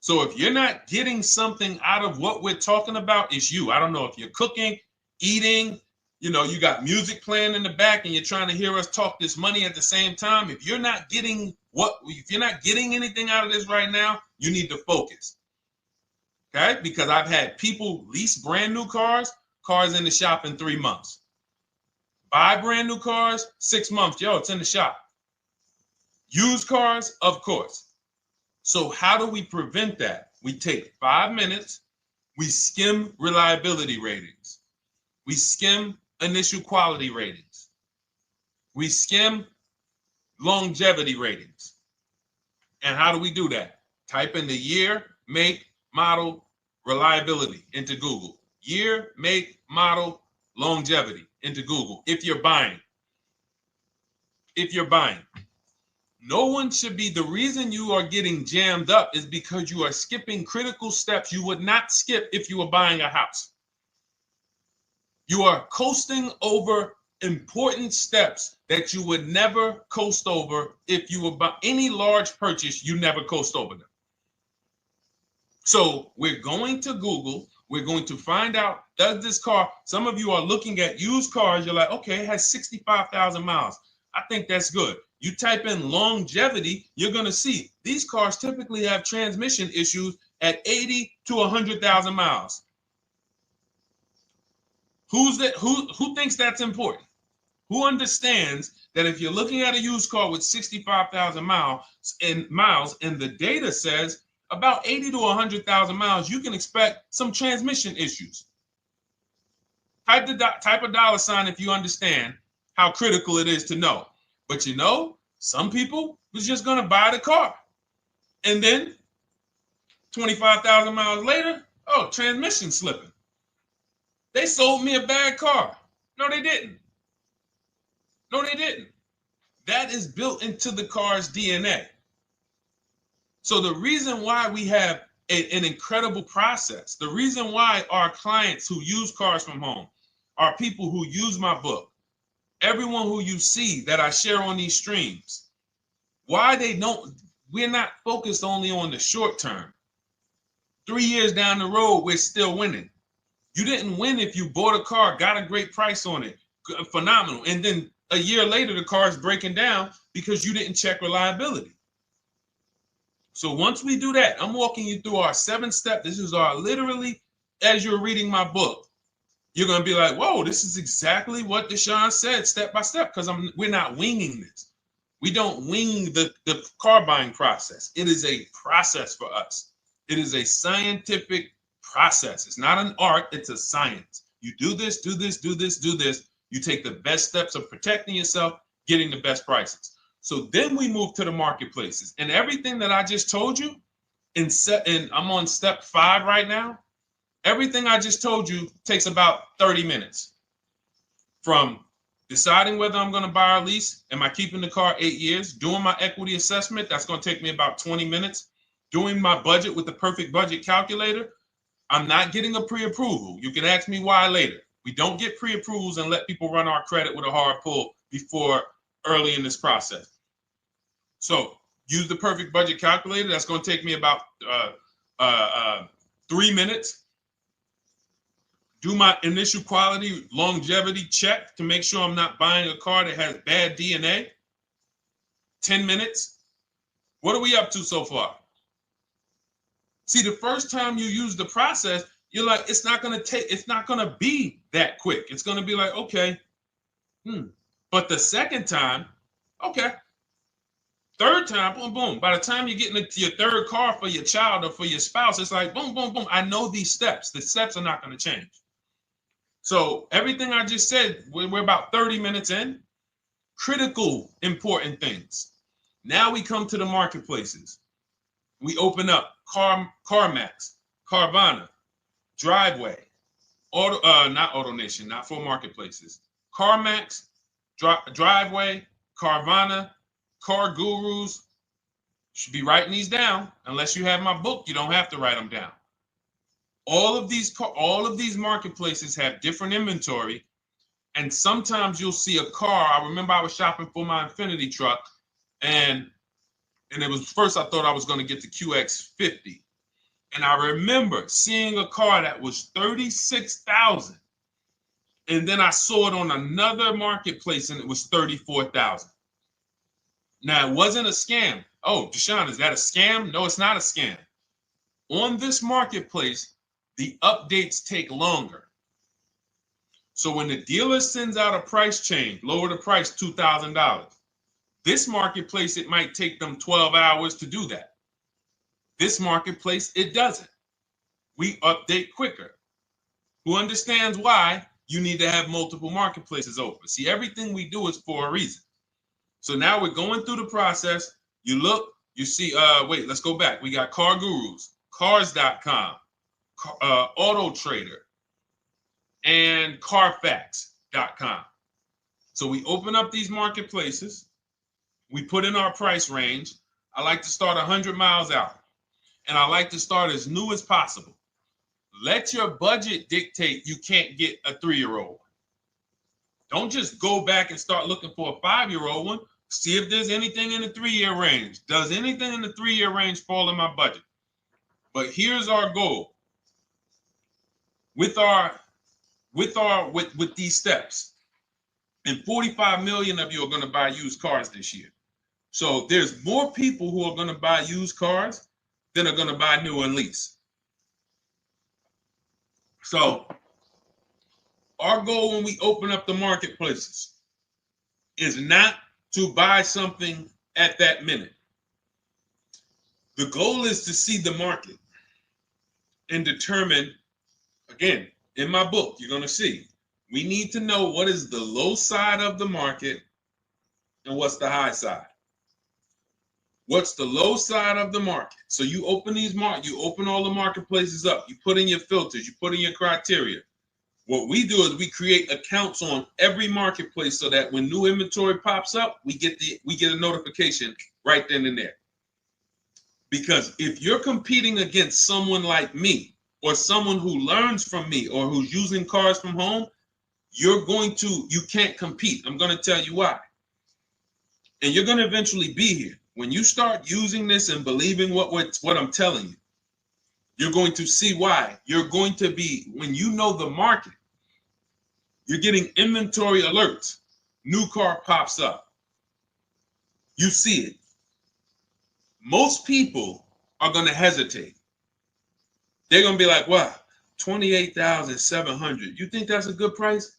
So if you're not getting something out of what we're talking about, it's you. I don't know if you're cooking, eating, you got music playing in the back and you're trying to hear us talk this money at the same time. If you're not getting anything out of this right now, you need to focus. Okay? Because I've had people lease brand new cars in the shop in 3 months. Buy brand new cars, 6 months. Yo, it's in the shop. Used cars, of course. So how do we prevent that? We take 5 minutes. We skim reliability ratings. We skim initial quality ratings. We skim longevity ratings. And how do we do that? Type in the year, make, model, reliability into Google. Year, make, model, longevity into Google. If you're buying. No one should be, the reason you are getting jammed up is because you are skipping critical steps you would not skip if you were buying a house. You are coasting over important steps that you would never coast over if you were buying any large purchase, you never coast over them. So we're going to Google, we're going to find out, does this car, some of you are looking at used cars, you're like, okay, it has 65,000 miles. I think that's good. You type in longevity, you're going to see these cars typically have transmission issues at 80 to 100,000 miles. Who thinks that's important? Who understands that if you're looking at a used car with 65,000 miles and the data says about 80 to 100,000 miles, you can expect some transmission issues. Type a dollar sign if you understand how critical it is to know. But some people was just going to buy the car. And then 25,000 miles later, transmission slipping. They sold me a bad car. No, they didn't. That is built into the car's DNA. So the reason why we have an incredible process, the reason why our clients who use cars from home are people who use my book, everyone who you see that I share on these streams, we're not focused only on the short term. 3 years down the road, we're still winning. You didn't win if you bought a car, got a great price on it, phenomenal, and then a year later the car is breaking down because you didn't check reliability. So once we do that, I'm walking you through our 7-step. This is our literally, as you're reading my book, you're going to be like, whoa, this is exactly what Deshone said step by step, because we're not winging this. We don't wing the car buying process. It is a process for us. It is a scientific process. It's not an art, it's a science. You do this, do this, do this, do this. You take the best steps of protecting yourself, getting the best prices. So then we move to the marketplaces. And everything that I just told you, and I'm on step 5 right now, everything I just told you takes about 30 minutes. From deciding whether I'm going to buy or lease, am I keeping the car 8 years, doing my equity assessment, that's going to take me about 20 minutes, doing my budget with the perfect budget calculator. I'm not getting a pre-approval. You can ask me why later. We don't get pre-approvals and let people run our credit with a hard pull before early in this process. So use the perfect budget calculator. That's going to take me about 3 minutes. Do my initial quality longevity check to make sure I'm not buying a car that has bad DNA. 10 minutes. What are we up to so far? See, the first time you use the process, you're like, it's not going to be that quick. It's going to be like, okay. But the second time, okay. Third time, boom, boom. By the time you're getting into your third car for your child or for your spouse, it's like, boom, boom, boom. I know these steps. The steps are not going to change. So everything I just said, we're about 30 minutes in. Critical, important things. Now we come to the marketplaces. We open up CarMax, Carvana, Driveway, not AutoNation, not for marketplaces. CarMax, Driveway, Carvana, Car Gurus. Should be writing these down. Unless you have my book, you don't have to write them down. All of these marketplaces have different inventory, and sometimes you'll see a car. I remember I was shopping for my Infinity truck, and it was first I thought I was going to get the QX50, and I remember seeing a car that was $36,000, and then I saw it on another marketplace, and it was $34,000. Now it wasn't a scam. Oh, Deshone, is that a scam? No, it's not a scam. On this marketplace, the updates take longer. So when the dealer sends out a price change, lower the price $2,000. This marketplace, it might take them 12 hours to do that. This marketplace, it doesn't. We update quicker. Who understands why you need to have multiple marketplaces open? See, everything we do is for a reason. So now we're going through the process. You look, you see, wait, let's go back. We got Car Gurus, Cars.com, Auto Trader, and Carfax.com. So we open up these marketplaces. We put in our price range. I like to start 100 miles out, and I like to start as new as possible. Let your budget dictate you can't get a 3-year-old. Don't just go back and start looking for a 5-year-old one. See if there's anything in the 3-year range. Does anything in the 3-year range fall in my budget? But here's our goal. With these steps, and 45 million of you are going to buy used cars this year. So there's more people who are going to buy used cars than are going to buy new and lease. So our goal when we open up the marketplaces is not to buy something at that minute. The goal is to see the market and determine, again, in my book, you're going to see, we need to know what is the low side of the market and what's the high side. What's the low side of the market? So you open you open all the marketplaces up. You put in your filters. You put in your criteria. What we do is we create accounts on every marketplace so that when new inventory pops up, we get a notification right then and there. Because if you're competing against someone like me or someone who learns from me or who's using cars from home, you can't compete. I'm going to tell you why. And you're going to eventually be here. When you start using this and believing what I'm telling you, You're going to see why. You're going to be, when you know the market, you're getting inventory alerts. New car pops up. You see it. Most people are going to hesitate. They're going to be like, wow, 28,700. You think that's a good price?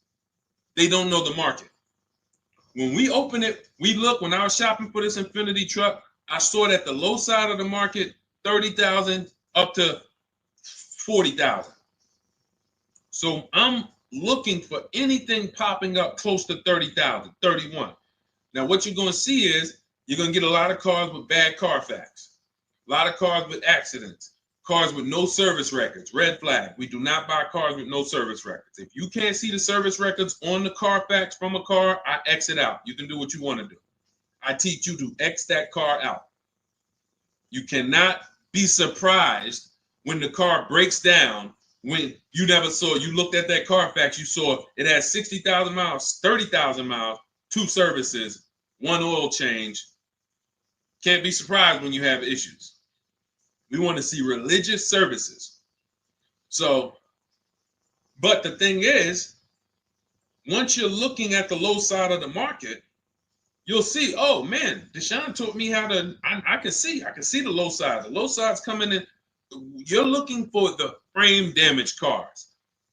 They don't know the market. When we open it, we look, when I was shopping for this Infinity truck, I saw it at the low side of the market, 30,000 up to 40,000. So I'm looking for anything popping up close to 30,000, 31. Now, what you're going to see is you're going to get a lot of cars with bad Carfax, a lot of cars with accidents, cars with no service records, red flag. We do not buy cars with no service records. If you can't see the service records on the Carfax from a car, I exit out. You can do what you want to do. I teach you to X that car out. You cannot be surprised when the car breaks down, when you never saw, you looked at that Carfax, you saw it had 60,000 miles, 30,000 miles, 2 services, 1 oil change. Can't be surprised when you have issues. We want to see religious services. So, but the thing is, once you're looking at the low side of the market, you'll see, oh man, Deshone taught me how to, I can see the low side. The low side's coming in. You're looking for the frame damage cars.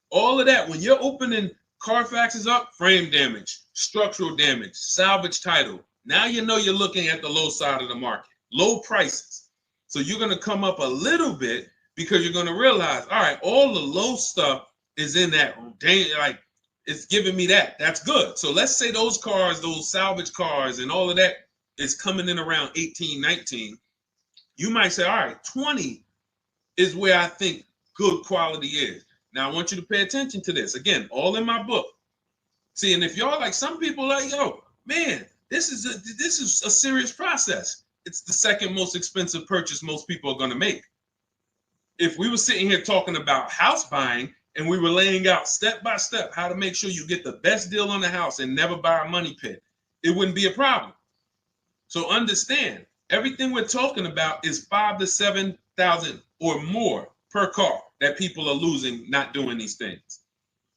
All of that, when you're opening Carfaxes up, frame damage, structural damage, salvage title. Now you know you're looking at the low side of the market, low prices. So you're going to come up a little bit because you're going to realize, all right, all the low stuff is in that, like, it's giving me that. That's good. So let's say those cars, those salvage cars and all of that is coming in around 18, 19. You might say, all right, 20 is where I think good quality is. Now I want you to pay attention to this. Again, all in my book. See, and if y'all like, some people like, yo, man, this is a serious process. It's the second most expensive purchase most people are going to make. If we were sitting here talking about house buying and we were laying out step by step how to make sure you get the best deal on the house and never buy a money pit, it wouldn't be a problem. So understand, everything we're talking about is 5,000 to 7,000 or more per car that people are losing not doing these things.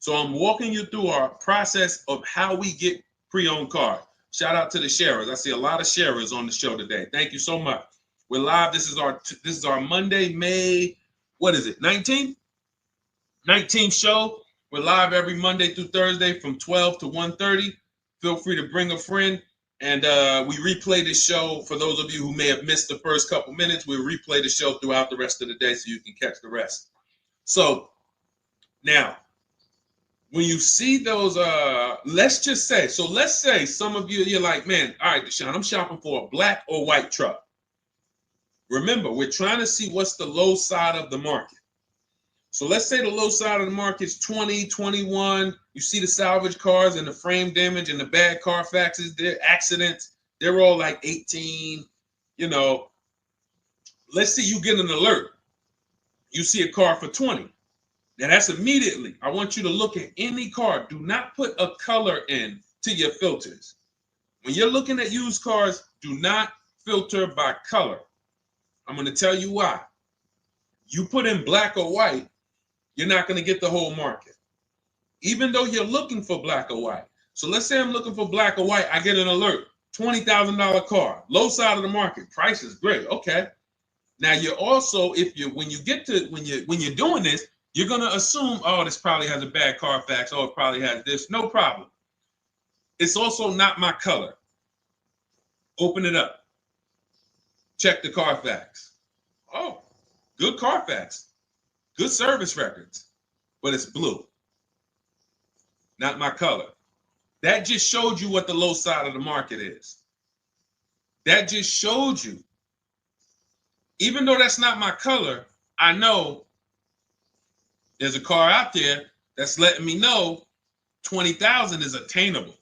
So I'm walking you through our process of how we get pre-owned cars. Shout out to the sharers. I see a lot of sharers on the show today. Thank you so much. We're live. This is our Monday, May, what is it, 19th? 19th show. We're live every Monday through Thursday from 12 to 1:30. Feel free to bring a friend. And we replay this show. For those of you who may have missed the first couple minutes, we'll replay the show throughout the rest of the day so you can catch the rest. So now, when you see those, let's say some of you, you're like, man, all right, Deshone, I'm shopping for a black or white truck. Remember, we're trying to see what's the low side of the market. So let's say the low side of the market is 20, 21. You see the salvage cars and the frame damage and the bad Carfaxes, their accidents, they're all like 18, you know. Let's say you get an alert. You see a car for 20. Now that's immediately, I want you to look at any car. Do not put a color in to your filters. When you're looking at used cars, do not filter by color. I'm going to tell you why. You put in black or white, you're not going to get the whole market, even though you're looking for black or white. So let's say I'm looking for black or white. I get an alert, $20,000 car, low side of the market. Price is great. Okay. Now you're also, when you're doing this, you're going to assume, oh, this probably has a bad Carfax. Oh, it probably has this. No problem. It's also not my color. Open it up. Check the Carfax. Oh, good Carfax. Good service records, but it's blue. Not my color. That just showed you what the low side of the market is. That just showed you. Even though that's not my color, I know there's a car out there that's letting me know 20,000 is attainable.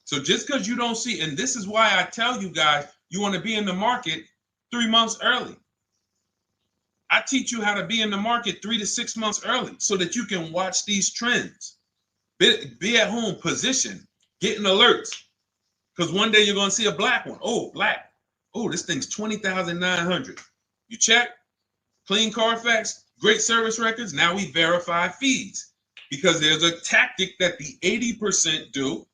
So just because you don't see, and this is why I tell you guys, you want to be in the market 3 months early. I teach you how to be in the market 3 to 6 months early so that you can watch these trends. Be at home, position, getting alerts. Because one day you're going to see a black one. Oh, black. Oh, this thing's 20,900. You check. clean Carfax, great service records. Now we verify fees because there's a tactic that the 80% do.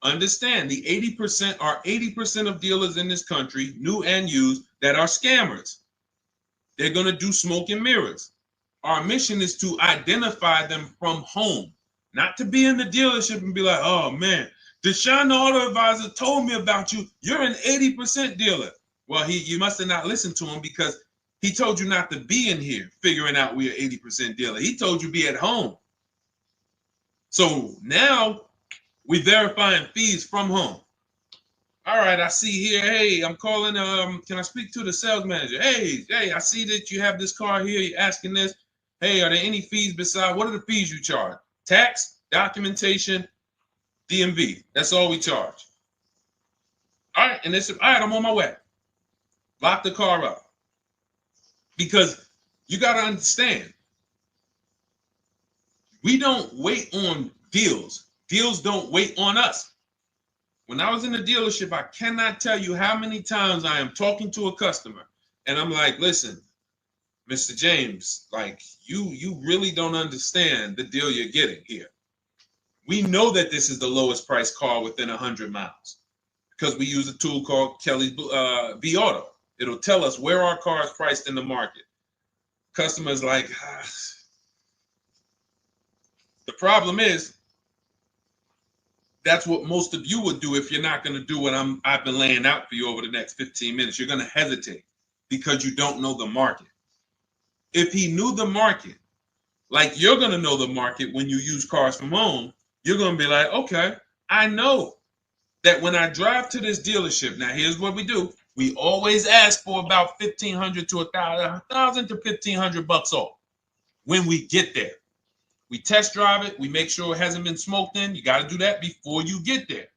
Understand, the 80% are 80% of dealers in this country, new and used, that are scammers. They're going to do smoke and mirrors. Our mission is to identify them from home, not to be in the dealership and be like, oh man, Deshone the Auto Advisor told me about you. You're an 80% dealer. Well, you must have not listened to him because he told you not to be in here figuring out we're 80% dealer. He told you be at home. So now we verifying fees from home. All right, I see here, hey, I'm calling, can I speak to the sales manager? Hey, I see that you have this car here, you're asking this. Hey, are there any fees besides, what are the fees you charge? Tax, documentation, DMV. That's all we charge. All right, and they said, all right, I'm on my way. Lock the car up. Because you got to understand, we don't wait on deals. Deals don't wait on us. When I was in the dealership, I cannot tell you how many times I am talking to a customer and I'm like, listen, Mr. James, like you really don't understand the deal you're getting here. We know that this is the lowest price car within 100 miles because we use a tool called Kelly's V Auto. It'll tell us where our car is priced in the market. Customers like, the problem is, that's what most of you would do if you're not going to do what I've been laying out for you over the next 15 minutes. You're going to hesitate because you don't know the market. If he knew the market, like you're going to know the market when you use cars from home, you're going to be like, okay, I know that when I drive to this dealership, now here's what we do. We always ask for about $1,500 to $1,000 to $1,500 off when we get there. We test drive it. We make sure it hasn't been smoked in. You got to do that before you get there.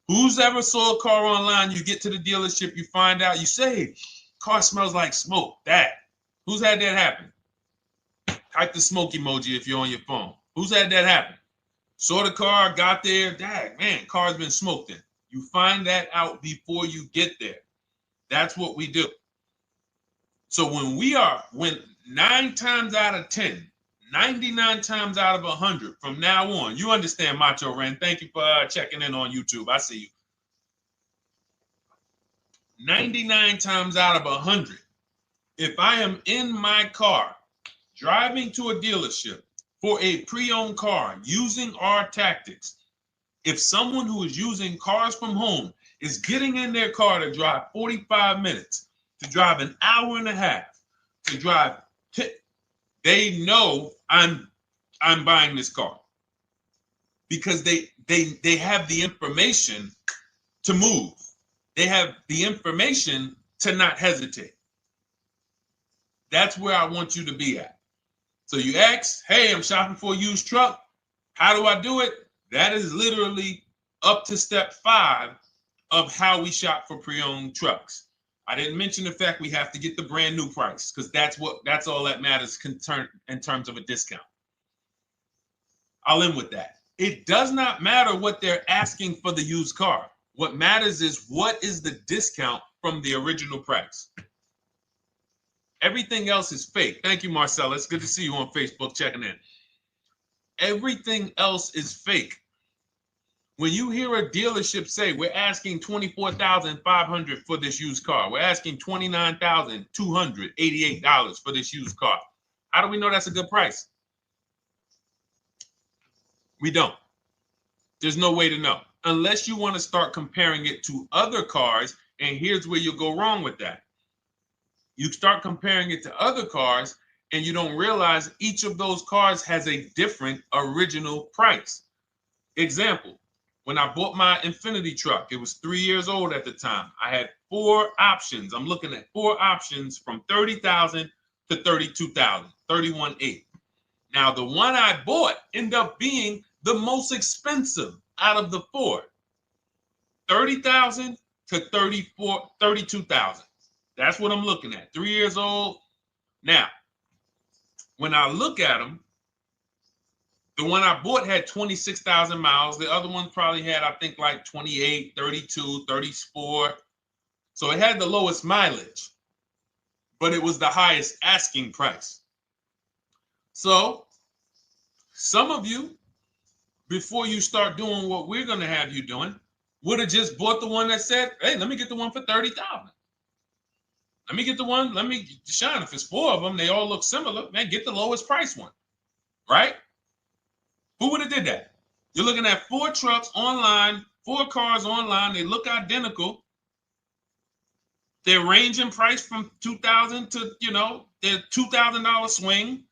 Who's ever saw a car online? You get to the dealership, you find out, you say, car smells like smoke. That. Who's had that happen? Type the smoke emoji if you're on your phone. Who's had that happen? Saw the car, got there, dang, man, car's been smoked in. You find that out before you get there. That's what we do. So when 9 times out of 10, 99 times out of 100 from now on, you understand, Macho Ren. Thank you for checking in on YouTube. I see you. 99 times out of 100, if I am in my car driving to a dealership for a pre-owned car using our tactics, if someone who is using cars from home is getting in their car to drive 45 minutes, to drive an hour and a half, to drive, they know I'm buying this car because they have the information to move. They have the information to not hesitate. That's where I want you to be at. So you ask, hey, I'm shopping for a used truck. How do I do it? That is literally up to step 5 of how we shop for pre-owned trucks. I didn't mention the fact we have to get the brand new price because that's all that matters in terms of a discount. I'll end with that. It does not matter what they're asking for the used car. What matters is what is the discount from the original price. Everything else is fake. Thank you, Marcella. It's good to see you on Facebook checking in. Everything else is fake. When you hear a dealership say, we're asking $24,500 for this used car, we're asking $29,288 for this used car, how do we know that's a good price? We don't. There's no way to know. Unless you want to start comparing it to other cars, and here's where you'll go wrong with that. You start comparing it to other cars, and you don't realize each of those cars has a different original price. Example. When I bought my Infinity truck, it was 3 years old at the time. I had 4 options. I'm looking at 4 options from $30,000 to $32,000, $31,800. Now, the one I bought ended up being the most expensive out of the 4. $30,000 to $32,000. That's what I'm looking at. 3 years old. Now, when I look at them, the one I bought had 26,000 miles. The other one probably had, I think, like 28, 32, 34. So it had the lowest mileage. but it was the highest asking price. So some of you, before you start doing what we're going to have you doing, would have just bought the one that said, hey, let me get the one for $30,000. Let me get the one, Deshone, if it's 4 of them, they all look similar, man, get the lowest price one, right? Who would have did that? You're looking at 4 trucks online, 4 cars online, they look identical. They're ranging price from $2,000 to, their $2,000 swing.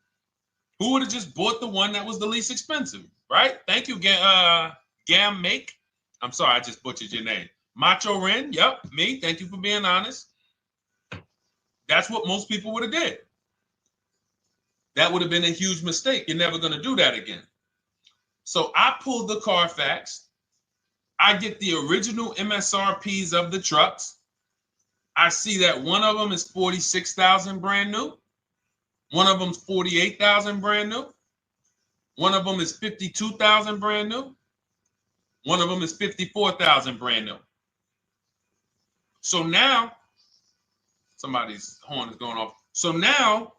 Who would have just bought the one that was the least expensive, right? Thank you, Gam Make. I'm sorry, I just butchered your name. Macho Ren, yep, me. Thank you for being honest. That's what most people would have did. That would have been a huge mistake. You're never going to do that again. So I pulled the Carfax. I get the original MSRPs of the trucks. I see that one of them is 46,000 brand new. One of them's 48,000 brand new. One of them is 52,000 brand new. One of them is 54,000 brand new. So now, somebody's horn is going off. So now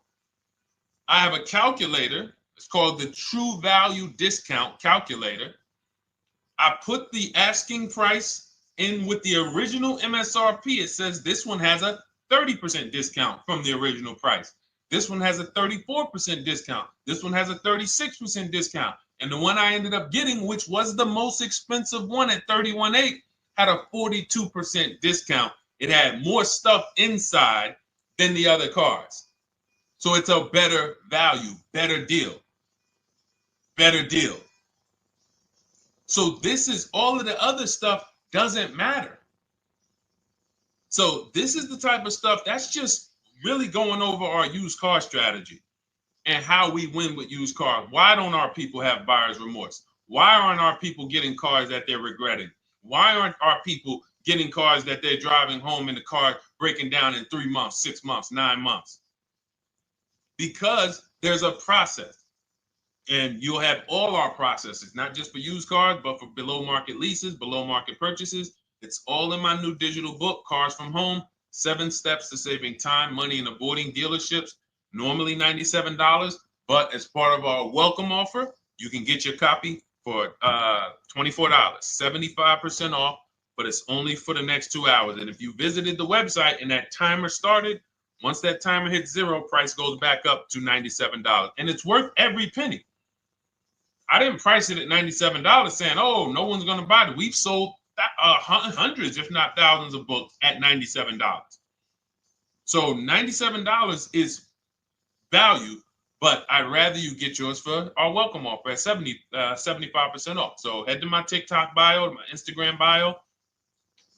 I have a calculator. It's called the True Value Discount Calculator. I put the asking price in with the original MSRP. It says this one has a 30% discount from the original price. This one has a 34% discount. This one has a 36% discount. And the one I ended up getting, which was the most expensive one at $31,800, had a 42% discount. It had more stuff inside than the other cars. So it's a better value, better deal. Better deal. So this is all of the other stuff doesn't matter. So this is the type of stuff that's just really going over our used car strategy and how we win with used cars. Why don't our people have buyer's remorse? Why aren't our people getting cars that they're regretting? Why aren't our people getting cars that they're driving home and the car breaking down in 3 months, 6 months, 9 months? Because there's a process. And you'll have all our processes, not just for used cars, but for below market leases, below market purchases. It's all in my new digital book, Cars from Home, 7 Steps to Saving Time, Money, and Avoiding Dealerships. Normally $97, but as part of our welcome offer, you can get your copy for $24, 75% off, but it's only for the next 2 hours. And if you visited the website and that timer started, once that timer hits 0, price goes back up to $97. And it's worth every penny. I didn't price it at $97 saying, oh, no one's going to buy it. We've sold hundreds, if not thousands of books at $97. So $97 is value, but I'd rather you get yours for our welcome offer at 75% off. So head to my TikTok bio, my Instagram bio,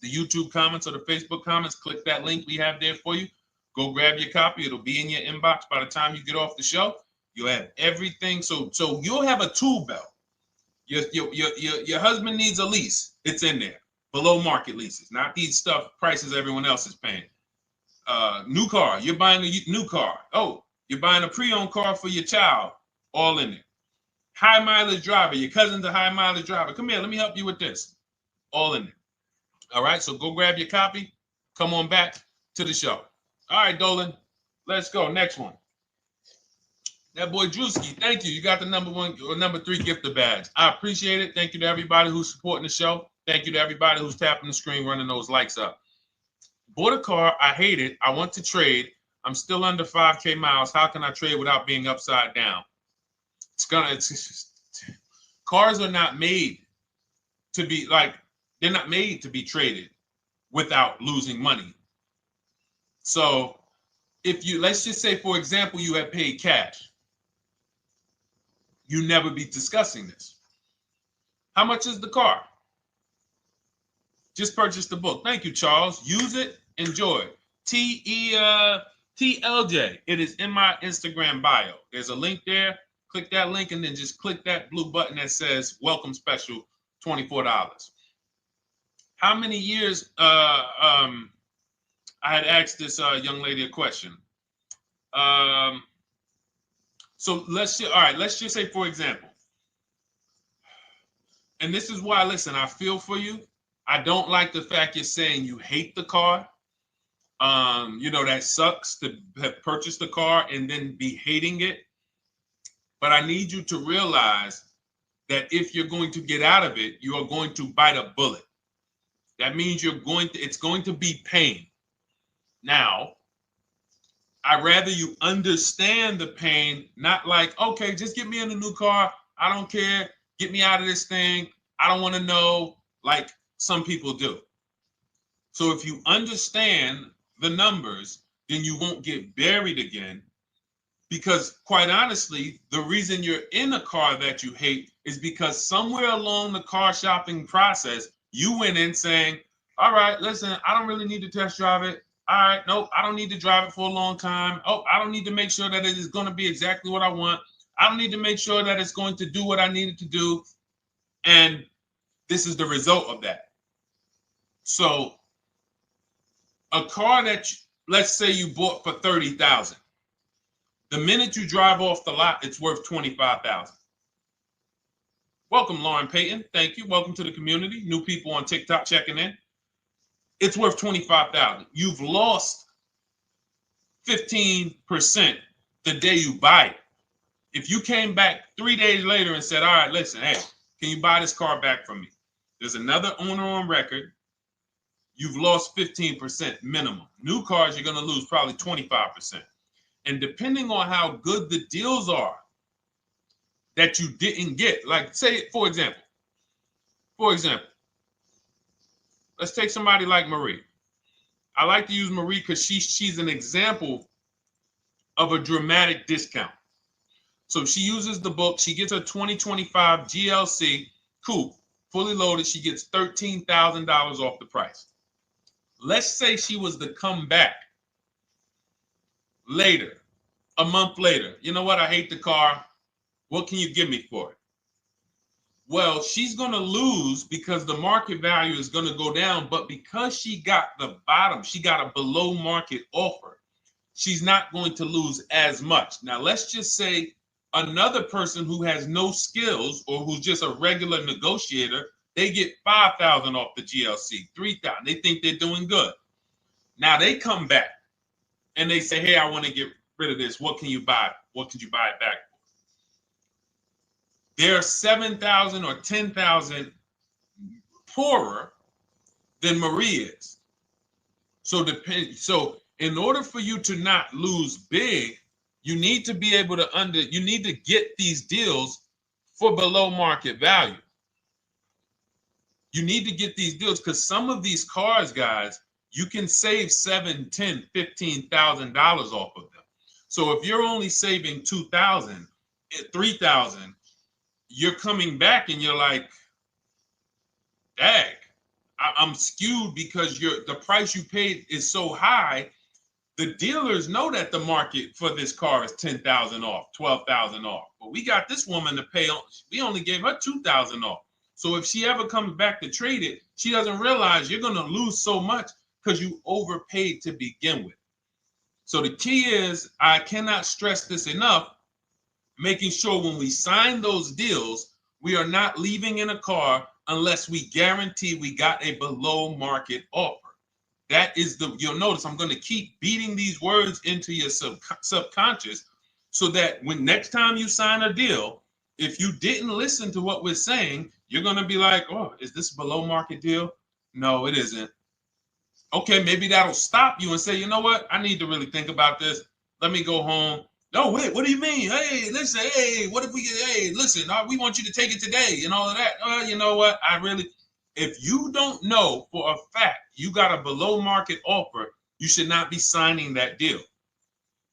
the YouTube comments or the Facebook comments, click that link we have there for you. Go grab your copy. It'll be in your inbox by the time you get off the show. You'll have everything. So you'll have a tool belt. Your husband needs a lease. It's in there. Below market leases, not these stuff prices everyone else is paying. New car. You're buying a new car. Oh, you're buying a pre-owned car for your child. All in there. High mileage driver. Your cousin's a high mileage driver. Come here. Let me help you with this. All in there. All right. So go grab your copy. Come on back to the show. All right, Dolan. Let's go. Next one. That boy Drewski, thank you. You got the number 1 or number 3 gifter badge. I appreciate it. Thank you to everybody who's supporting the show. Thank you to everybody who's tapping the screen, running those likes up. Bought a car. I hate it. I want to trade. I'm still under 5K miles. How can I trade without being upside down? Cars are not made to be they're not made to be traded without losing money. So if you, let's just say, for example, you have paid cash, you never be discussing this. How much is the car? Just purchase the book. Thank you, Charles. Use it, enjoy it. TLJ. It is in my Instagram bio. There's a link there. Click that link and then just click that blue button that says welcome special, $24. How many years I had asked this young lady a question. So let's just say, for example, and this is why, listen, I feel for you. I don't like the fact you're saying you hate the car. That sucks to have purchased a car and then be hating it. But I need you to realize that if you're going to get out of it, you are going to bite a bullet. That means it's going to be pain. Now, I'd rather you understand the pain, not like, okay, just get me in a new car. I don't care. Get me out of this thing. I don't want to know, like some people do. So if you understand the numbers, then you won't get buried again. Because quite honestly, the reason you're in a car that you hate is because somewhere along the car shopping process, you went in saying, all right, listen, I don't really need to test drive it. All right, nope, I don't need to drive it for a long time. Oh, I don't need to make sure that it is going to be exactly what I want. I don't need to make sure that it's going to do what I need it to do. And this is the result of that. So a car that, let's say you bought for $30,000. The minute you drive off the lot, it's worth $25,000. Welcome, Lauren Payton. Thank you. Welcome to the community. New people on TikTok checking in. It's worth $25,000. You've lost 15% the day you buy it. If you came back 3 days later and said, all right, listen, hey, can you buy this car back from me? There's another owner on record. You've lost 15% minimum. New cars, you're going to lose probably 25%. And depending on how good the deals are that you didn't get, like say, for example, let's take somebody like Marie. I like to use Marie because she's an example of a dramatic discount. So she uses the book. She gets her 2025 GLC coupe, fully loaded. She gets $13,000 off the price. Let's say she was to come back later, a month later. You know what? I hate the car. What can you give me for it? Well, she's going to lose because the market value is going to go down. But because she got the bottom, she got a below market offer, she's not going to lose as much. Now, let's just say another person who has no skills or who's just a regular negotiator, they get $5,000 off the GLC, $3,000. They think they're doing good. Now they come back and they say, hey, I want to get rid of this. What can you buy? What could you buy it back for? They're 7,000 or 10,000 poorer than Marie is. So in order for you to not lose big, you need to be able to you need to get these deals for below market value. You need to get these deals because some of these cars, guys, you can save $7,000, $10,000, $15,000 off of them. So if you're only saving $2,000, $3,000, you're coming back and you're like, dang, I'm skewed because the price you paid is so high. The dealers know that the market for this car is $10,000 off, $12,000 off. But we got this woman to pay, we only gave her $2,000 off. So if she ever comes back to trade it, she doesn't realize you're going to lose so much because you overpaid to begin with. So the key is, I cannot stress this enough, making sure when we sign those deals, we are not leaving in a car unless we guarantee we got a below market offer. That is you'll notice I'm going to keep beating these words into your subconscious so that when next time you sign a deal, if you didn't listen to what we're saying, you're going to be like, oh, is this a below market deal? No, it isn't. Okay, maybe that'll stop you and say, you know what? I need to really think about this. Let me go home. No, wait, what do you mean? Hey, listen, hey, what if we get, hey, listen, we want you to take it today and all of that. You know what? If you don't know for a fact you got a below market offer, you should not be signing that deal.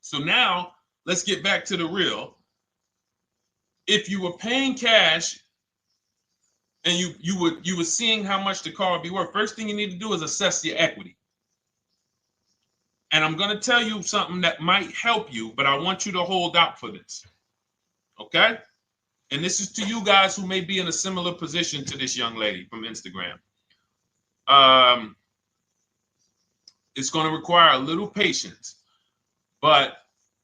So now let's get back to the real. If you were paying cash and you were seeing how much the car would be worth, first thing you need to do is assess your equity. And I'm going to tell you something that might help you, but I want you to hold out for this. Okay? And this is to you guys who may be in a similar position to this young lady from Instagram. It's going to require a little patience, but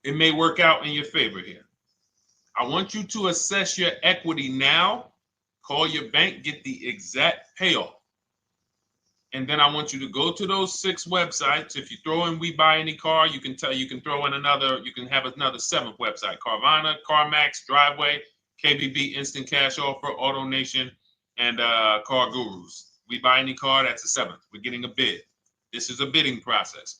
it may work out in your favor here. I want you to assess your equity now. Call your bank, get the exact payoff. And then I want you to go to those 6 websites. If you throw in We Buy Any Car, you can throw in you can have another 7th website: Carvana, CarMax, Driveway, KBB, Instant Cash Offer, AutoNation, and Car Gurus. We Buy Any Car, that's the 7th. We're getting a bid. This is a bidding process.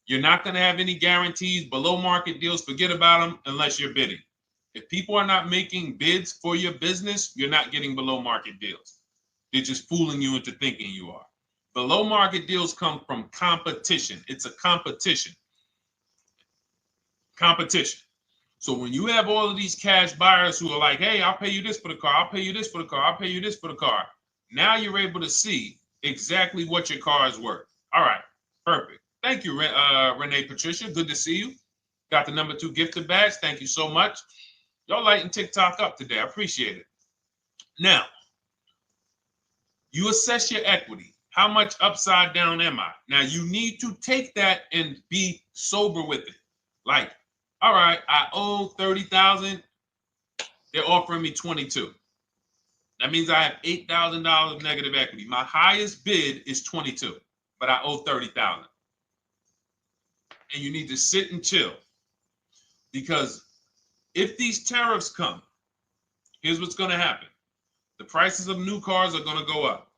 You're not going to have any guarantees, below market deals. Forget about them unless you're bidding. If people are not making bids for your business, you're not getting below market deals. They're just fooling you into thinking you are. Below market deals come from competition. It's a competition. Competition. So when you have all of these cash buyers who are like, hey, I'll pay you this for the car, I'll pay you this for the car, I'll pay you this for the car. Now you're able to see exactly what your car is worth. All right, perfect. Thank you, Renee Patricia. Good to see you. Got the number 2 gifted badge. Thank you so much. Y'all lighting TikTok up today. I appreciate it. Now, you assess your equity. How much upside down am I? Now, you need to take that and be sober with it. Like, all right, I owe $30,000. They're offering me 22. That means I have $8,000 negative equity. My highest bid is 22, but I owe 30,000. And you need to sit and chill, because if these tariffs come, here's what's going to happen. The prices of new cars are going to go up.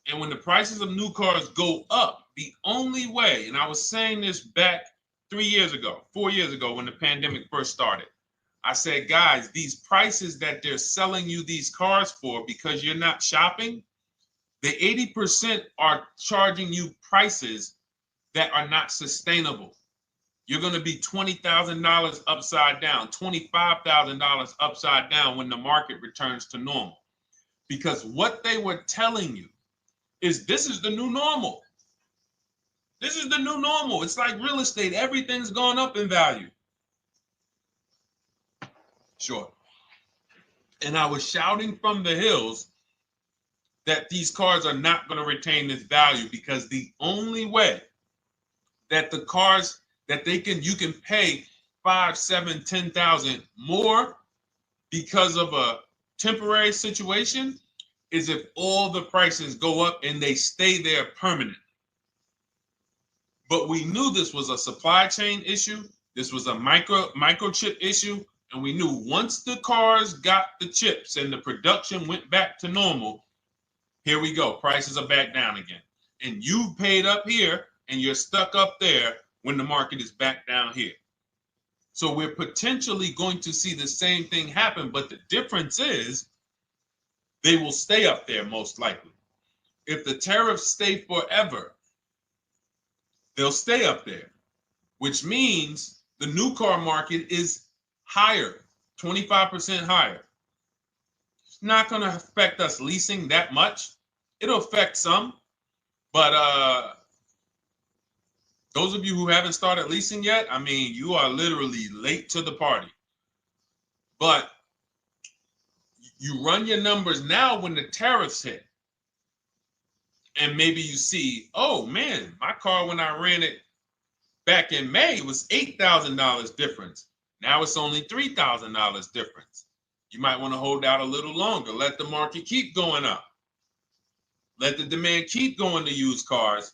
And when the prices of new cars go up, the only way, and I was saying this back 4 years ago, when the pandemic first started, I said, guys, these prices that they're selling you these cars for, because you're not shopping, the 80% are charging you prices that are not sustainable. You're going to be $20,000 upside down, $25,000 upside down when the market returns to normal. Because what they were telling you is this is the new normal. This is the new normal. It's like real estate. Everything's gone up in value. Sure. And I was shouting from the hills that these cars are not going to retain this value, because the only way that the cars that you can pay 5, 7, 10,000 more because of a temporary situation is if all the prices go up and they stay there permanently. But we knew this was a supply chain issue. This was a microchip issue. And we knew once the cars got the chips and the production went back to normal, here we go. Prices are back down again. And you paid up here and you're stuck up there when the market is back down here. So we're potentially going to see the same thing happen. But the difference is they will stay up there most likely. If the tariffs stay forever, they'll stay up there, which means the new car market is higher, 25% higher. It's not going to affect us leasing that much. It'll affect some, but those of you who haven't started leasing yet, I mean, you are literally late to the party. But you run your numbers now when the tariffs hit. And maybe you see, oh man, my car when I ran it back in May was $8,000 difference. Now it's only $3,000 difference. You might want to hold out a little longer. Let the market keep going up. Let the demand keep going to used cars.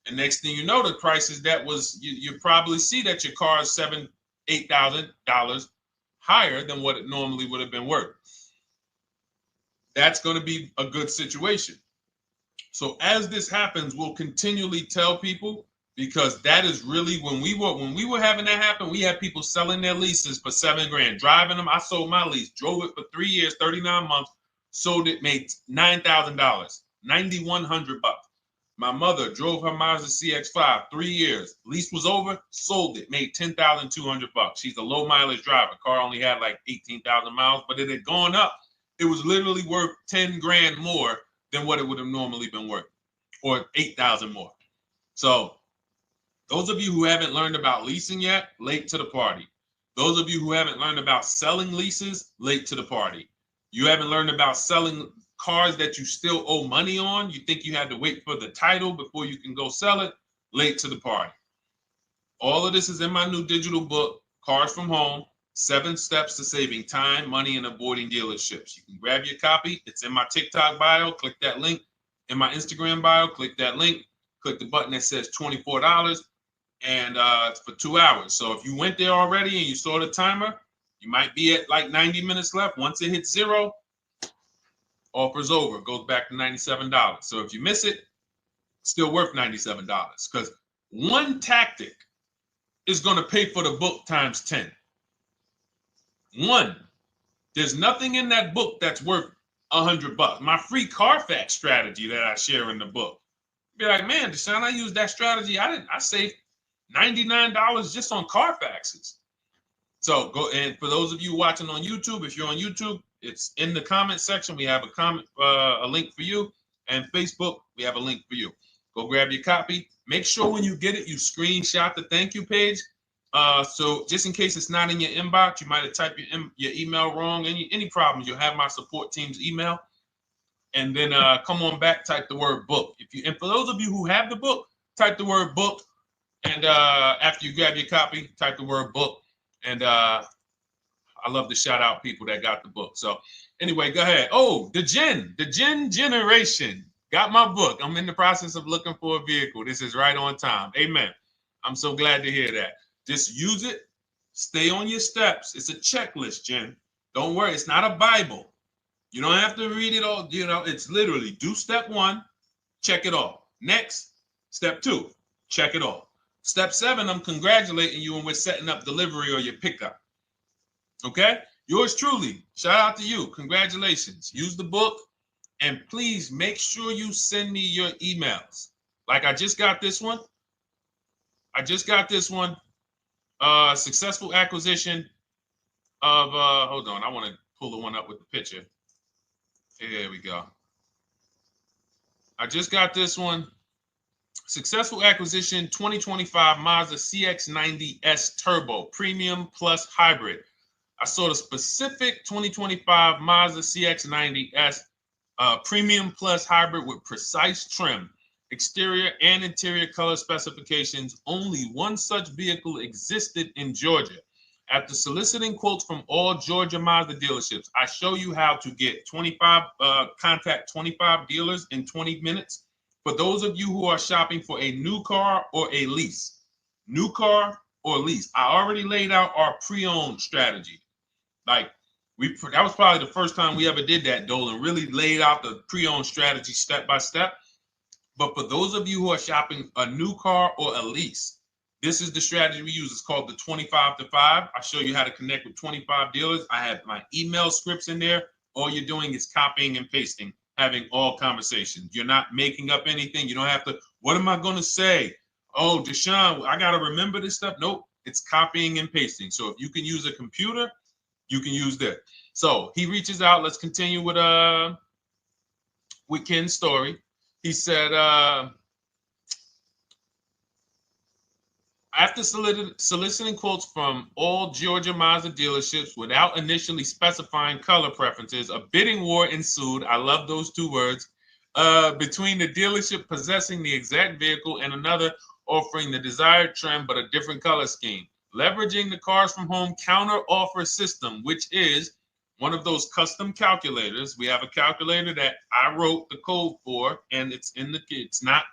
And next thing you know, the prices that was, you probably see that your car is $7,000, $8,000 higher than what it normally would have been worth. That's going to be a good situation. So as this happens, we'll continually tell people, because that is really when we were having that happen, we had people selling their leases for $7,000, driving them. I sold my lease, drove it for 3 years, 39 months, sold it, made $9,000, $9,100. My mother drove her Mazda CX-5, 3 years, lease was over, sold it, made $10,200. She's a low mileage driver. Car only had like 18,000 miles, but it had gone up. It was literally worth $10,000 more than what it would have normally been worth, or 8,000 more. So those of you who haven't learned about leasing yet, late to the party. Those of you who haven't learned about selling leases, late to the party. You haven't learned about selling cars that you still owe money on. You think you had to wait for the title before you can go sell it, late to the party. All of this is in my new digital book, Cars from Home, 7 Steps to Saving Time, Money, and Avoiding Dealerships. You can grab your copy. It's in my TikTok bio. Click that link. in my Instagram bio. Click that link. Click the button that says $24, and it's for 2 hours. So if you went there already and you saw the timer, you might be at like 90 minutes left. Once it hits 0, offer's over. It goes back to $97. So if you miss it, still worth $97, because one tactic is going to pay for the book times 10. One. There's nothing in that book that's worth $100. My free Carfax strategy that I share in the book. Be like, man, Deshone, I used that strategy. I saved $99 just on Carfaxes. So go, and for those of you watching on YouTube, if you're on YouTube, it's in the comment section. We have a link for you, and Facebook, we have a link for you. Go grab your copy. Make sure when you get it, you screenshot the thank you page. So just in case it's not in your inbox, you might have typed your email wrong. Any problems, you'll have my support team's email. And then come on back, type the word book. And for those of you who have the book, type the word book. And after you grab your copy, type the word book. And I love to shout out people that got the book. So anyway, go ahead. Oh, the Gen Generation got my book. I'm in the process of looking for a vehicle. This is right on time. Amen. I'm so glad to hear that. Just use it. Stay on your steps. It's a checklist, Jen. Don't worry. It's not a Bible. You don't have to read it all. You know, it's literally do step 1, check it off. Next, step 2, check it off. Step 7, I'm congratulating you and we're setting up delivery or your pickup. Okay? Yours truly. Shout out to you. Congratulations. Use the book, and please make sure you send me your emails. Like I just got this one. Successful acquisition of, hold on, I want to pull the one up with the picture. Here we go. I just got this one. Successful acquisition 2025 Mazda CX-90S Turbo Premium Plus Hybrid. I saw the specific 2025 Mazda CX-90S Premium Plus Hybrid with precise trim, exterior and interior color specifications. Only one such vehicle existed in Georgia. After soliciting quotes from all Georgia Mazda dealerships, I show you how to get contact 25 dealers in 20 minutes. For those of you who are shopping for a new car or a lease, new car or lease, I already laid out our pre-owned strategy. Like that was probably the first time we ever did that, Dolan, really laid out the pre-owned strategy step by step. But for those of you who are shopping a new car or a lease, this is the strategy we use. It's called the 25 to 5. I show you how to connect with 25 dealers. I have my email scripts in there. All you're doing is copying and pasting, having all conversations. You're not making up anything. You don't have to, what am I going to say? Oh, Deshone, I got to remember this stuff. Nope, it's copying and pasting. So if you can use a computer, you can use that. So he reaches out. Let's continue with Ken's story. He said, after soliciting quotes from all Georgia Mazda dealerships without initially specifying color preferences, a bidding war ensued. I love those 2 words. Between the dealership possessing the exact vehicle and another offering the desired trim but a different color scheme. Leveraging the Cars from Home counter offer system, which is one of those custom calculators. We have a calculator that I wrote the code for, and it's not.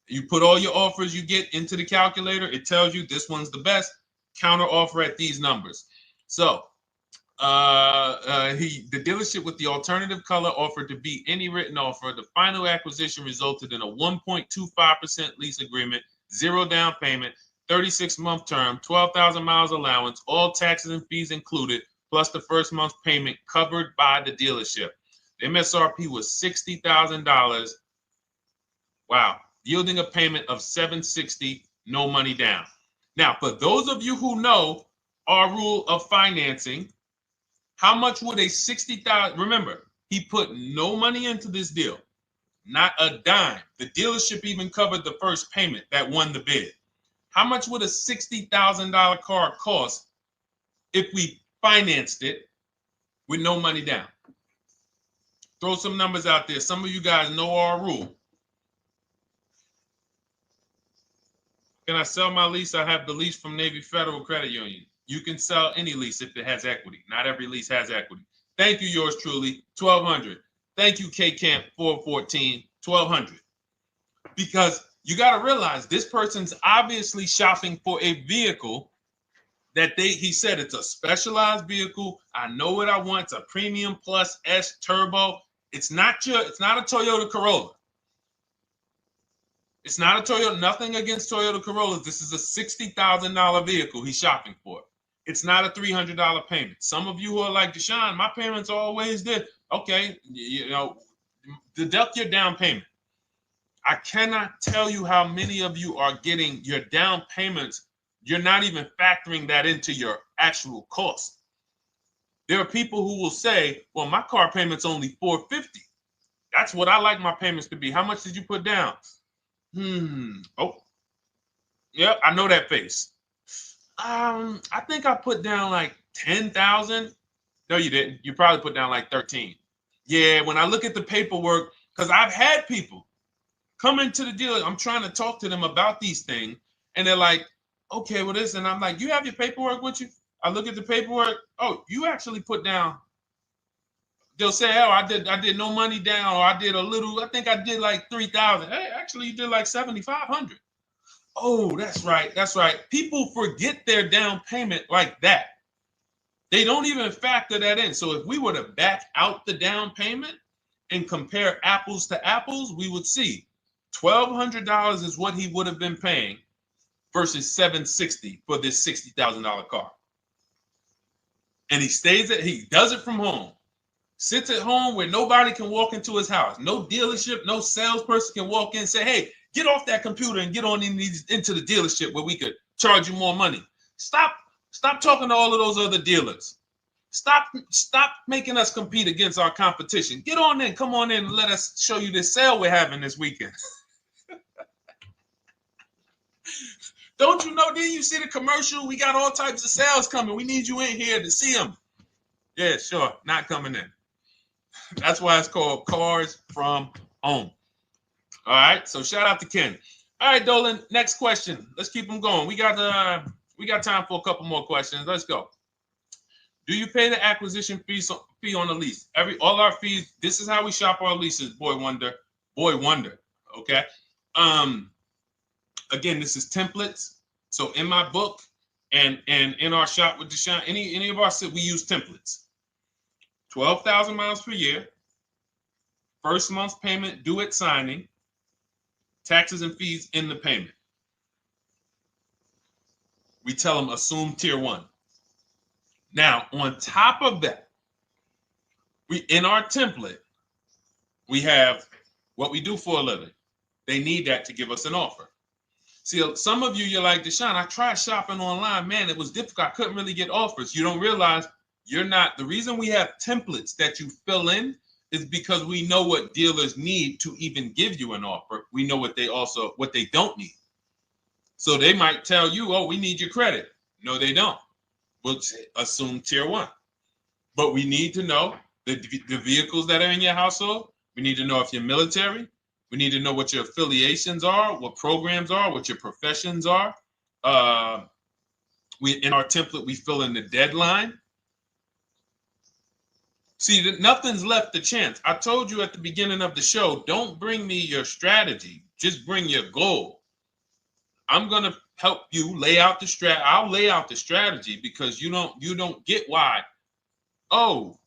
You put all your offers you get into the calculator. It tells you this one's the best. Counter offer at these numbers. So the dealership with the alternative color offered to beat any written offer. The final acquisition resulted in a 1.25% lease agreement, 0 down payment, 36-month term, 12,000 miles allowance, all taxes and fees included, plus the first month's payment covered by the dealership. The MSRP was $60,000. Wow. Yielding a payment of $760, no money down. Now, for those of you who know our rule of financing, how much would a $60,000? Remember, he put no money into this deal, not a dime. The dealership even covered the first payment that won the bid. How much would a $60,000 car cost if we financed it with no money down? Throw some numbers out there. Some of you guys know our rule. Can I sell my lease? I have the lease from Navy Federal Credit Union. You can sell any lease if it has equity. Not every lease has equity. Thank you, yours truly, 1200. Thank you, K Camp 414, $1,200. Because you got to realize this person's obviously shopping for a vehicle that he said it's a specialized vehicle. I know what I want. It's a premium plus S turbo. It's not a Toyota Corolla. It's not a Toyota, nothing against Toyota Corollas. This is a $60,000 vehicle he's shopping for. It's not a $300 payment. Some of you who are like, Deshone, my payments are always there. Okay, deduct your down payment. I cannot tell you how many of you are getting your down payments. You're not even factoring that into your actual cost. There are people who will say, well, my car payment's only $450. That's what I like my payments to be. How much did you put down? Oh, yeah, I know that face. I think I put down like 10,000. No, you didn't. You probably put down like 13. Yeah, when I look at the paperwork, because I've had people come into the dealer, I'm trying to talk to them about these things, and they're like, okay, well, this, and I'm like, you have your paperwork with you? I look at the paperwork. Oh, you actually put down. They'll say, oh, I did no money down, or I did a little. I think I did like 3,000. Hey, actually, you did like 7,500. Oh, that's right. That's right. People forget their down payment like that. They don't even factor that in. So if we were to back out the down payment and compare apples to apples, we would see $1,200 is what he would have been paying versus $760 for this $60,000 car. And he does it from home. Sits at home where nobody can walk into his house. No dealership, no salesperson can walk in and say, hey, get off that computer and get on into the dealership where we could charge you more money. Stop talking to all of those other dealers. Stop making us compete against our competition. Get on in, come on in and let us show you this sale we're having this weekend. Don't you know, didn't you see the commercial? We got all types of sales coming. We need you in here to see them. Yeah, sure, not coming in. That's why it's called Cars from Home. All right, so shout out to Ken. All right, Dolan, next question. Let's keep them going. We got time for a couple more questions. Let's go. Do you pay the acquisition fee on the lease? All our fees, this is how we shop our leases, Boy Wonder. Okay. Again, this is templates. So in my book and in our shop with Deshone, any of our we use templates. 12,000 miles per year, first month's payment due at signing, taxes and fees in the payment. We tell them assume tier 1. Now, on top of that, in our template, we have what we do for a living. They need that to give us an offer. See, some of you, you're like, Deshone, I tried shopping online. Man, it was difficult. I couldn't really get offers. You don't realize you're not. The reason we have templates that you fill in is because we know what dealers need to even give you an offer. We know what they don't need. So they might tell you, oh, we need your credit. No, they don't. We'll assume tier 1. But we need to know the vehicles that are in your household. We need to know if you're military. We need to know what your affiliations are, what programs are, what your professions are. In our template, we fill in the deadline. See, nothing's left to chance. I told you at the beginning of the show, don't bring me your strategy. Just bring your goal. I'm going to help you lay out the strat. I'll lay out the strategy because you don't get why. Oh,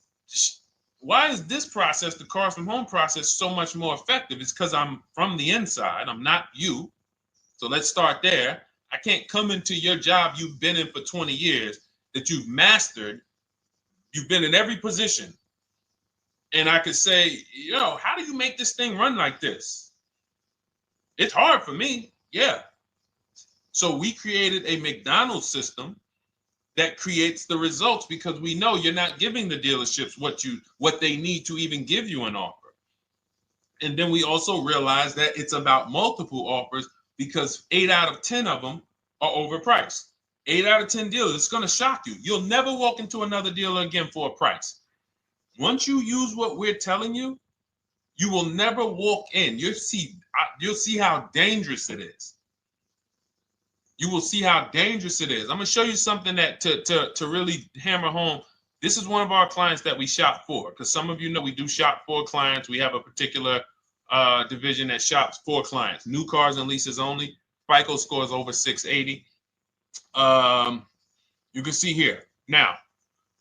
why is this process, the Cars from Home process, so much more effective? It's because I'm from the inside. I'm not you. So let's start there. I can't come into your job you've been in for 20 years that you've mastered. You've been in every position. And I could say, how do you make this thing run like this? It's hard for me. Yeah. So we created a McDonald's system that creates the results because we know you're not giving the dealerships what they need to even give you an offer. And then we also realize that it's about multiple offers because 8 out of 10 of them are overpriced. 8 out of 10 dealers, it's going to shock you. You'll never walk into another dealer again for a price. Once you use what we're telling you, you will never walk in. You'll see how dangerous it is. You will see how dangerous it is. I'm going to show you something that to really hammer home. This is one of our clients that we shop for because some of you know we do shop for clients. We have a particular division that shops for clients. New cars and leases only. FICO scores over 680. You can see here. Now,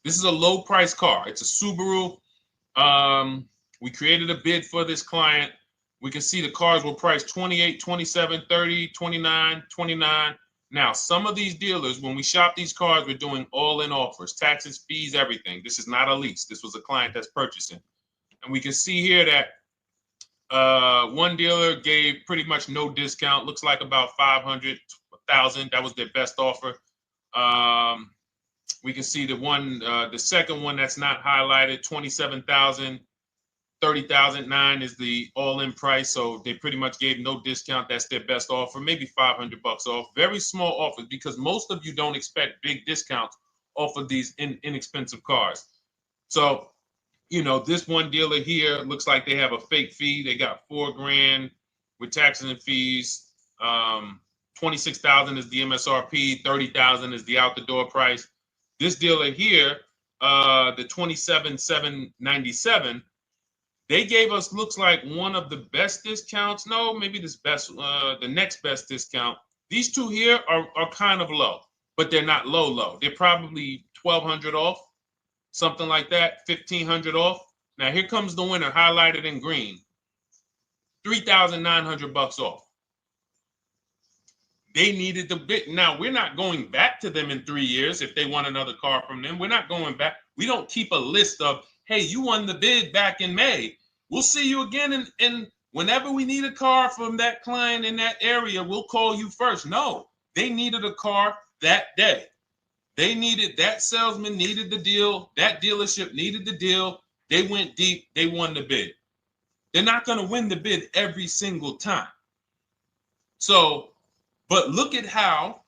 this is a low price car. It's a Subaru. We created a bid for this client. We can see the cars were priced 28, 27, 30, 29, 29. Now, some of these dealers, when we shop these cars, we're doing all-in offers, taxes, fees, everything. This is not a lease. This was a client that's purchasing. And we can see here that one dealer gave pretty much no discount. Looks like about 500, 1,000. That was their best offer. We can see the second one that's not highlighted, 27,000. 30,009 is the all-in price, so they pretty much gave no discount. That's their best offer, maybe $500 off. Very small offers because most of you don't expect big discounts off of these inexpensive cars. So, you know, this one dealer here looks like they have a fake fee. They got $4,000 with taxes and fees. 26,000 is the MSRP. 30,000 is the out-the-door price. This dealer here, the 27,797. They gave us, looks like, one of the best discounts. No, maybe the next best discount. These two here are kind of low, but they're not low. They're probably 1,200 off, something like that, 1,500 off. Now here comes the winner, highlighted in green, 3,900 bucks off. They needed the bid. Now we're not going back to them in 3 years if they want another car from them. We're not going back. We don't keep a list of, hey, you won the bid back in May. We'll see you again. And whenever we need a car from that client in that area, we'll call you first. No, they needed a car that day. They needed, that salesman needed the deal. That dealership needed the deal. They went deep. They won the bid. They're not going to win the bid every single time. So, but look at how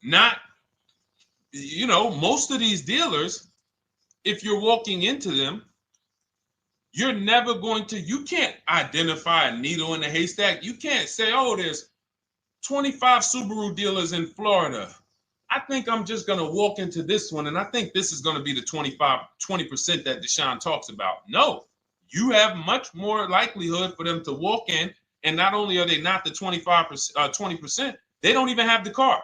most of these dealers, if you're walking into them, you're never going to, you can't identify a needle in a haystack. You can't say, oh, there's 25 Subaru dealers in Florida. I think I'm just going to walk into this one, and I think this is going to be the 20% that Deshone talks about. No, you have much more likelihood for them to walk in, and not only are they not the 20%, they don't even have the car.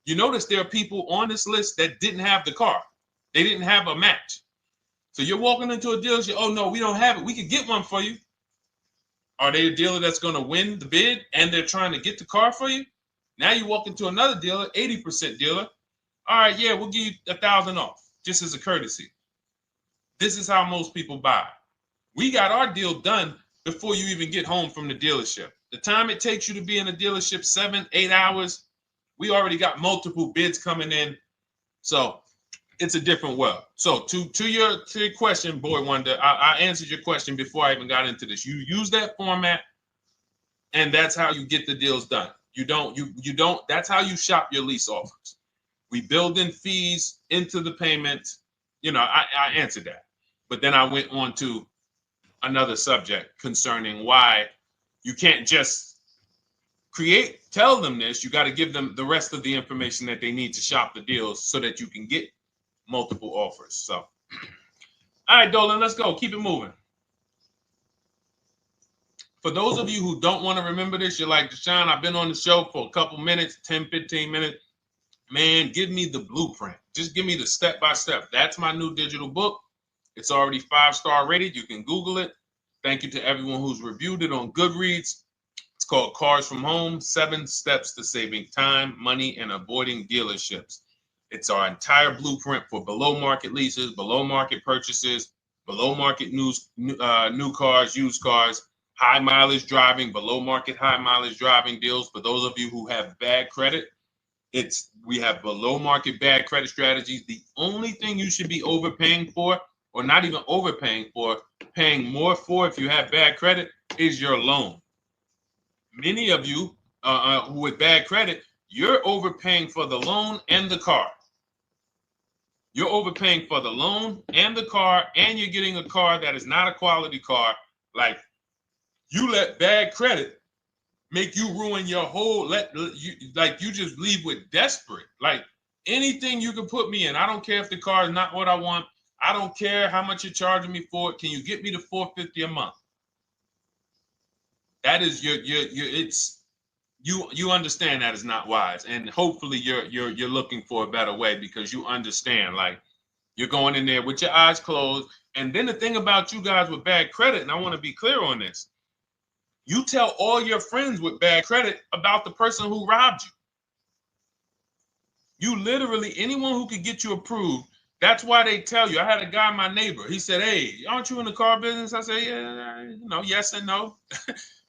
You notice there are people on this list that didn't have the car. They didn't have a match. So you're walking into a dealership, oh no, we don't have it. We could get one for you. Are they a dealer that's going to win the bid and they're trying to get the car for you? Now you walk into another dealer, 80% dealer. All right, yeah, we'll give you 1,000 off, just as a courtesy. This is how most people buy. We got our deal done before you even get home from the dealership. The time it takes you to be in a dealership, 7-8 hours, we already got multiple bids coming in. So it's a different world. So to your question, Boy Wonder, I answered your question before I even got into this. You use that format, and that's how you get the deals done. You don't, that's how you shop your lease offers. We build in fees into the payments. I answered that. But then I went on to another subject concerning why you can't just tell them this. You got to give them the rest of the information that they need to shop the deals so that you can get multiple offers. So, all right, Dolan, let's go. Keep it moving. For those of you who don't want to remember this, you're like, Deshone, I've been on the show for a couple minutes, 10, 15 minutes. Man, give me the blueprint. Just give me the step-by-step. That's my new digital book. It's already 5-star rated. You can Google it. Thank you to everyone who's reviewed it on Goodreads. It's called Cars from Home, 7 Steps to Saving Time, Money, and Avoiding Dealerships. It's our entire blueprint for below market leases, below market purchases, below market new cars, used cars, high mileage driving, below market high mileage driving deals. For those of you who have bad credit, we have below market bad credit strategies. The only thing you should be overpaying for, or not even overpaying for, paying more for if you have bad credit, is your loan. Many of you who with bad credit, you're overpaying for the loan and the car. You're overpaying for the loan and the car, and you're getting a car that is not a quality car. Like, you let bad credit make you ruin your whole, you just leave with desperate. Like, anything you can put me in. I don't care if the car is not what I want. I don't care how much you're charging me for it. Can you get me to $450 a month? That is you understand that is not wise, and hopefully you're looking for a better way, because you understand, like, you're going in there with your eyes closed. And then the thing about you guys with bad credit, and I want to be clear on this, you tell all your friends with bad credit about the person who robbed you. You literally, anyone who could get you approved, that's why they tell you. I had a guy, my neighbor, he said, "Hey, aren't you in the car business?" I said, "Yeah, yes and no."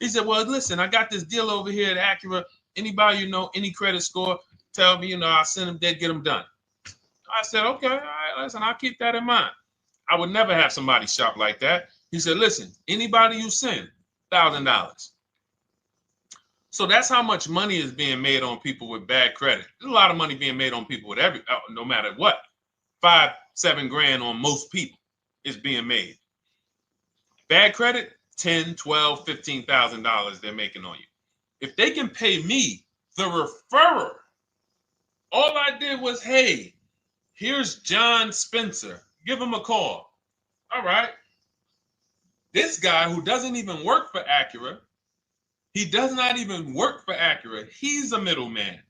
He said, "Well, listen, I got this deal over here at Acura. Anybody any credit score, tell me, I'll send them there, get them done." I said, "Okay, all right, listen, I'll keep that in mind." I would never have somebody shop like that. He said, "Listen, anybody you send, $1,000. So that's how much money is being made on people with bad credit. There's a lot of money being made on people with no matter what. 5-7 grand on most people is being made. Bad credit, $10, $12, $15,000 they're making on you. If they can pay me, the referrer, all I did was, hey, here's John Spencer. Give him a call. All right. This guy who doesn't even work for Acura, he does not even work for Acura. He's a middleman.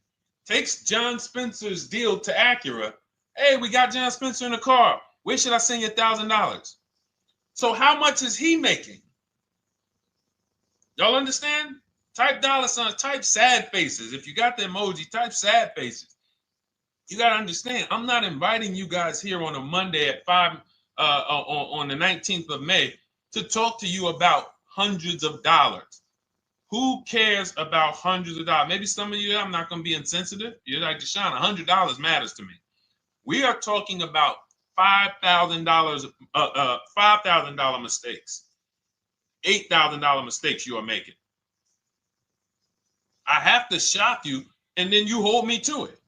Takes John Spencer's deal to Acura. Hey, we got John Spencer in the car. Where should I send you $1,000? So how much is he making? Y'all understand? Type dollar signs, type sad faces. If you got the emoji, type sad faces. You got to understand, I'm not inviting you guys here on a Monday at 5 on the 19th of May to talk to you about hundreds of dollars. Who cares about hundreds of dollars? Maybe some of you, I'm not going to be insensitive. You're like, Deshone, $100 matters to me. We are talking about $5,000 mistakes, $8,000 mistakes you are making. I have to shock you, and then you hold me to it.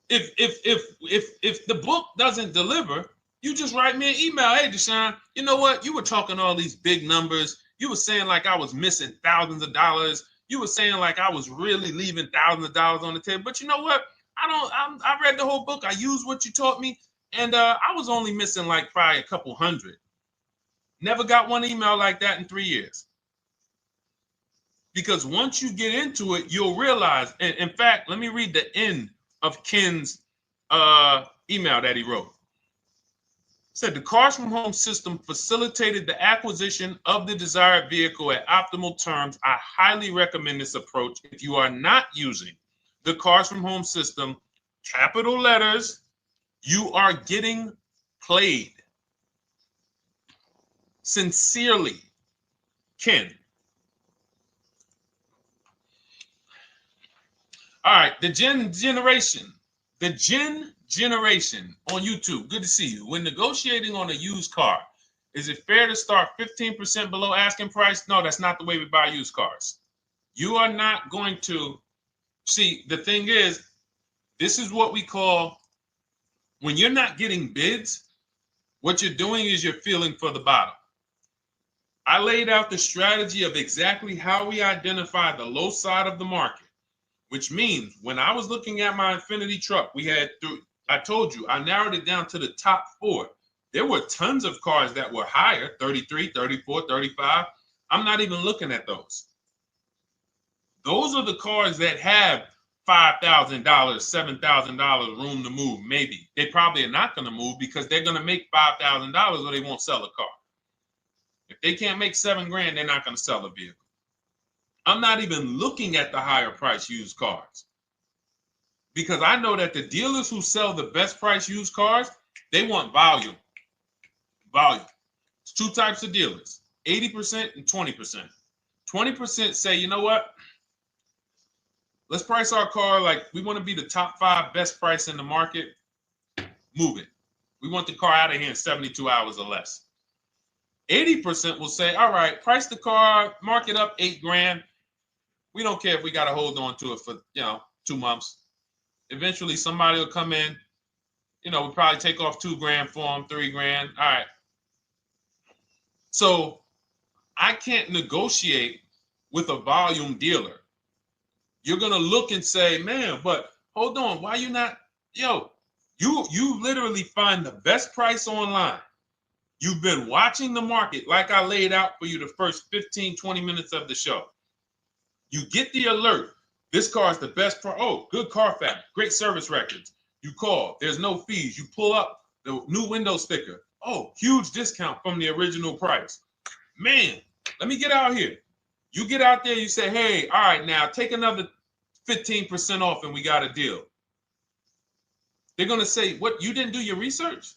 If the book doesn't deliver, you just write me an email. Hey, Deshone, you know what? You were talking all these big numbers. You were saying like I was missing thousands of dollars. You were saying like I was really leaving thousands of dollars on the table. But you know what? I read the whole book. I used what you taught me, and I was only missing like probably a couple hundred. Never got one email like that in 3 years. Because once you get into it, you'll realize. And in fact, let me read the end of Ken's email that he wrote. It said, the Cars from Home system facilitated the acquisition of the desired vehicle at optimal terms. I highly recommend this approach. If you are not using the Cars from Home system, capital letters, you are getting played. Sincerely, Ken. All right, the Gen generation on YouTube. Good to see you. When negotiating on a used car, is it fair to start 15% below asking price? No, that's not the way we buy used cars. You are not going to see. The thing is, this is what we call, when you're not getting bids, what you're doing is you're feeling for the bottom. I laid out the strategy of exactly how we identify the low side of the market. Which means when I was looking at my Infinity truck, I told you, I narrowed it down to the top 4. There were tons of cars that were higher, 33, 34, 35. I'm not even looking at those. Those are the cars that have $5,000, $7,000 room to move, maybe. They probably are not going to move because they're going to make $5,000 or they won't sell a car. If they can't make $7 grand, they're not going to sell a vehicle. I'm not even looking at the higher price used cars because I know that the dealers who sell the best price used cars, they want volume. Volume. It's 2 types of dealers, 80% and 20%. 20% say, you know what? Let's price our car like we want to be the top 5 best price in the market. Move it. We want the car out of here in 72 hours or less. 80% will say, all right, price the car, mark it up 8 grand. We don't care if we got to hold on to it for, 2 months. Eventually, somebody will come in. We'll probably take off 2 grand for them, 3 grand. All right. So I can't negotiate with a volume dealer. You're going to look and say, man, but hold on. Why you not? You literally find the best price online. You've been watching the market like I laid out for you the first 15, 20 minutes of the show. You get the alert. This car is the best car. Oh, good Carfax, great service records. You call. There's no fees. You pull up the new window sticker. Oh, huge discount from the original price. Man, let me get out here. You get out there, you say, hey, all right, now take another 15% off and we got a deal. They're going to say, what, you didn't do your research?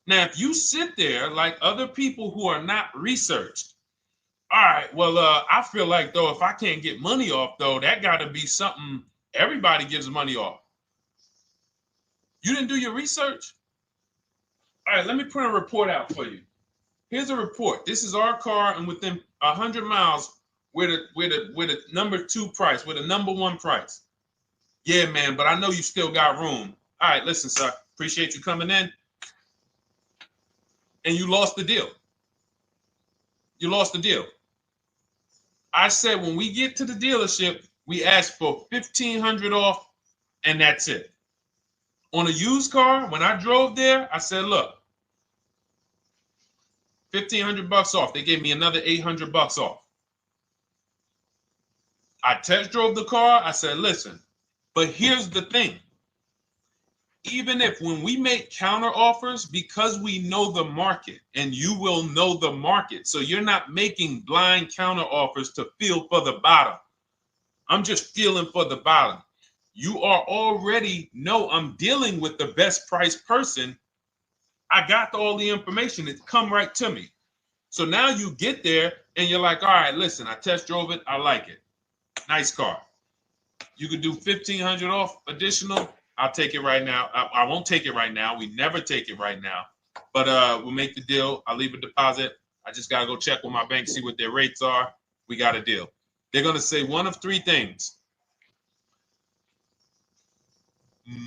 Now, if you sit there like other people who are not researched, all right, well, I feel like, though, if I can't get money off, though, that got to be something everybody gives money off. You didn't do your research? All right, let me print a report out for you. Here's a report. This is our car, and within 100 miles, we're the number 2 price, we're the number 1 price. Yeah, man, but I know you still got room. All right, listen, sir, appreciate you coming in. And you lost the deal. You lost the deal. I said when we get to the dealership, we ask for $1,500 off, and that's it. On a used car, when I drove there, I said, look, $1,500 off. They gave me another $800 off. I test drove the car. I said, listen, but here's the thing. Even if when we make counter offers, because we know the market, and you will know the market, so you're not making blind counter offers to feel for the bottom. I'm just feeling for the bottom. You are already know I'm dealing with the best price person. I got all the information. It come right to me. So now you get there and you're like, all right, listen, I test drove it. I like it. Nice car. You could do $1,500 off additional. I'll take it right now. I won't take it right now. We never take it right now. But we'll make the deal. I'll leave a deposit. I just got to go check with my bank, see what their rates are. We got a deal. They're going to say one of 3 things.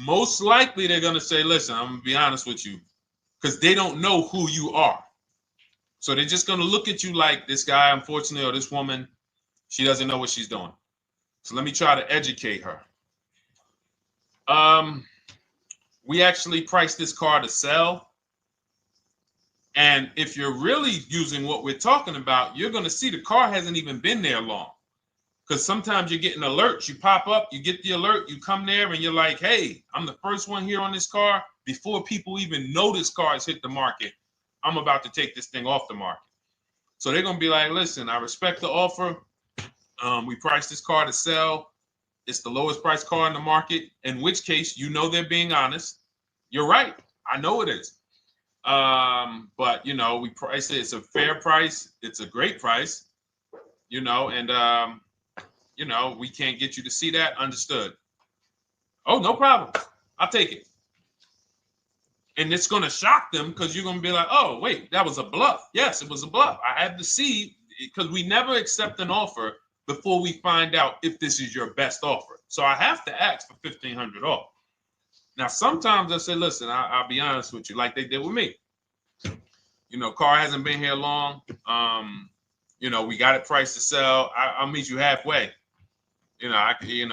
Most likely they're going to say, listen, I'm going to be honest with you, because they don't know who you are. So they're just going to look at you like this guy, unfortunately, or this woman, she doesn't know what she's doing. So let me try to educate her. We actually priced this car to sell. And if you're really using what we're talking about, you're going to see the car hasn't even been there long. Because sometimes you're getting alerts. You pop up, you get the alert, you come there, and you're like, hey, I'm the first one here on this car. Before people even know this car has hit the market, I'm about to take this thing off the market. So they're going to be like, listen, I respect the offer. We priced this car to sell. It's the lowest price car in the market, in which case, you know, they're being honest. You're right. I know it is. But, you know, we price it. It's a fair price. It's a great price, you know, and, you know, we can't get you to see that. Understood. Oh, no problem. I'll take it. And it's going to shock them because you're going to be like, oh, wait, that was a bluff. Yes, it was a bluff. I had to see, because we never accept an offer before we find out if this is your best offer. So I have to ask for $1,500 off. Now, sometimes I say, listen, I'll be honest with you, like they did with me. You know, car hasn't been here long. You know, we got it priced to sell. I'll meet you halfway. You know,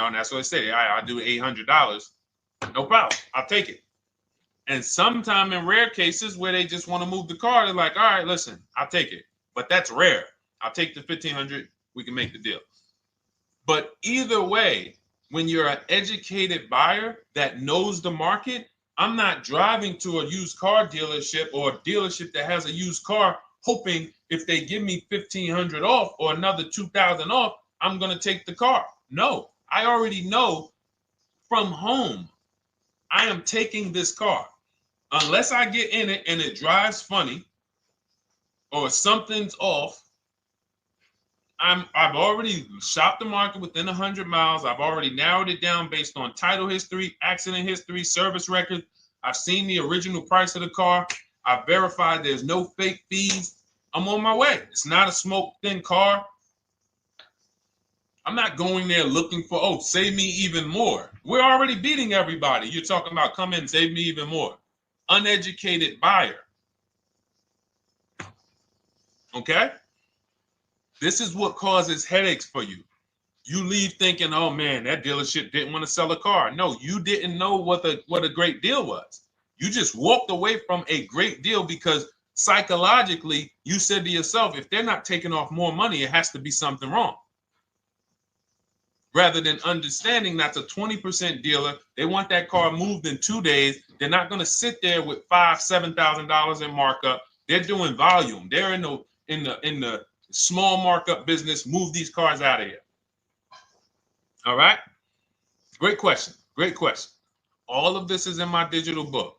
and that's what I say. I do $800. No problem. I'll take it. And sometimes in rare cases where they just want to move the car, they're like, all right, listen, I'll take it. But that's rare. I'll take the $1,500. We can make the deal. But either way, when you're an educated buyer that knows the market, I'm not driving to a used car dealership or a dealership that has a used car hoping if they give me $1,500 off or another $2,000 off, I'm going to take the car. No, I already know from home, I am taking this car. Unless I get in it and it drives funny or something's off, I've already shopped the market within 100 miles. I've already narrowed it down based on title history, accident history, service record. I've seen the original price of the car. I've verified there's no fake fees. I'm on my way. It's not a smoke thin car. I'm not going there looking for, oh, save me even more. We're already beating everybody. You're talking about come in, save me even more. Uneducated buyer. Okay? This is what causes headaches for you. You leave thinking, oh man, that dealership didn't want to sell a car. No, you didn't know what a great deal was. You just walked away from a great deal because psychologically you said to yourself, if they're not taking off more money, it has to be something wrong. Rather than understanding that's a 20% dealer, they want that car moved in 2 days. They're not going to sit there with $5,000-$7,000 in markup. They're doing volume. They're in the small markup business. Move these cars out of here. All right. Great question. Great question. All of this is in my digital book.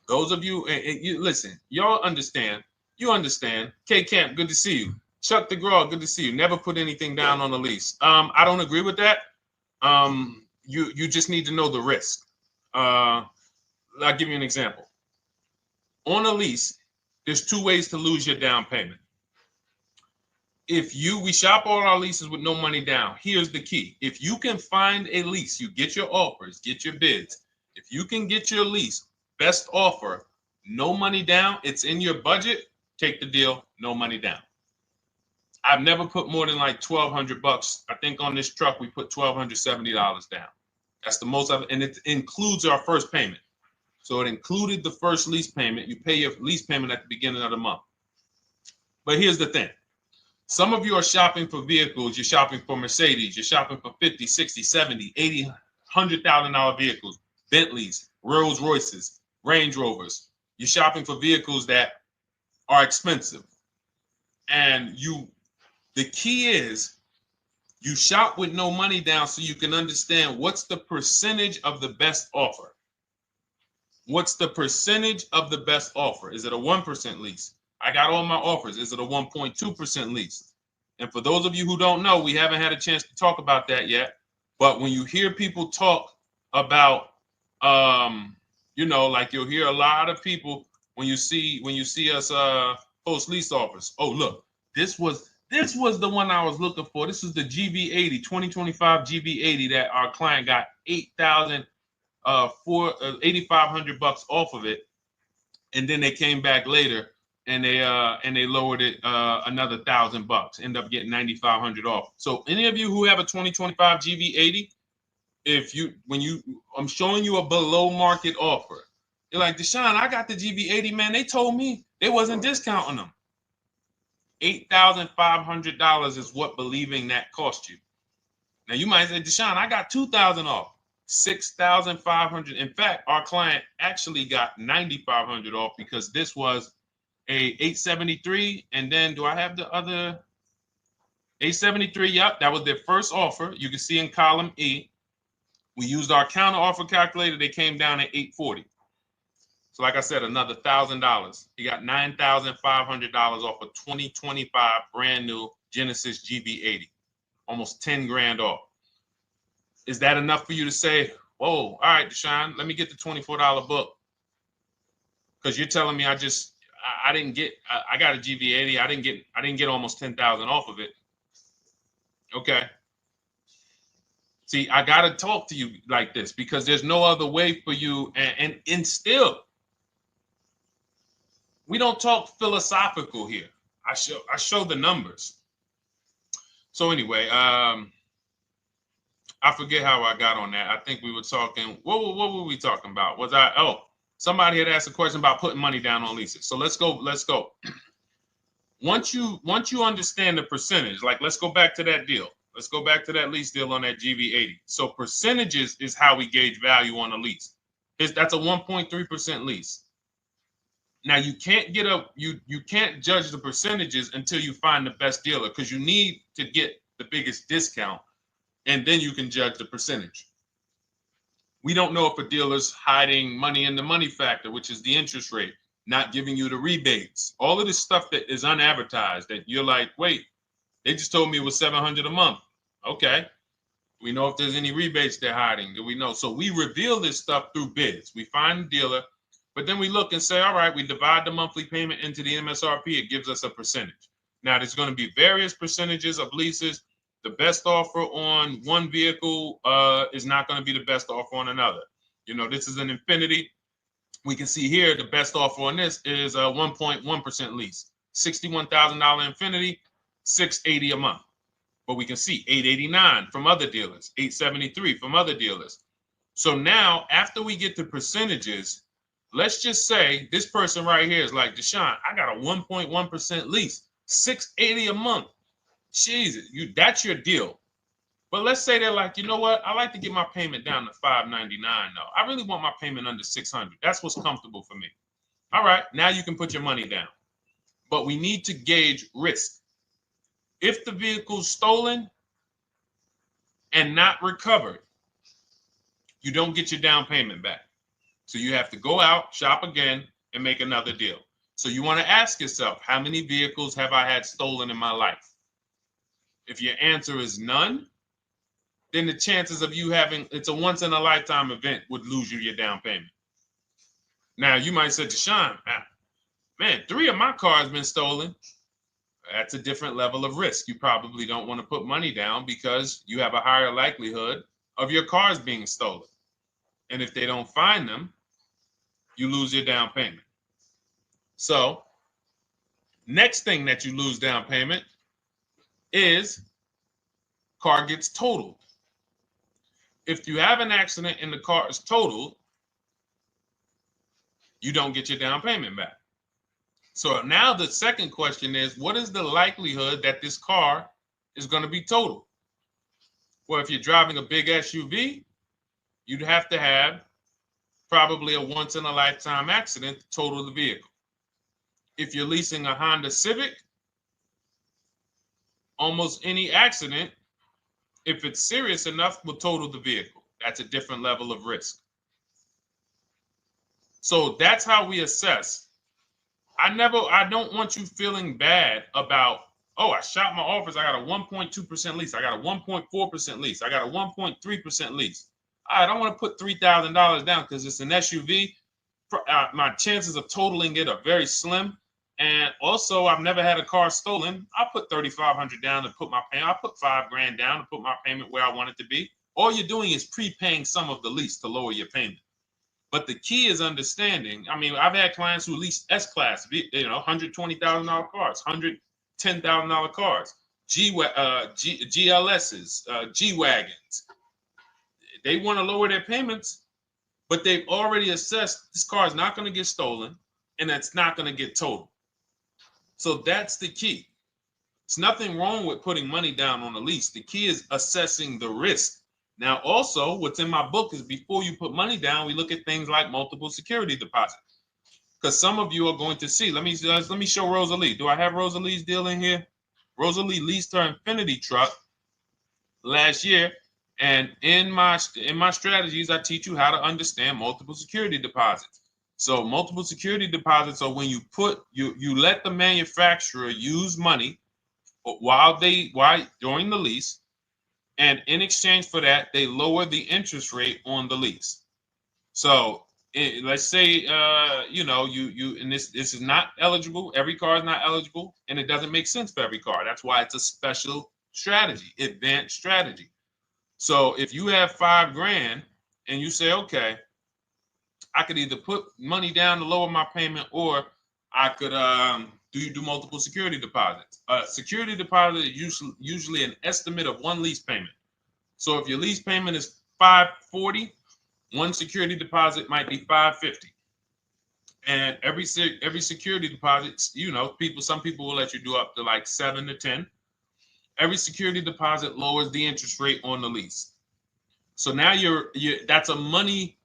Those of you, and you listen, y'all understand. You understand. K Camp, good to see you. Chuck DeGraw, good to see you. Never put anything down on a lease. I don't agree with that. You just need to know the risk. I'll give you an example. On a lease, there's 2 ways to lose your down payment. We shop all our leases with no money down. Here's the key. If you can find a lease, you get your offers, get your bids. If you can get your lease, best offer, no money down, it's in your budget, take the deal, no money down. I've never put more than like $1,200. I think on this truck, we put $1,270 down. That's the most of it. And it includes our first payment. So it included the first lease payment. You pay your lease payment at the beginning of the month. But here's the thing. Some of you are shopping for vehicles. You're shopping for Mercedes. You're shopping for 50, 60, 70, 80, $100,000 vehicles, Bentleys, Rolls Royces, Range Rovers. You're shopping for vehicles that are expensive. And the key is you shop with no money down so you can understand what's the percentage of the best offer. What's the percentage of the best offer? Is it a 1% lease? I got all my offers. Is it a 1.2% lease? And for those of you who don't know, we haven't had a chance to talk about that yet. But when you hear people talk about, like you'll hear a lot of people when you see us post lease offers. Oh, look, this was the one I was looking for. This is the GV80, 2025 GV80 that our client got $8,500 off of it, and then they came back later and they lowered it another $1,000. End up getting $9,500 off. So any of you who have a 2025 GV80, I'm showing you a below market offer. You're like, Deshone, I got the GV80, man. They told me they wasn't discounting them. $8,500 is what believing that cost you. Now you might say, Deshone, I got $2,000 off. $6,500. In fact, our client actually got $9,500 off because this was a 873. And then do I have the other 873? Yep, that was their first offer. You can see in column E. We used our counter offer calculator. They came down at 840. So like I said, another $1,000. He got $9,500 off a 2025 brand new Genesis GV80, almost 10 grand off. Is that enough for you to say, whoa, all right, Deshone, let me get the $24 book? Because you're telling me I got a GV80. I didn't get almost 10,000 off of it. Okay. See, I got to talk to you like this because there's no other way for you. And still, we don't talk philosophical here. I show the numbers. So anyway, I forget how I got on that. I think we were talking. What were we talking about? Somebody had asked a question about putting money down on leases. So let's go. Once you understand the percentage, like let's go back to that deal. Let's go back to that lease deal on that GV80. So percentages is how we gauge value on a lease. That's a 1.3% lease. Now you can't you can't judge the percentages until you find the best dealer because you need to get the biggest discount, and then you can judge the percentage. We don't know if a dealer's hiding money in the money factor, which is the interest rate, not giving you the rebates, all of this stuff that is unadvertised that you're like, wait, they just told me it was $700 a month. Okay. We know if there's any rebates they're hiding. Do we know? So we reveal this stuff through bids. We find the dealer, but then we look and say, all right, we divide the monthly payment into the MSRP. It gives us a percentage. Now, there's going to be various percentages of leases. The best offer on one vehicle is not going to be the best offer on another. This is an Infiniti. We can see here the best offer on this is a 1.1% lease. $61,000 Infiniti, $680 a month. But we can see $889 from other dealers, $873 from other dealers. So now, after we get the percentages, let's just say this person right here is like, Deshone, I got a 1.1% lease, $680 a month. Jesus, that's your deal. But let's say they're like, you know what? I like to get my payment down to $599 though. I really want my payment under $600. That's what's comfortable for me. All right, now you can put your money down. But we need to gauge risk. If the vehicle's stolen and not recovered, you don't get your down payment back. So you have to go out, shop again, and make another deal. So you want to ask yourself, how many vehicles have I had stolen in my life? If your answer is none, then the chances of you having, it's a once in a lifetime event, would lose you your down payment. Now you might say, Deshone, man, 3 of my cars been stolen. That's a different level of risk. You probably don't want to put money down because you have a higher likelihood of your cars being stolen. And if they don't find them, you lose your down payment. So next thing that you lose down payment is car gets totaled. If you have an accident and the car is totaled, you don't get your down payment back. So now the second question is, what is the likelihood that this car is going to be totaled? Well, if you're driving a big SUV, you'd have to have probably a once in a lifetime accident to total the vehicle. If you're leasing a Honda Civic, almost any accident, if it's serious enough, will total the vehicle. That's a different level of risk. So that's how we assess. I don't want you feeling bad about, oh, I shot my office, I got a 1.2% lease, I got a 1.4% lease, I got a 1.3% lease. I don't want to put $3,000 down because it's an SUV. My chances of totaling it are very slim. And also, I've never had a car stolen. I put $3,500 down to put my payment. I put $5,000 down to put my payment where I want it to be. All you're doing is prepaying some of the lease to lower your payment. But the key is understanding. I mean, I've had clients who lease S-Class, $120,000 cars, $110,000 cars, GLSs, G-Wagons. They want to lower their payments, but they've already assessed this car is not going to get stolen and it's not going to get totaled. So that's the key. It's nothing wrong with putting money down on a lease. The key is assessing the risk. Now, also, what's in my book is before you put money down, we look at things like multiple security deposit. Because some of you are going to see, let me show Rosalie. Do I have Rosalie's deal in here? Rosalie leased her Infinity truck last year. And in my strategies, I teach you how to understand multiple security deposits. So multiple security deposits are when you let the manufacturer use money during the lease, and in exchange for that, they lower the interest rate on the lease. So let's say and this is not eligible. Every car is not eligible, and it doesn't make sense for every car. That's why it's a special strategy, advanced strategy. So if you have $5,000 and you say, okay, I could either put money down to lower my payment, or I could do multiple security deposits. Security deposit is usually an estimate of one lease payment. So if your lease payment is $540, one security deposit might be $550. And every security deposit, some people will let you do up to like 7 to 10. Every security deposit lowers the interest rate on the lease. So now that's a money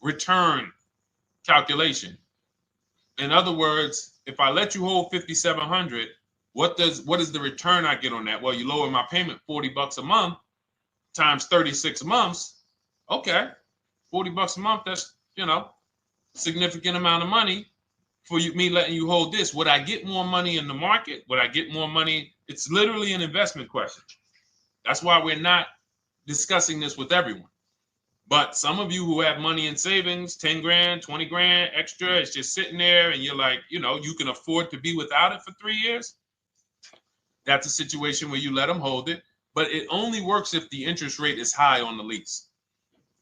return calculation. In other words, if I let you hold $5,700, what is the return I get on that? Well, you lower my payment $40 a month times 36 months. Okay, $40 a month. That's significant amount of money for me letting you hold this. Would I get more money in the market? Would I get more money? It's literally an investment question. That's why we're not discussing this with everyone. But some of you who have money in savings, 10 grand, 20 grand extra, it's just sitting there and you're like, you can afford to be without it for 3 years. That's a situation where you let them hold it, but it only works if the interest rate is high on the lease.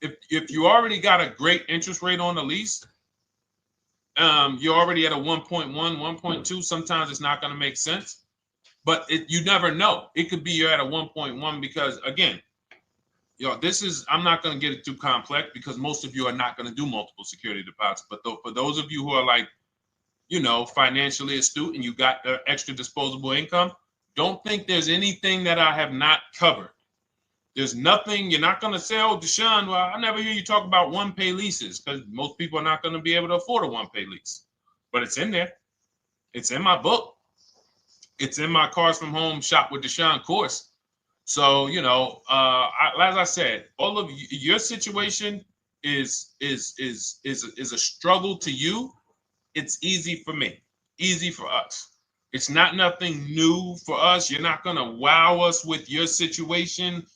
If you already got a great interest rate on the lease, you're already at a 1.1, 1.2. Sometimes it's not going to make sense, but you never know. It could be you're at a 1.1 because, again, this is, I'm not going to get it too complex because most of you are not going to do multiple security deposits. But for those of you who are like, financially astute and you got extra disposable income, don't think there's anything that I have not covered. There's nothing. You're not going to say, oh, Deshone, well, I never hear you talk about one-pay leases, because most people are not going to be able to afford a one-pay lease. But it's in there. It's in my book. It's in my Cars from Home Shop with Deshone course. So, as I said, all of your situation is a struggle to you. It's easy for me, easy for us. It's not nothing new for us. You're not going to wow us with your situation.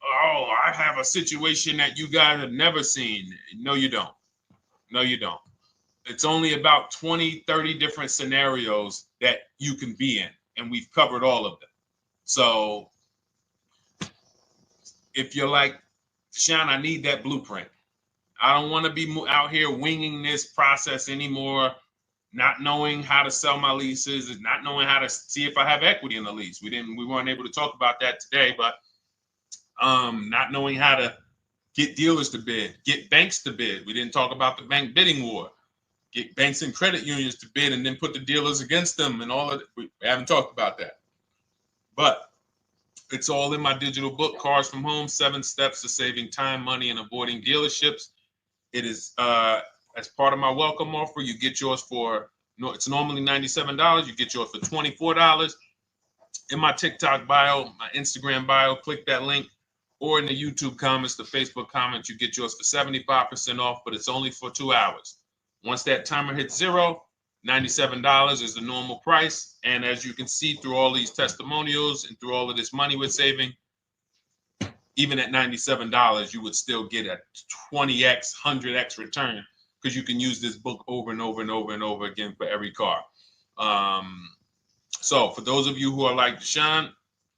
Oh, I have a situation that you guys have never seen. No, you don't. No, you don't. It's only about 20, 30 different scenarios that you can be in, and we've covered all of them. So if you're like, Deshone, I need that blueprint. I don't want to be out here winging this process anymore, not knowing how to sell my leases and not knowing how to see if I have equity in the lease. We weren't able to talk about that today, but not knowing how to get dealers to bid, get banks to bid. We didn't talk about the bank bidding war. Get banks and credit unions to bid and then put the dealers against them and all of it. We haven't talked about that. But it's all in my digital book, Cars from Home, 7 Steps to Saving Time, Money, and Avoiding Dealerships. It is as part of my welcome offer. You get yours it's normally $97. You get yours for $24. In my TikTok bio, my Instagram bio, click that link, or in the YouTube comments, the Facebook comments, you get yours for 75% off, but it's only for 2 hours. Once that timer hits 0, $97 is the normal price. And as you can see through all these testimonials and through all of this money we're saving, even at $97, you would still get a 20x, 100x return, because you can use this book over and over and over and over again for every car. So for those of you who are like, Deshone,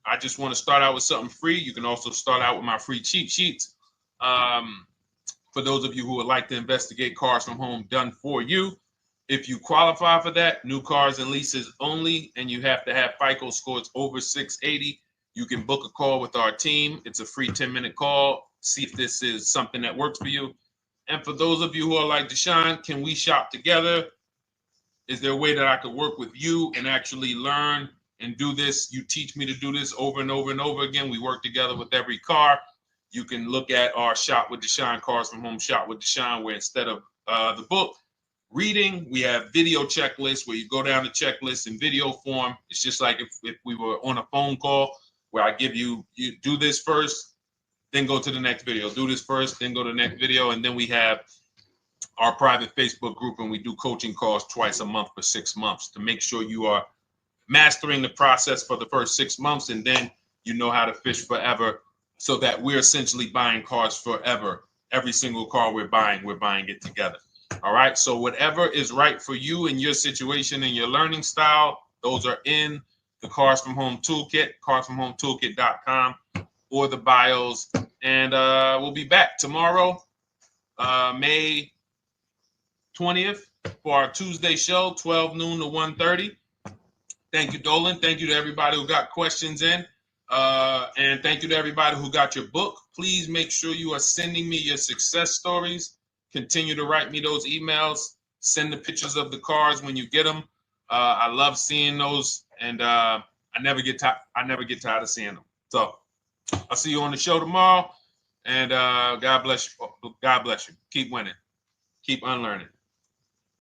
I just want to start out with something free. You can also start out with my free cheat sheets. For those of you who would like to investigate Cars from Home done for you, if you qualify for that, new cars and leases only, and you have to have FICO scores over 680, you can book a call with our team. It's a free 10-minute call. See if this is something that works for you. And for those of you who are like, Deshone, can we shop together? Is there a way that I could work with you and actually learn and do this? You teach me to do this over and over and over again. We work together with every car. You can look at our Shop with Deshone, Cars from Home Shop with Deshone, where instead of the book reading, we have video checklists where you go down the checklist in video form. It's just like if we were on a phone call, where I give you do this first, then go to the next video. Do this first, then go to the next video. And then we have our private Facebook group, and we do coaching calls twice a month for 6 months to make sure you are mastering the process for the first 6 months, and then you know how to fish forever, so that we're essentially buying cars forever. Every single car we're buying it together. All right. So whatever is right for you and your situation and your learning style, those are in the Cars from Home Toolkit, carsfromhometoolkit.com, or the bios. And we'll be back tomorrow, May 20th, for our Tuesday show, 12 noon to 1:30. Thank you, Dolan. Thank you to everybody who got questions in. And thank you to everybody who got your book. Please make sure you are sending me your success stories. Continue to write me those emails. Send the pictures of the cars when you get them. I love seeing those, and I never get tired of seeing them. So I'll see you on the show tomorrow, and God bless you. God bless you. Keep winning. Keep unlearning.